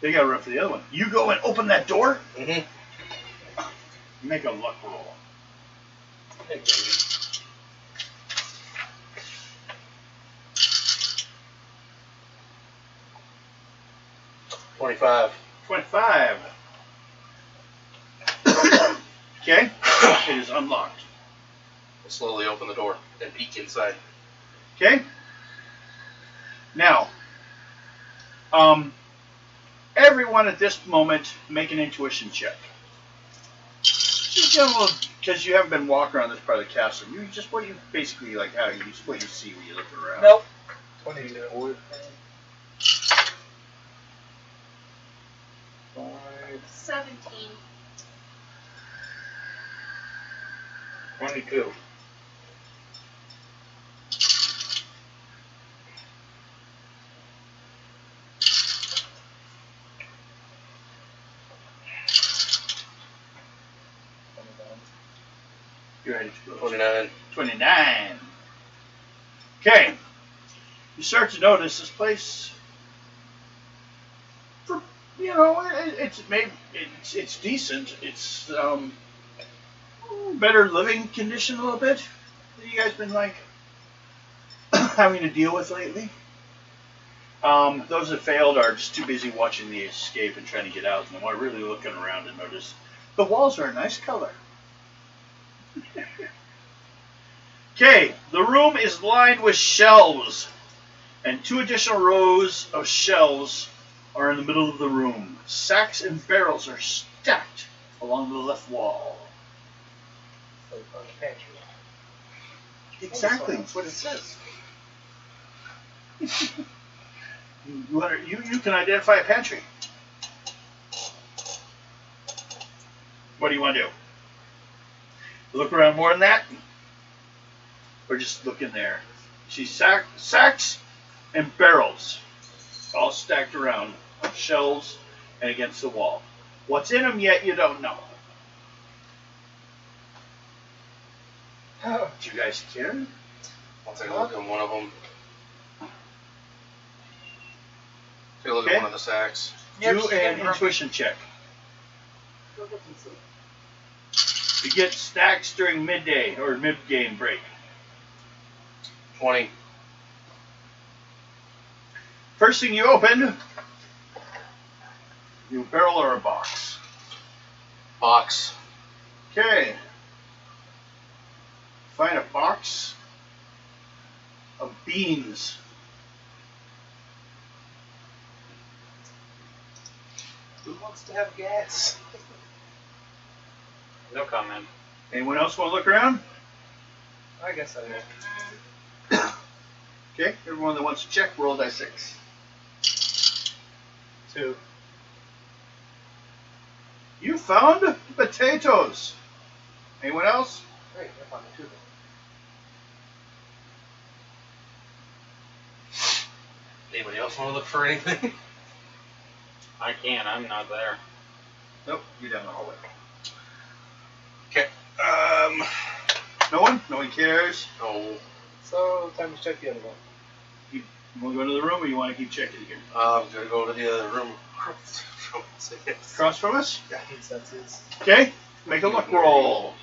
They got to run for the other one. You go and open that door. Mm-hmm. Make a luck roll. Hey, baby. 25. 25. Okay, it is unlocked. I'll slowly open the door and peek inside. Okay. Now, everyone at this moment make an intuition check. Because you haven't been walking around this part of the castle. You just what you basically like how you what you see when you look around. Nope. 22. 17. 22. You're ready to go. 29. 29. Okay. You start to notice this place. You know, it's decent. It's better living condition a little bit. What have you guys been like having to deal with lately? Those that failed are just too busy watching the escape and trying to get out, and they weren't really looking around and notice the walls are a nice color. Okay, the room is lined with shelves, and 2 additional rows of shelves are in the middle of the room. Sacks and barrels are stacked along the left wall. Like on the pantry. Exactly. That's what it says. You can identify a pantry. What do you want to do? Look around more than that? Or just look in there? See sacks and barrels all stacked around on shelves and against the wall. What's in them yet, you don't know. Do you guys care? I'll take a look at one of them. Take a look Okay. at one of the sacks. Yep, Do she an can- intuition check. Go get some sleep. You get stacks during midday or mid-game break. 20. First thing you open, you barrel or a box. Box. Okay. Find a box of beans. Who wants to have gas? No comment. Anyone else want to look around? I guess I will. Okay, everyone that wants to check, roll die 6. 2. You found potatoes. Anyone else? Great, I found the 2 then. Anybody else want to look for anything? I can't. I'm not there. Nope, you're down the hallway. Okay. No one? No one cares? Oh. So, time to check the other one. You want to go to the room or you want to keep checking again? I'm going to go to the other room. Across from us? Yeah, he's that's his. Okay, make a luck roll.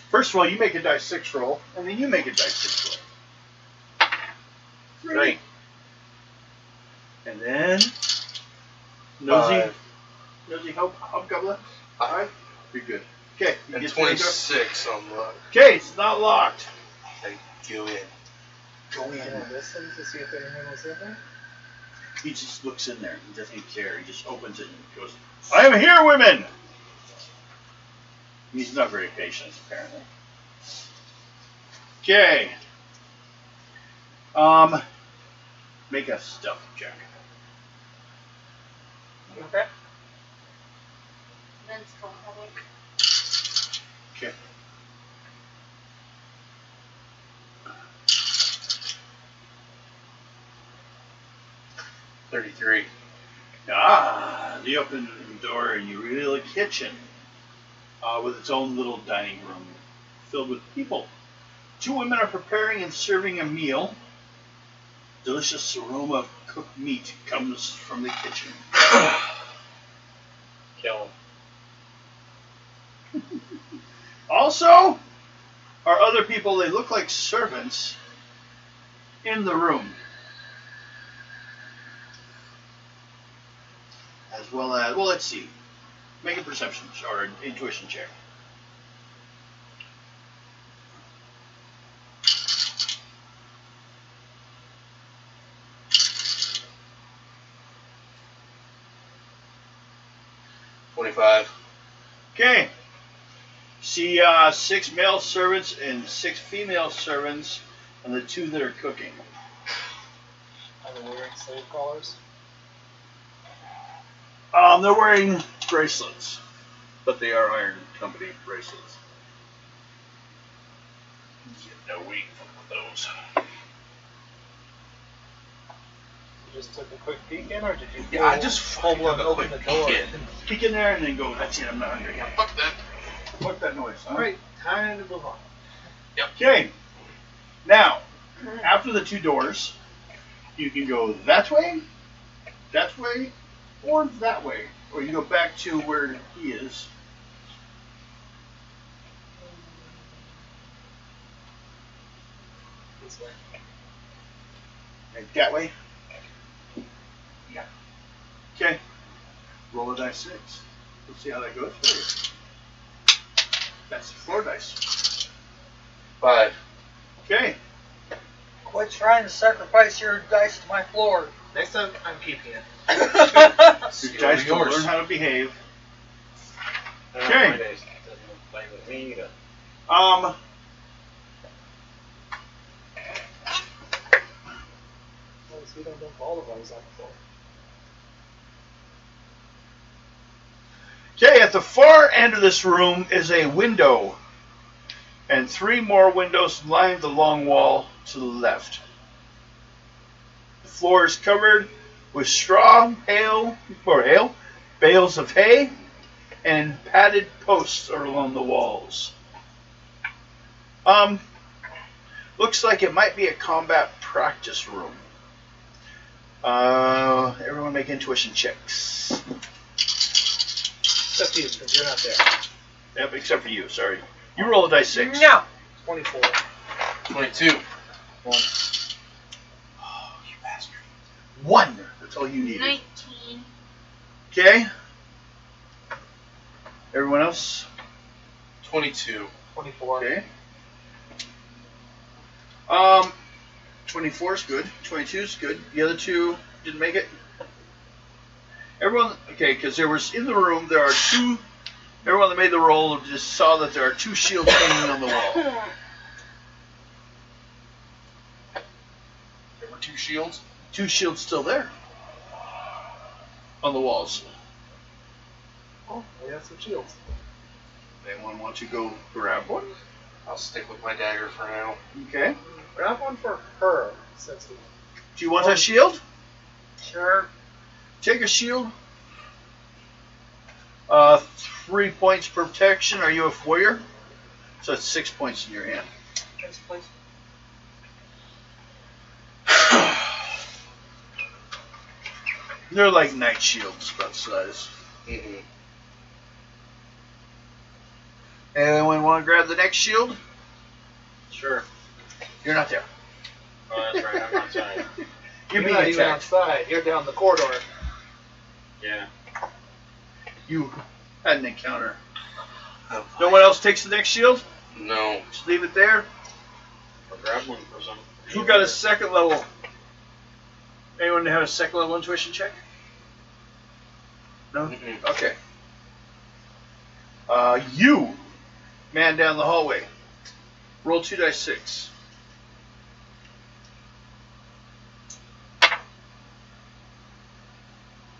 First of all, you make a die 6 roll, and then you make a die 6 roll. 3. And then Nosy Hobgoblin. 5. You're good. Okay, you And get to the door. 26 on the. Okay, it's not locked. Thank you in. Go Can I in. listen to see if anyone was in there? He just looks in there. He doesn't even care. He just opens it and goes, I am here, women! He's not very patient, apparently. Okay. Make a stealth check. Okay. Menstrual headache. Okay. $33. You open the door and you reveal a kitchen with its own little dining room filled with people. 2 women are preparing and serving a meal. Delicious aroma of cooked meat comes from the kitchen. Kill. Also, are other people, they look like servants, in the room. As well as, well, let's see. Make a perception or an intuition check. $25. Okay. See 6 male servants and 6 female servants, and the 2 that are cooking. Are they wearing slave collars? They're wearing bracelets, but they are Iron Company bracelets. Get no weak from those. You just took a quick peek in, or did you Yeah, I just fucking blown took a open quick the door? peek in. Peek in there and then go, that's it, I'm not hungry. Yeah, fuck that. Fuck that noise. Huh? Alright, time to move on. Okay. Now, after the 2 doors, you can go that way, or that way. Or you go back to where he is. This way. And that way? Yeah. Okay. Roll a dice 6. Let's see how that goes for you. That's 4 dice. 5. Okay. Quit trying to sacrifice your dice to my floor. Next time, I'm keeping it. Your dice Yours. don't learn how to behave. Okay. Okay. My days doesn't play with me either. Notice we don't dump all of ours on the floor. Okay, at the far end of this room is a window, and 3 more windows line the long wall to the left. The floor is covered with straw, bales of hay, and padded posts are along the walls. Looks like it might be a combat practice room. Everyone make intuition checks. Except you, because you're not there. Yep, except for you. Sorry. You roll a dice 6. No. 24. 22. One. Oh, you bastard. 1. That's all you needed. 19. Okay. Everyone else? 22. 24. Okay. 24 is good. 22 is good. The other two didn't make it. Everyone, okay, because there was in the room, there are 2. Everyone that made the roll just saw that there are 2 shields hanging on the wall. There were 2 shields. 2 shields still there on the walls. Oh, we have some shields. Anyone want to go grab one? I'll stick with my dagger for now. Okay. Grab one for her. Since we... Do you want a shield? Sure. Take a shield. 3 points protection. Are you a warrior? So that's 6 points in your hand. Yes, please. They're like knight shields, about size. Mm-hmm. Anyone want to grab the next shield? Sure. You're not there. Oh, that's right. I'm outside. You're You're being not even attacked. outside. You're down the corridor. Yeah. You had an encounter. Oh, No one else takes the next shield? no. Just leave it there. Or grab one for some. Who got a second level? Anyone have a second level intuition check? No? Mm-mm. Okay. You, man down the hallway. Roll 2 dice 6.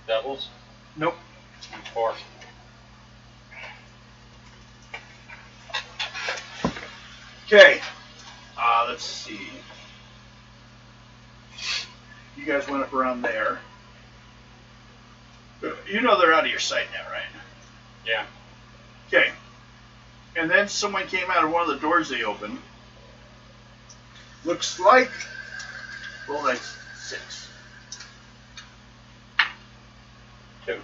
Doubles? Nope. 4. Okay. Let's see. You guys went up around there. You know they're out of your sight now, right? Yeah. Okay. And then someone came out of one of the doors they opened. Looks like. Roll dice 6. 2.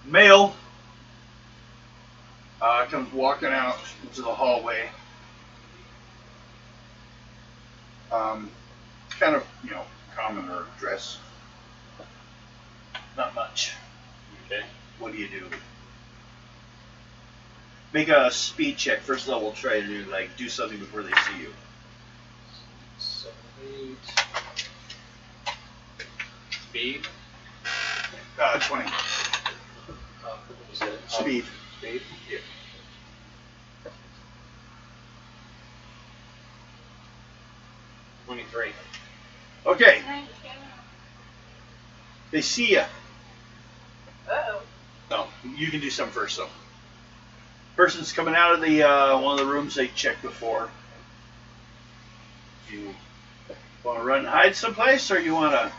Male comes walking out into the hallway. Kind of, commoner dress. Not much. Okay. What do you do? Make a speed check. First level, try to do something before they see you. 7, 8. Speed. 20. Is it Speed. Speed? Yeah. Oh, 23. Okay. They see you. Uh-oh. No, you can do some first though. Person's coming out of the one of the rooms they checked before. You want to run and hide someplace, or you want to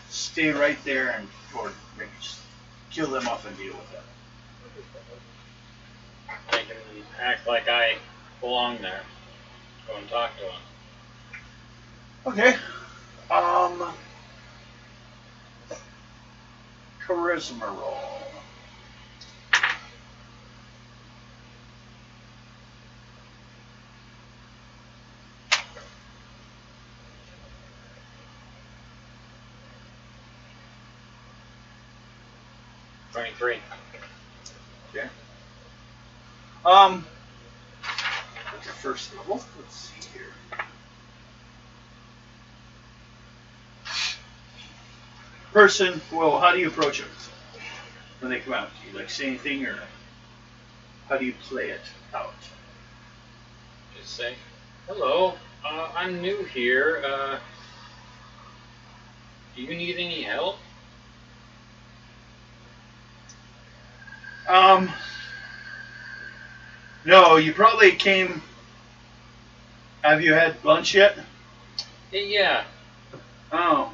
stay right there and or maybe just kill them off and deal with that? They can act like I belong there. Go and talk to them. Okay. Charisma roll. $23. Okay. What's your first level? Let's see here. Person, well, how do you approach them when they come out? Do you say anything, or how do you play it out? Just say, hello, I'm new here. Do you need any help? No, you probably came. Have you had lunch yet? Yeah. Oh,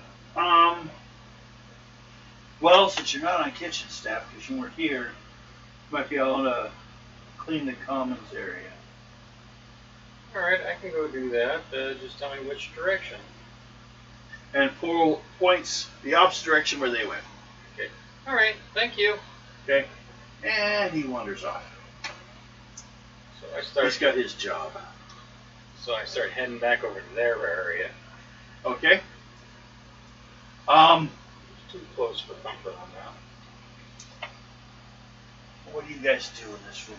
well, since you're not on kitchen staff because you weren't here, you might be able to clean the commons area. Alright, I can go do that. Just tell me which direction. And points the opposite direction where they went. Okay. Alright, thank you. Okay. And he wanders off. I He's started. got his job. So I started heading back over to their area. Okay. Too close for comfort on that. What do you guys do in this room?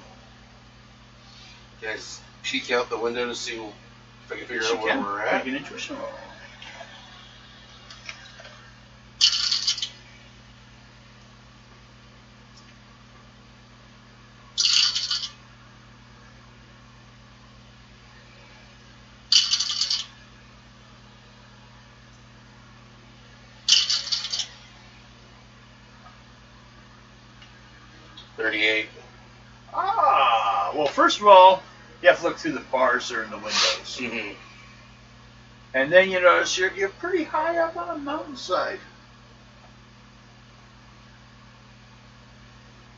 Guys, peek out the window to see if I can figure Yes, you out where can. we're at. Make an intuition roll. Well, first of all, you have to look through the bars that are in the windows. Mm-hmm. And then you notice you're pretty high up on a mountainside.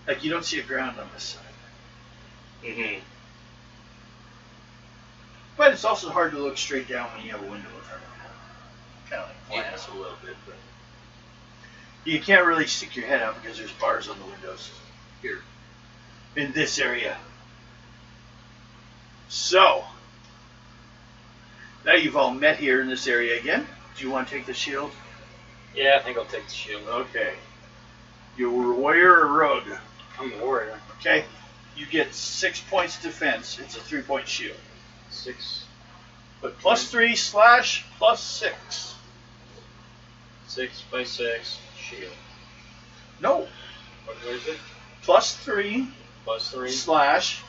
Like you don't see a ground on this side. Mm-hmm. But it's also hard to look straight down when you have a window in front of you. Kind of like glance a little bit, but you can't really stick your head out because there's bars on the windows here in this area. So, now you've all met here in this area again. Do you want to take the shield? Yeah, I think I'll take the shield. Okay. You're a warrior or rogue? I'm a warrior. Okay. You get 6 points defense. It's a 3-point shield. 6. But +3 slash +6. 6 by 6 shield. No. What is it? +3 +3. slash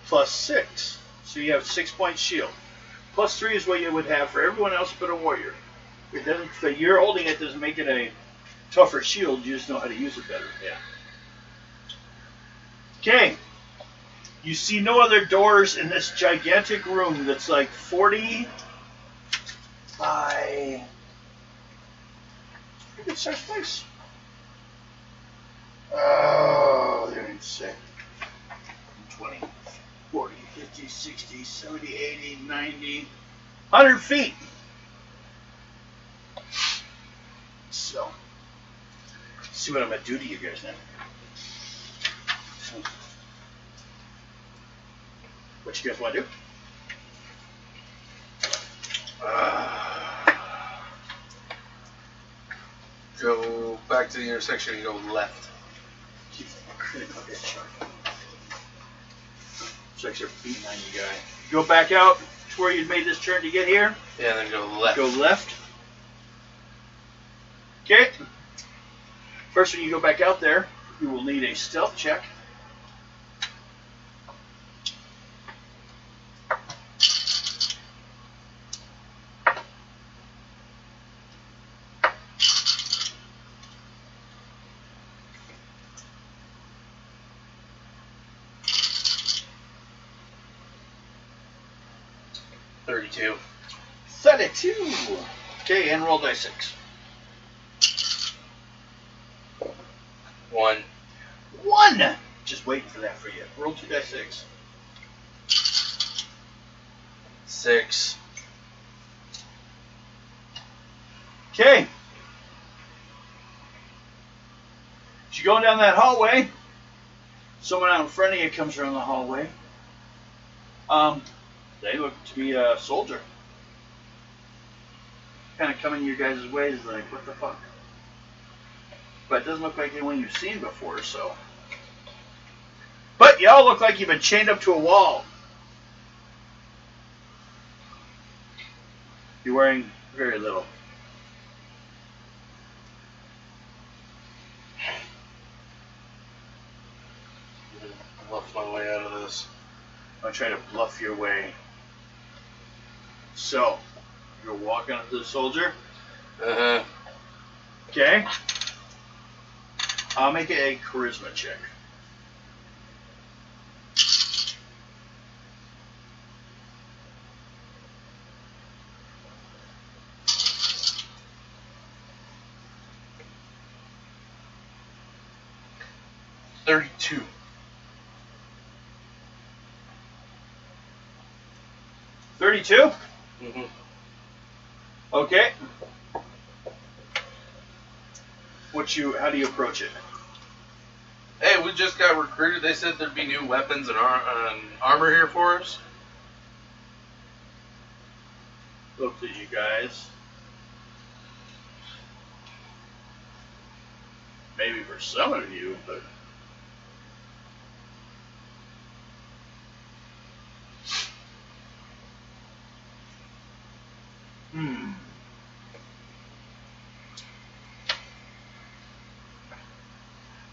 +6. So you have 6 point shield. +3 is what you would have for everyone else but a warrior. It doesn't. But you're holding it doesn't make it a tougher shield. You just know how to use it better. Yeah. Okay. You see no other doors in this gigantic room that's like 40 by pretty good size place. Oh, they're insane. 20, 40, 50, 60, 70, 80, 90, 100 feet. So, let's see what I'm going to do to you guys now. What you guys want to do? Go back to the intersection and go left. Keep critical hit shot. Looks like they're beating on you guy. Go back out to where you made this turn to get here. Yeah, and then go left. Go left. Okay. First, when you go back out there, you will need a stealth check. .32. 32. Okay, and roll die 6. 1. 1. Just waiting for that for you. Roll 2 die 6. 6. Okay. As you're going down that hallway, someone out in front of you comes around the hallway. They look to be a soldier. Kind of coming your guys' way is like, what the fuck? But it doesn't look like anyone you've seen before, so. But y'all look like you've been chained up to a wall. You're wearing very little. Bluff my way out of this. I'm trying to bluff your way. So, you're walking up to the soldier. Uh-huh. Okay. I'll make it a charisma check. .32. 32? Mm-hmm. Okay. How do you approach it? Hey, we just got recruited. They said there'd be new weapons and armor here for us. Looked at you guys. Maybe for some of you, but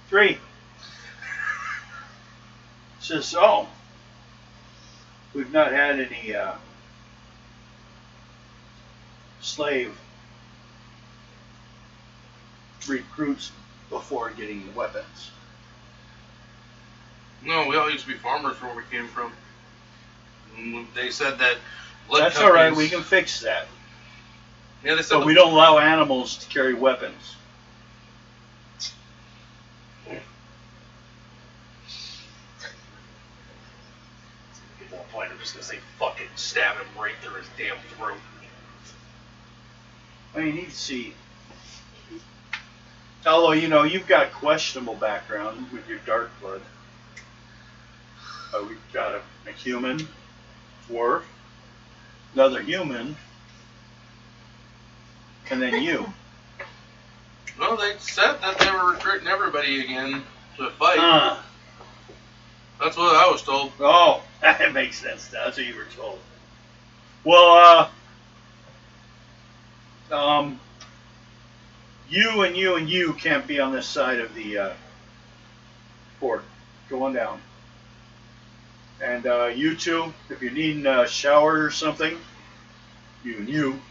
Three. Says, oh, we've not had any slave recruits before getting weapons. No, we all used to be farmers where we came from. They said that. Blood That's all right. companies- We can fix that. Yeah, they said. But we don't allow animals to carry weapons. At one point, I'm just gonna say fucking stab him right through his damn throat. I mean, you need to see. Although, you know, you've got questionable background with your dark blood. We've got a human, dwarf, another human, and then you. Well, they said that they were recruiting everybody again to fight. That's what I was told. Oh, that makes sense. That's what you were told. Well, you and you can't be on this side of the fort. Go on down. And you two, if you're needing a shower or something, you and you,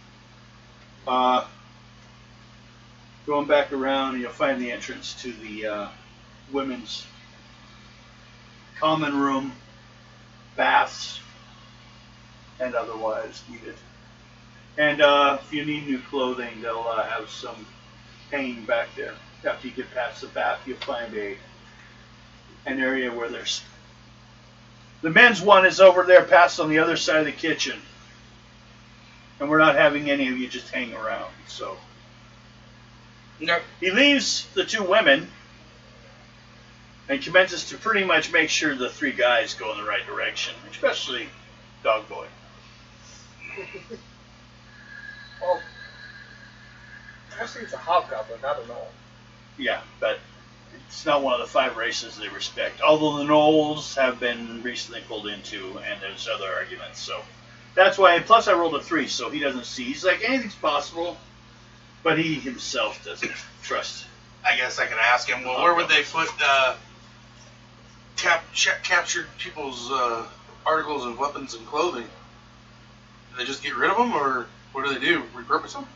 going back around, and you'll find the entrance to the women's common room, baths, and otherwise needed. And if you need new clothing, they'll have some hanging back there. After you get past the bath, you'll find an area where there's... The men's one is over there past on the other side of the kitchen. And we're not having any of you just hang around, so... No. He leaves the two women and commences to pretty much make sure the three guys go in the right direction, especially Dog Boy. Well, mostly it's a hobgoblin, not a gnoll. Yeah, but it's not one of the 5 races they respect. Although the Knolls have been recently pulled into, and there's other arguments, so that's why. Plus, I rolled a 3, so he doesn't see. He's like, anything's possible, but he himself doesn't trust. I guess I can ask him. Well, where would they put captured people's articles of weapons and clothing? Do they just get rid of them, or what do they do? Repurpose them?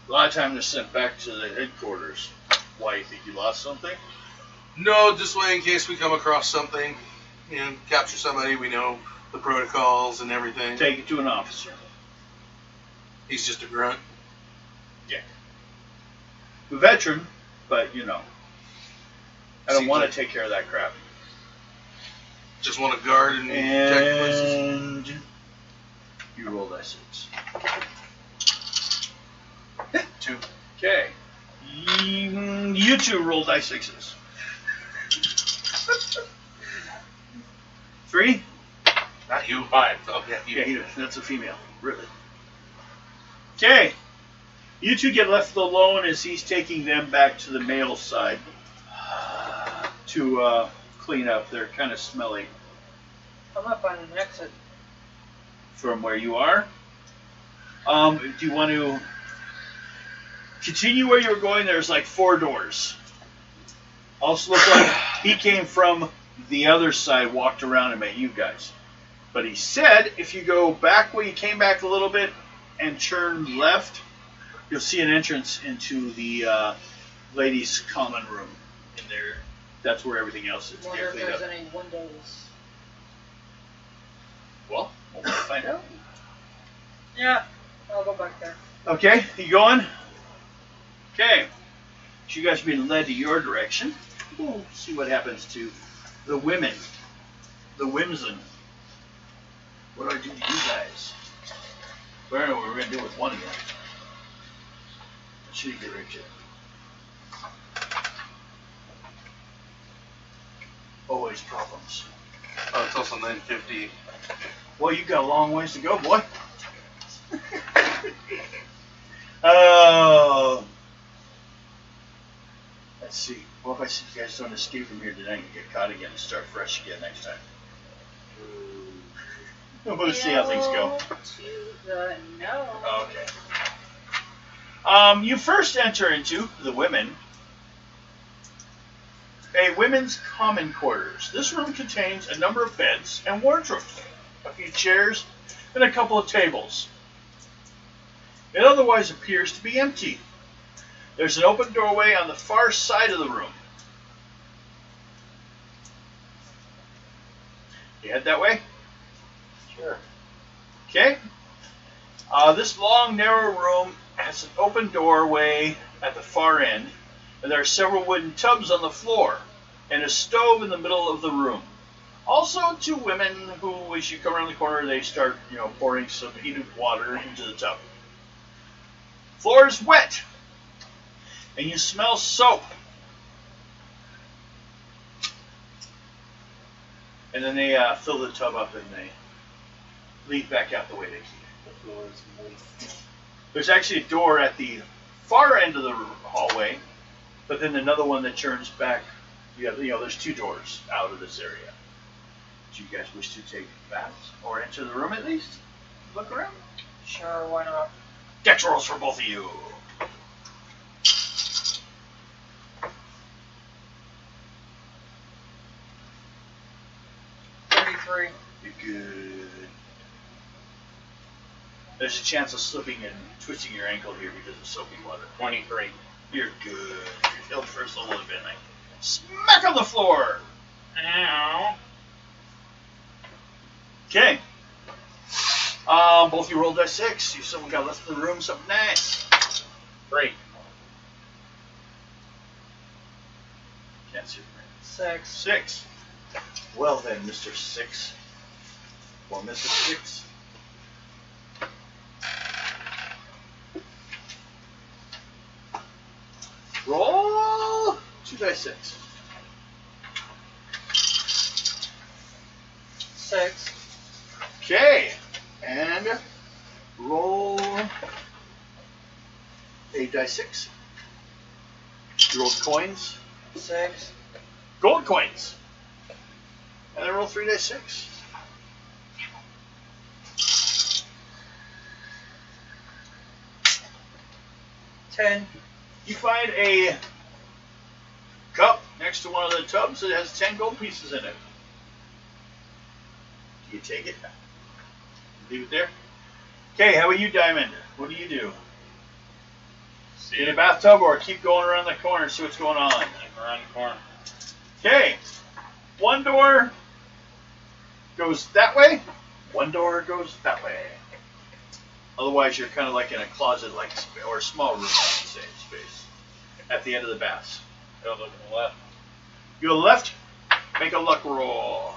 A lot of times they're sent back to the headquarters. Why, you think you lost something? No, this way in case we come across something, you know, capture somebody, we know the protocols and everything. Take it to an officer. He's just a grunt. Yeah. A veteran, but, you know, I don't want to take care of that crap. Just want to guard and protect places. And you roll that 6. 2. Okay. You two roll dice 6s. 3? Not you. 5. Oh, yeah, you. Yeah, he does. That's a female. Really. Okay. You two get left alone as he's taking them back to the male side to clean up. They're kind of smelly. I'm up on an exit. From where you are. Do you want to continue where you were going? There's like 4 doors. Also looks like he came from the other side, walked around and met you guys. But he said if you go back where you came back a little bit and turn left, you'll see an entrance into the ladies' common room in there. That's where everything else is. Wonder They're if cleaned there's up. any windows. Well, we'll find out. Yeah, I'll go back there. Okay, you going? Okay. So you guys are being led to your direction. We'll see what happens to the women. The Whimsin. What do I do to you guys? I don't know what we're going to do with one of them. Should get Richard. always problems. Oh, it's also 9:50. Well, you got a long ways to go, boy. Oh. Let's see. What if I see you guys don't escape from here tonight and get caught again and start fresh again next time? We'll see how things go. Okay. You first enter into the women's common quarters. This room contains a number of beds and wardrobes, a few chairs, and a couple of tables. It otherwise appears to be empty. There's an open doorway on the far side of the room. You head that way? Sure. Okay. This long, narrow room has an open doorway at the far end, and there are several wooden tubs on the floor, and a stove in the middle of the room. Also, two women who, as you come around the corner, they start, pouring some heated water into the tub. Floor is wet, and you smell soap. And then they fill the tub up and they leave back out the way they came. The floor is moist. There's actually a door at the far end of the hallway, but then another one that turns back. There's two doors out of this area. Do you guys wish to take baths or enter the room at least? Look around. Sure, why not? Dex rolls for both of you. 33. You're good. There's a chance of slipping and twisting your ankle here because of soapy water. 23. You're good. You're healed first level of midnight. Smack on the floor! Ow. Okay. Both you rolled that 6. You someone got left in the room, something nice. 3. Can't see it. 6. 6. Well then, Mr. 6. Or Mrs. 6. Roll 2d6. 6. Okay. And roll 8d6. You rolled coins. 6. Gold coins. And then roll 3d6. 10. You find a cup next to one of the tubs that has 10 gold pieces in it. Do you take it? Leave it there? Okay, how about you, Diamond? What do you do? See In a it bathtub or keep going around the corner and see what's going on? around the corner. Okay. One door goes that way. One door goes that way. Otherwise, you're kind of like in a closet, or a small room, I would say, space at the end of the baths. Go look to the left. You go left. Make a luck roll.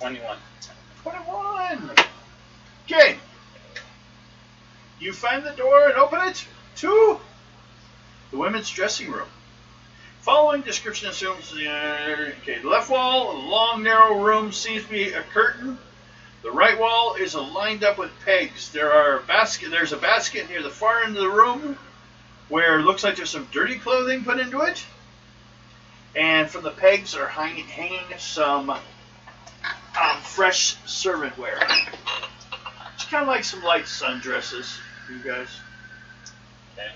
$21. 21. Okay. You find the door and open it to the women's dressing room. Following description assumes the left wall, a long narrow room, seems to be a curtain. The right wall is lined up with pegs. There's a basket near the far end of the room where it looks like there's some dirty clothing put into it. And from the pegs are hanging some fresh servant wear. It's kind of like some light sundresses for you guys. Okay.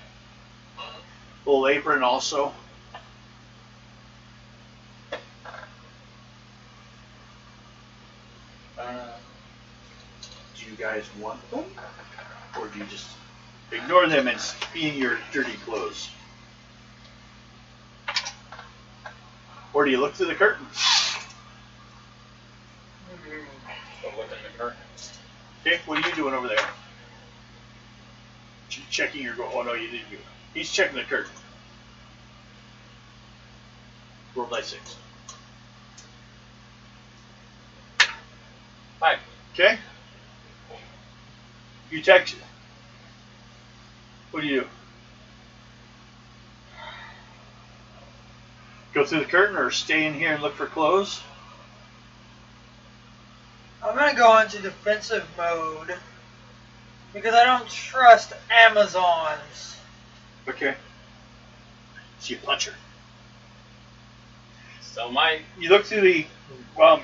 Little apron also. Do you guys want them? Or do you just ignore them and be in your dirty clothes? Or do you look through the curtain? Go look in the curtain. Okay, what are you doing over there? Checking your... Oh, no, you didn't. He's checking the curtain. Roll die 6. 5. Okay. You check. What do you do? Go through the curtain or stay in here and look for clothes? I'm gonna go into defensive mode because I don't trust Amazons. Okay. So you punch her. So my You look through the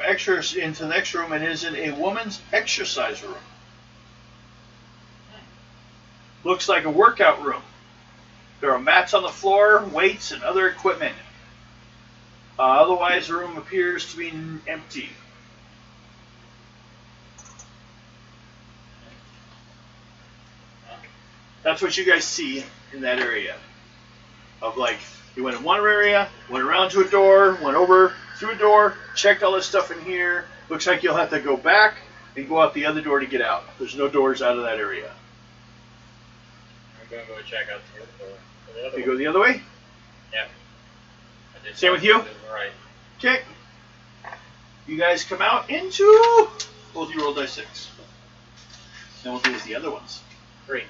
extras into the next room, and it is in a woman's exercise room. Looks like a workout room. There are mats on the floor, weights, and other equipment. Otherwise, the room appears to be empty. That's what you guys see in that area. Of like, you went in one area, went around to a door, went over through a door, checked all this stuff in here. Looks like you'll have to go back and go out the other door to get out. There's no doors out of that area. I'm gonna go check out the other You one. go the other way? Yeah. I did Same with you? Right. Okay. You guys come out into... Both of you roll dice 6. Then we'll do is the other ones. 3.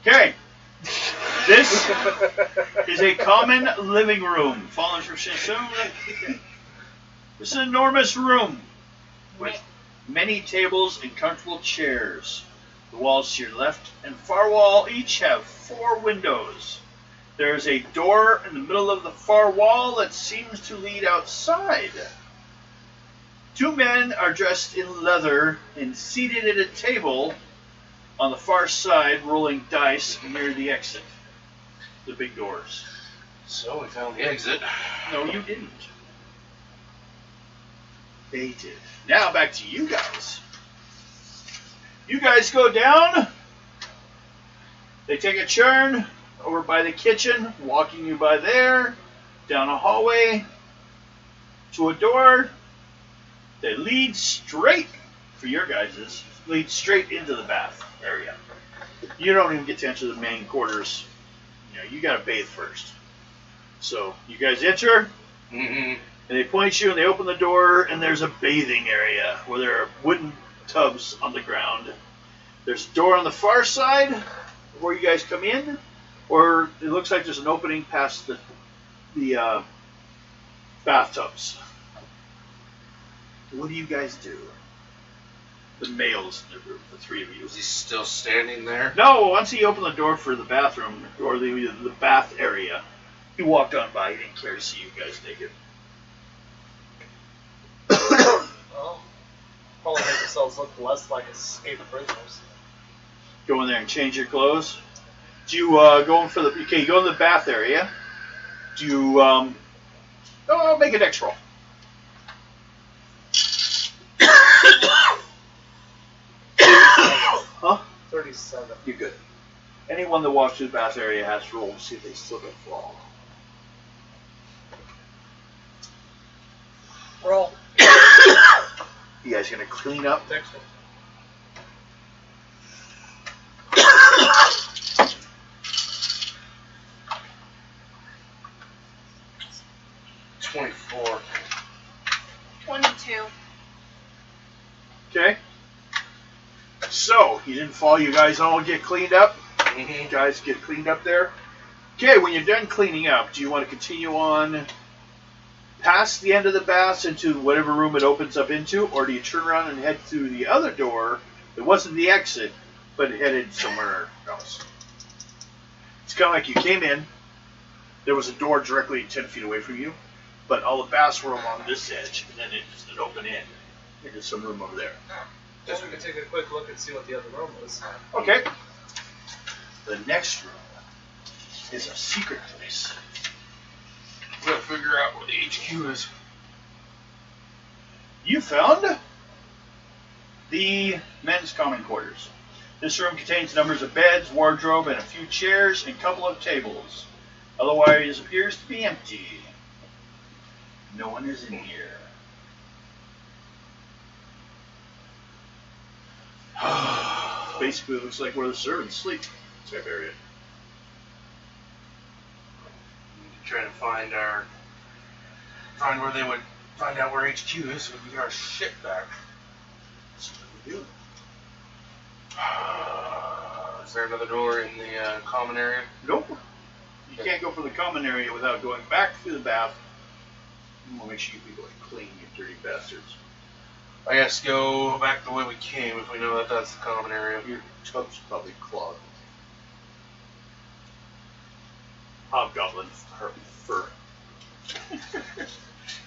Okay. This is a common living room. Fallen from Shinsun. This is an enormous room with many tables and comfortable chairs. The walls to your left and far wall each have 4 windows. There is a door in the middle of the far wall that seems to lead outside. 2 men are dressed in leather and seated at a table on the far side, rolling dice near the exit. The big doors. So we found the exit. No, you didn't. They did. Now back to you guys. You guys go down. They take a turn over by the kitchen, walking you by there, down a hallway, to a door. They lead straight, for your guys's, lead straight into the bath area. You don't even get to enter the main quarters. You know, you gotta bathe first. So you guys enter, and they point you, and they open the door, and there's a bathing area where there are wooden tubs on the ground. There's a door on the far side where you guys come in, or it looks like there's an opening past the bathtubs. What do you guys do? The males in the group, the 3 of you. Is he still standing there? No, once he opened the door for the bathroom, or the bath area, he walked on by. He didn't care to see you guys naked. Well, probably make yourselves look less like escaped prisoners. Go in there and change your clothes. Do you go in for the... Okay, you go in the bath area. Do you... make a dex roll. Huh? 37. You're good. Anyone that walks through the bath area has to roll to see if they still get fall. Roll. You guys gonna clean up? Dexter. $24. 22. Okay. So, you didn't fall. You guys all get cleaned up? You guys get cleaned up there? Okay, when you're done cleaning up, do you want to continue on past the end of the baths into whatever room it opens up into, or do you turn around and head through the other door that wasn't the exit, but headed somewhere else? It's kind of like you came in, there was a door directly 10 feet away from you, but all the baths were along this edge, and then it just an open in into some room over there. Guess we could take a quick look and see what the other room was. Okay. The next room is a secret place. We gotta figure out where the HQ is. You found the men's common quarters. This room contains numbers of beds, wardrobe, and a few chairs and a couple of tables. Otherwise, appears to be empty. No one is in here. Basically, it looks like where the servants sleep. Type area. Try to find where they would Find out where HQ is so we can get our shit back. That's what we do. Is there another door in the common area? Nope. You can't go for the common area without going back through the bath. You want to make sure you people are clean, you dirty bastards. I guess go back the way we came if we know that that's the common area. Your tub's probably clogged. Hobgoblin Fur.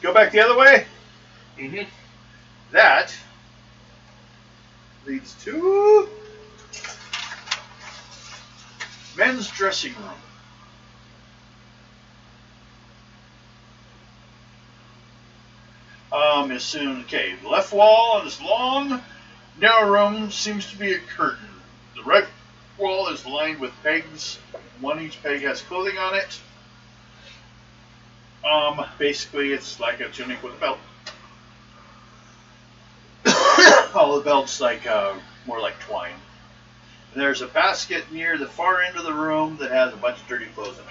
Go back the other way. Mm-hmm. That leads to men's dressing room. As soon, okay, the left wall of this long, narrow room seems to be a curtain. The right wall is lined with pegs. One each peg has clothing on it. Basically, it's like a tunic with a belt. All the belts like more like twine. And there's a basket near the far end of the room that has a bunch of dirty clothes in it.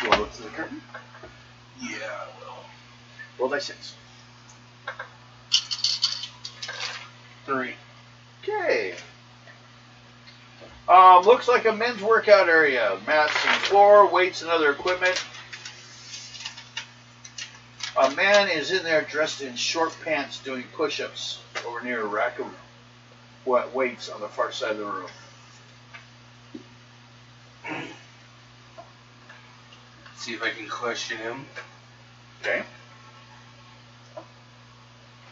You want to look through the curtain? Yeah, I will. Roll die 6. 3. Okay. Looks like a men's workout area. Mats and floor, weights and other equipment. A man is in there dressed in short pants doing push-ups over near a rack of weights on the far side of the room. See if I can question him. Okay.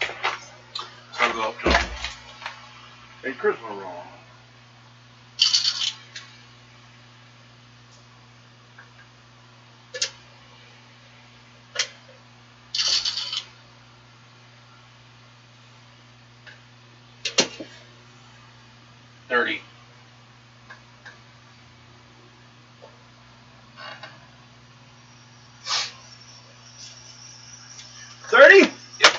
So I'll go up to him. A charisma roll. $30. $30? Yep.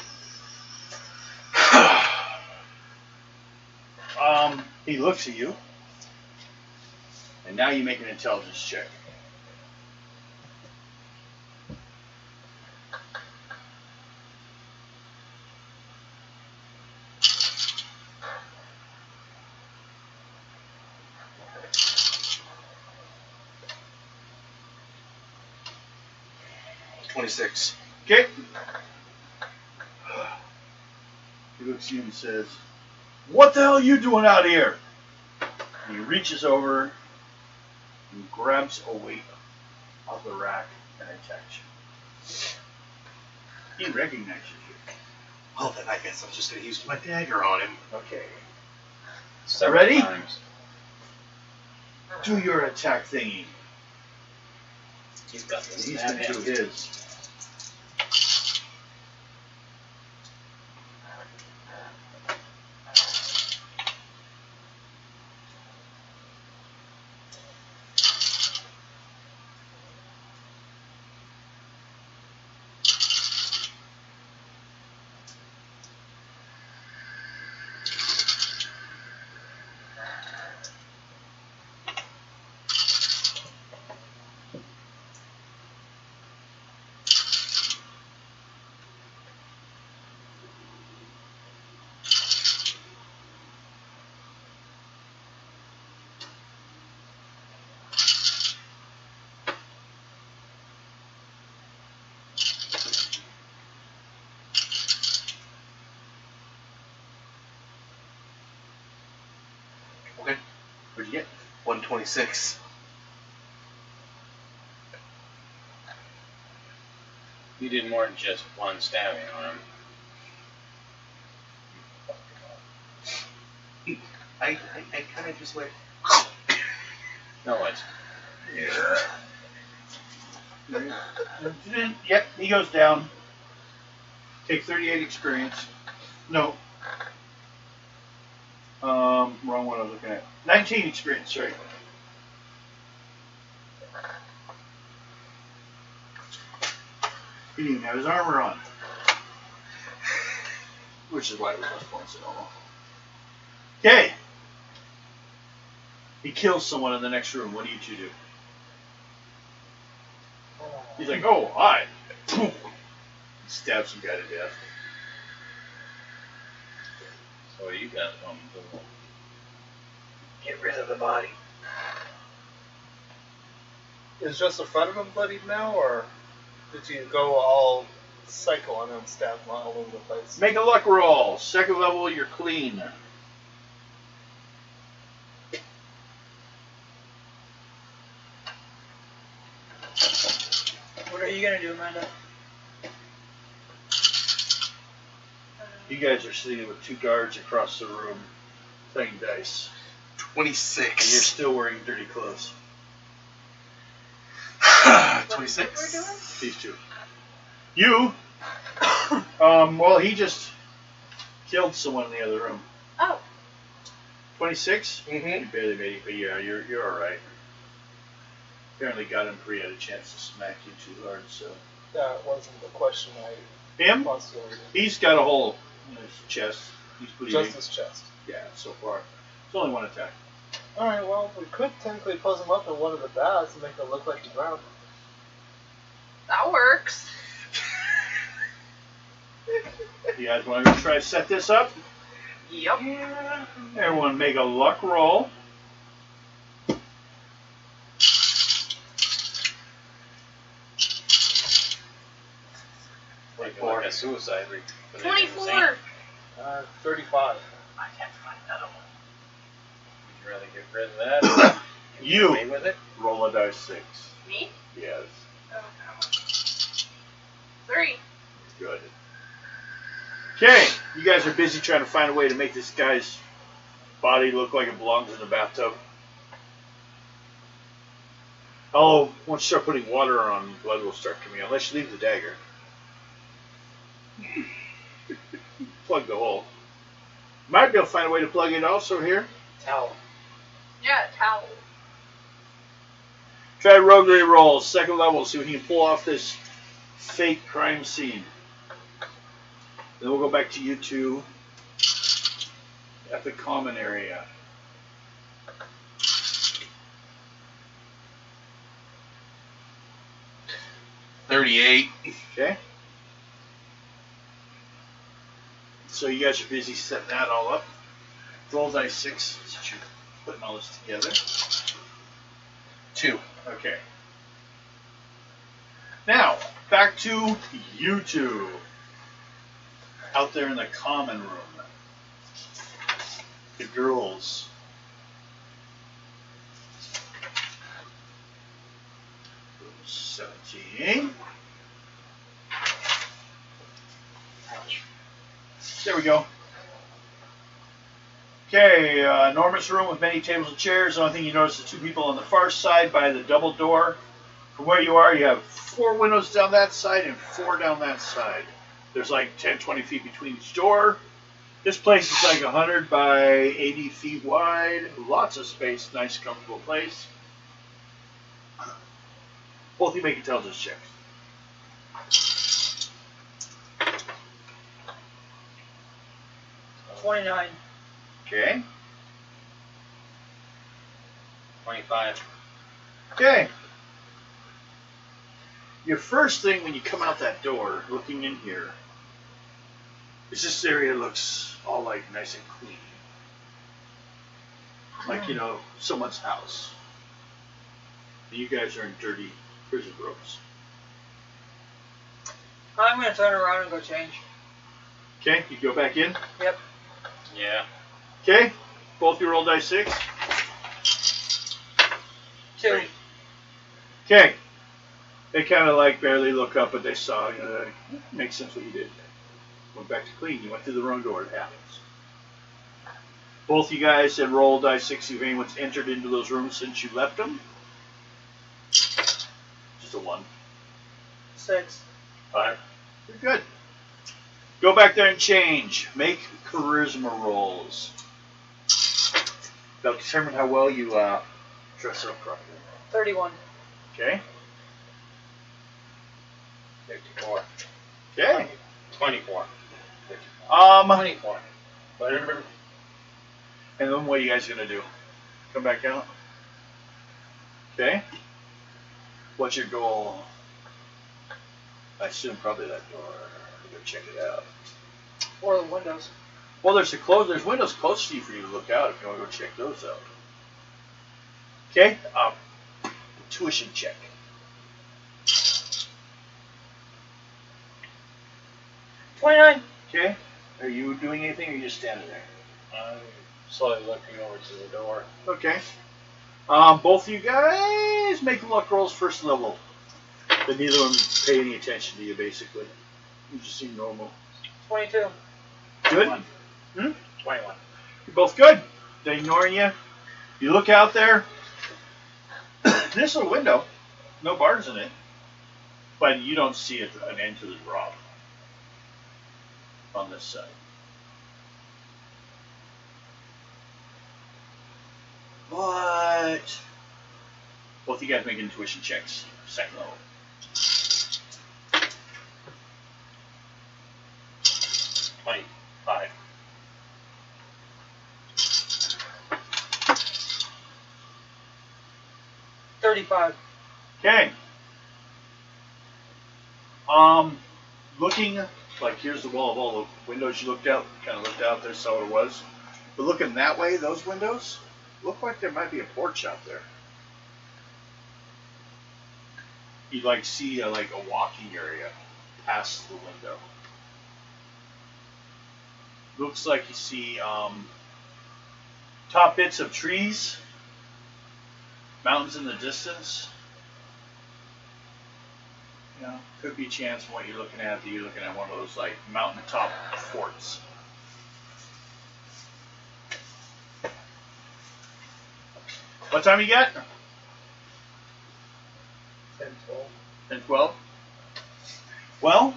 He looks at you, and now you make an intelligence check. $26. Okay. He looks at you and says, "What the hell are you doing out here?" And he reaches over and grabs a weight off the rack and attacks you. He recognizes you. Well, then I guess I'm just going to use my dagger on him. Okay. Several Ready? times. Do your attack thingy. He's got this. He's going to do his. Okay. What'd you get? 126. You did more than just one stabbing on him. I kind of just went. No, it's Yep, he goes down. Take 38 experience. No. Wrong one I was looking at. 19 experience, sorry. He didn't even have his armor on. which is why it was less points than normal. Okay. He kills someone in the next room. What do you two do? He's like, oh, hi. Stabs some guy to death. So you got Get rid of the body. Is just the front of him bloodied now, or did you go all psycho on him, stab him all over the place? Make a luck roll. Second level, you're clean. What are you gonna do, Amanda? You guys are sitting with two guards across the room playing dice. 26. And you're still wearing dirty clothes. 26. These two. You, well, he just killed someone in the other room. Oh. 26? Mm-hmm. You barely made it, but yeah, you're alright. Apparently got him before he had a chance to smack you too hard, so. That wasn't the question I Him? postulated. He's got a hole in his chest. He's bleeding. Just his chest. Yeah, so far. It's only one attack. Alright, well, we could technically pose him up in one of the bats and make it look like he drowned. That works. You guys want to try to set this up? Yep. Everyone make a luck roll. Like a suicide. 24. 35. I can't find another one. Would you rather get rid of that? You Away with it? roll a dice 6. Me? Yes. Oh. 3. Good. Okay, you guys are busy trying to find a way to make this guy's body look like it belongs in the bathtub. Oh, once you start putting water on, blood will start coming out, unless you leave the dagger. Plug the hole. Might be able to find a way to plug it also here. Towel. Yeah, towel. Try roguery rolls, second level, see if you can pull off this fake crime scene. Then we'll go back to you two at the common area. $38. Okay. So you guys are busy setting that all up. Roll dice 6 since you're putting all this together. 2. Okay. Now, back to you two. Out there in the common room. The girls. Room 17. Ouch. There we go. Okay, enormous room with many tables and chairs. The only thing you notice is 2 people on the far side by the double door. From where you are, you have 4 windows down that side and 4 down that side. There's like 10, 20 feet between each door. This place is like 100 by 80 feet wide. Lots of space. Nice, comfortable place. Both of you make intelligence checks. 29. Okay. 25. Okay. Your first thing when you come out that door, looking in here, is this area looks all like nice and clean. Like, you know, someone's house. And you guys are in dirty prison robes. I'm going to turn around and go change. Okay, you go back in. Yep. Yeah. Okay, both you roll dice 6. 2. Okay. They kind of like barely look up, but they saw, you know, it makes sense what you did. Went back to clean. You went through the wrong door. It happens. Both you guys had rolled dice 6. If anyone's entered into those rooms since you left them. Just a 1. 6. 5. You're good. Go back there and change. Make charisma rolls. That'll determine how well you dress up properly. 31. Okay. 54. Okay. 24. 24. Whatever. And then what are you guys gonna do? Come back out? Okay. What's your goal? I assume probably that door. Go check it out. Or the windows. Well, there's windows close to you for you to look out if you want to go check those out. Okay. Tuition check. $29. Okay. Are you doing anything, or are you just standing there? I'm slowly looking over to the door. Okay. Both of you guys make luck rolls first level. But neither of them pay any attention to you, basically. You just seem normal. 22. Good? 21. You're both good. They're ignoring you. You look out there. This little window, no bars in it, but you don't see an end to the drop on this side. But both of you guys make intuition checks, second level. 25. $35. Okay. Looking, like here's the wall of all the windows you looked out, kind of looked out there, saw what it was. But looking that way, those windows, look like there might be a porch out there. You'd like see like a walking area past the window. Looks like you see top bits of trees, mountains in the distance. You know, could be a chance from what you're looking at that you're looking at one of those like mountaintop forts. What time you got? 10, 12. 10, 12? Well,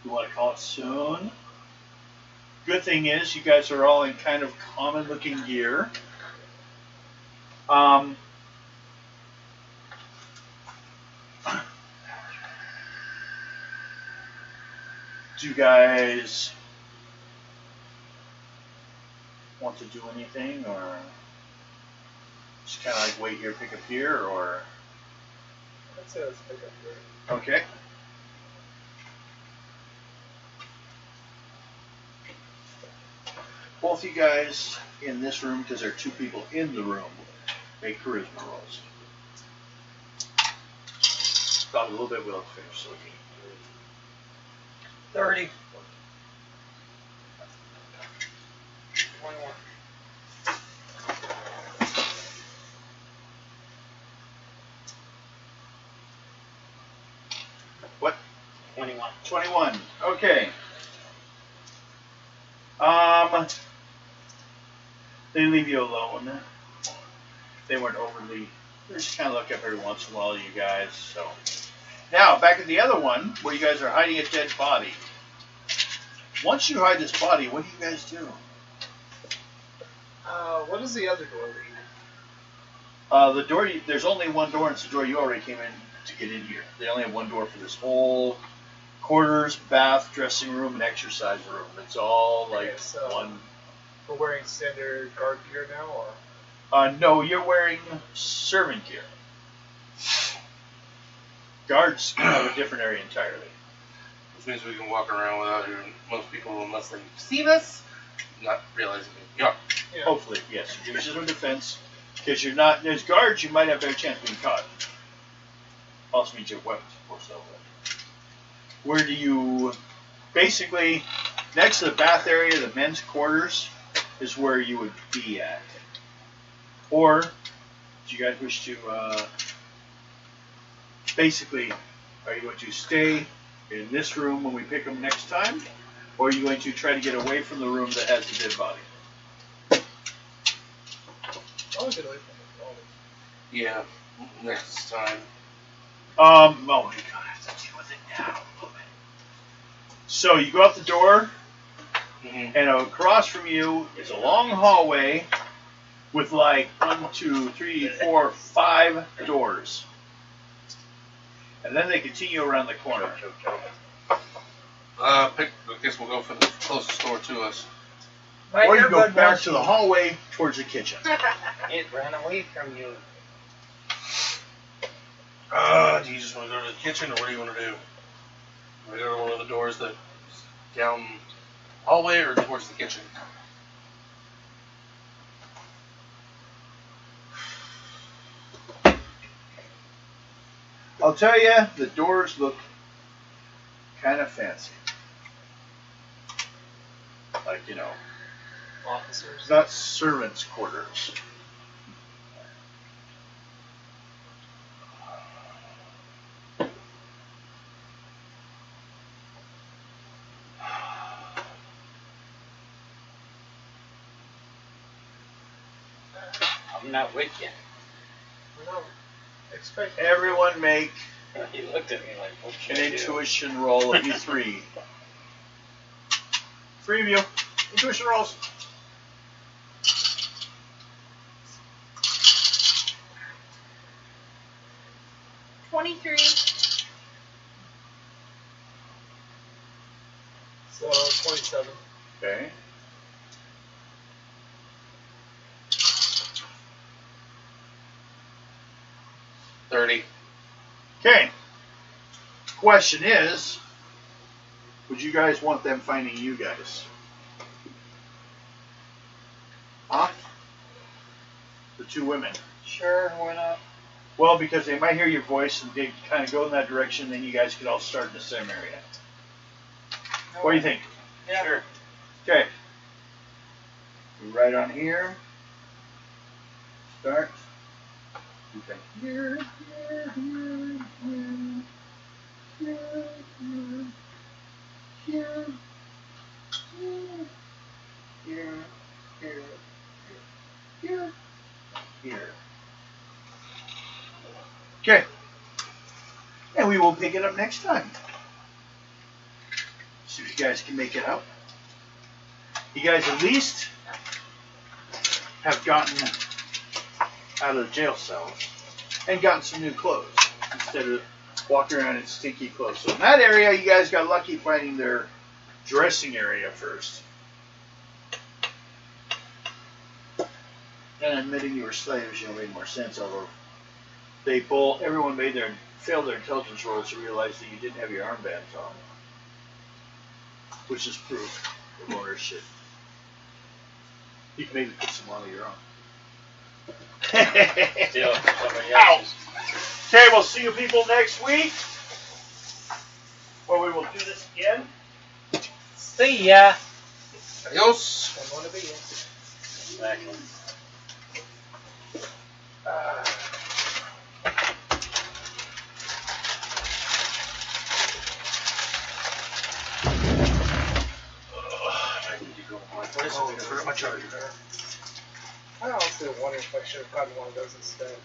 you want to call it soon. Good thing is you guys are all in kind of common looking gear. Do you guys want to do anything, or just kind of like wait here, pick up here, or? I'd say let's pick up here. Okay. Both you guys in this room, because there are two people in the room, make charisma rolls. Thought a little bit, we'll finish so we can. 30. 21. What? 21. 21. Okay. They leave you alone. They weren't overly. They just kind of look up every once in a while, you guys. So now back at the other one where you guys are hiding a dead body. Once you hide this body, what do you guys do? What does the other door lead? The door. There's only one door, and it's the door you already came in to get in here. They only have one door for this whole quarters, bath, dressing room, and exercise room. It's all like Okay, so one. We're wearing standard guard gear now, or? No, you're wearing servant gear. Guards have a different area entirely. Which means we can walk around without hearing most people, unless they see us, not realizing we are. Yeah. Hopefully, yes. Use your defense. Because you're not, as guards, you might have a better chance of being caught. Also means you have weapons, of course, though. Where do you, basically, next to the bath area, the men's quarters, is where you would be at. Or, do you guys wish to, basically, are you going to stay in this room when we pick them next time? Or are you going to try to get away from the room that has the dead body? I want to get away from the body. Yeah, next time. Oh my god, I have to deal with it now. So you go out the door, and across from you is a long hallway with like 1, 2, 3, 4, 5 doors. And then they continue around the corner. I guess we'll go for the closest door to us. My Or you go earbud back wants to the hallway towards the kitchen. It ran away from you. Do you just want to go to the kitchen, or what do you want to do? Want to go to one of the doors that down hallway, or towards the kitchen? I'll tell you, the doors look kind of fancy. Like, you know, Officers. it's not servants' quarters. I'm not with you. No. Expect Everyone make He looked at me like, what an should I do? intuition roll of you three. Three of you. Intuition rolls. So 27. Okay. Okay. Question is, would you guys want them finding you guys? Huh? The two women. Sure, why not? Well, because they might hear your voice and they kind of go in that direction, then you guys could all start in the same area. What do you think? Yeah. Sure. Okay. Right on here. Start. Okay. Here, here, here, here, here, here, here, here, here, here. Okay. And we will pick it up next time. See if you guys can make it out. You guys at least have gotten out of the jail cells and gotten some new clothes instead of walking around in stinky clothes. So in that area, you guys got lucky finding their dressing area first. And admitting you were slaves, made more sense, although everyone failed their intelligence rolls to realize that you didn't have your armbands on. Which is proof of ownership. You can maybe put some on of your own. Steal somebody Ow. else's. Okay, we'll see you people next week. Where we will do this again. See ya. Adios. I'm going to be in. Exactly. I need to go. What is it? I forgot my charger. I honestly wonder if I should have gotten one of those instead.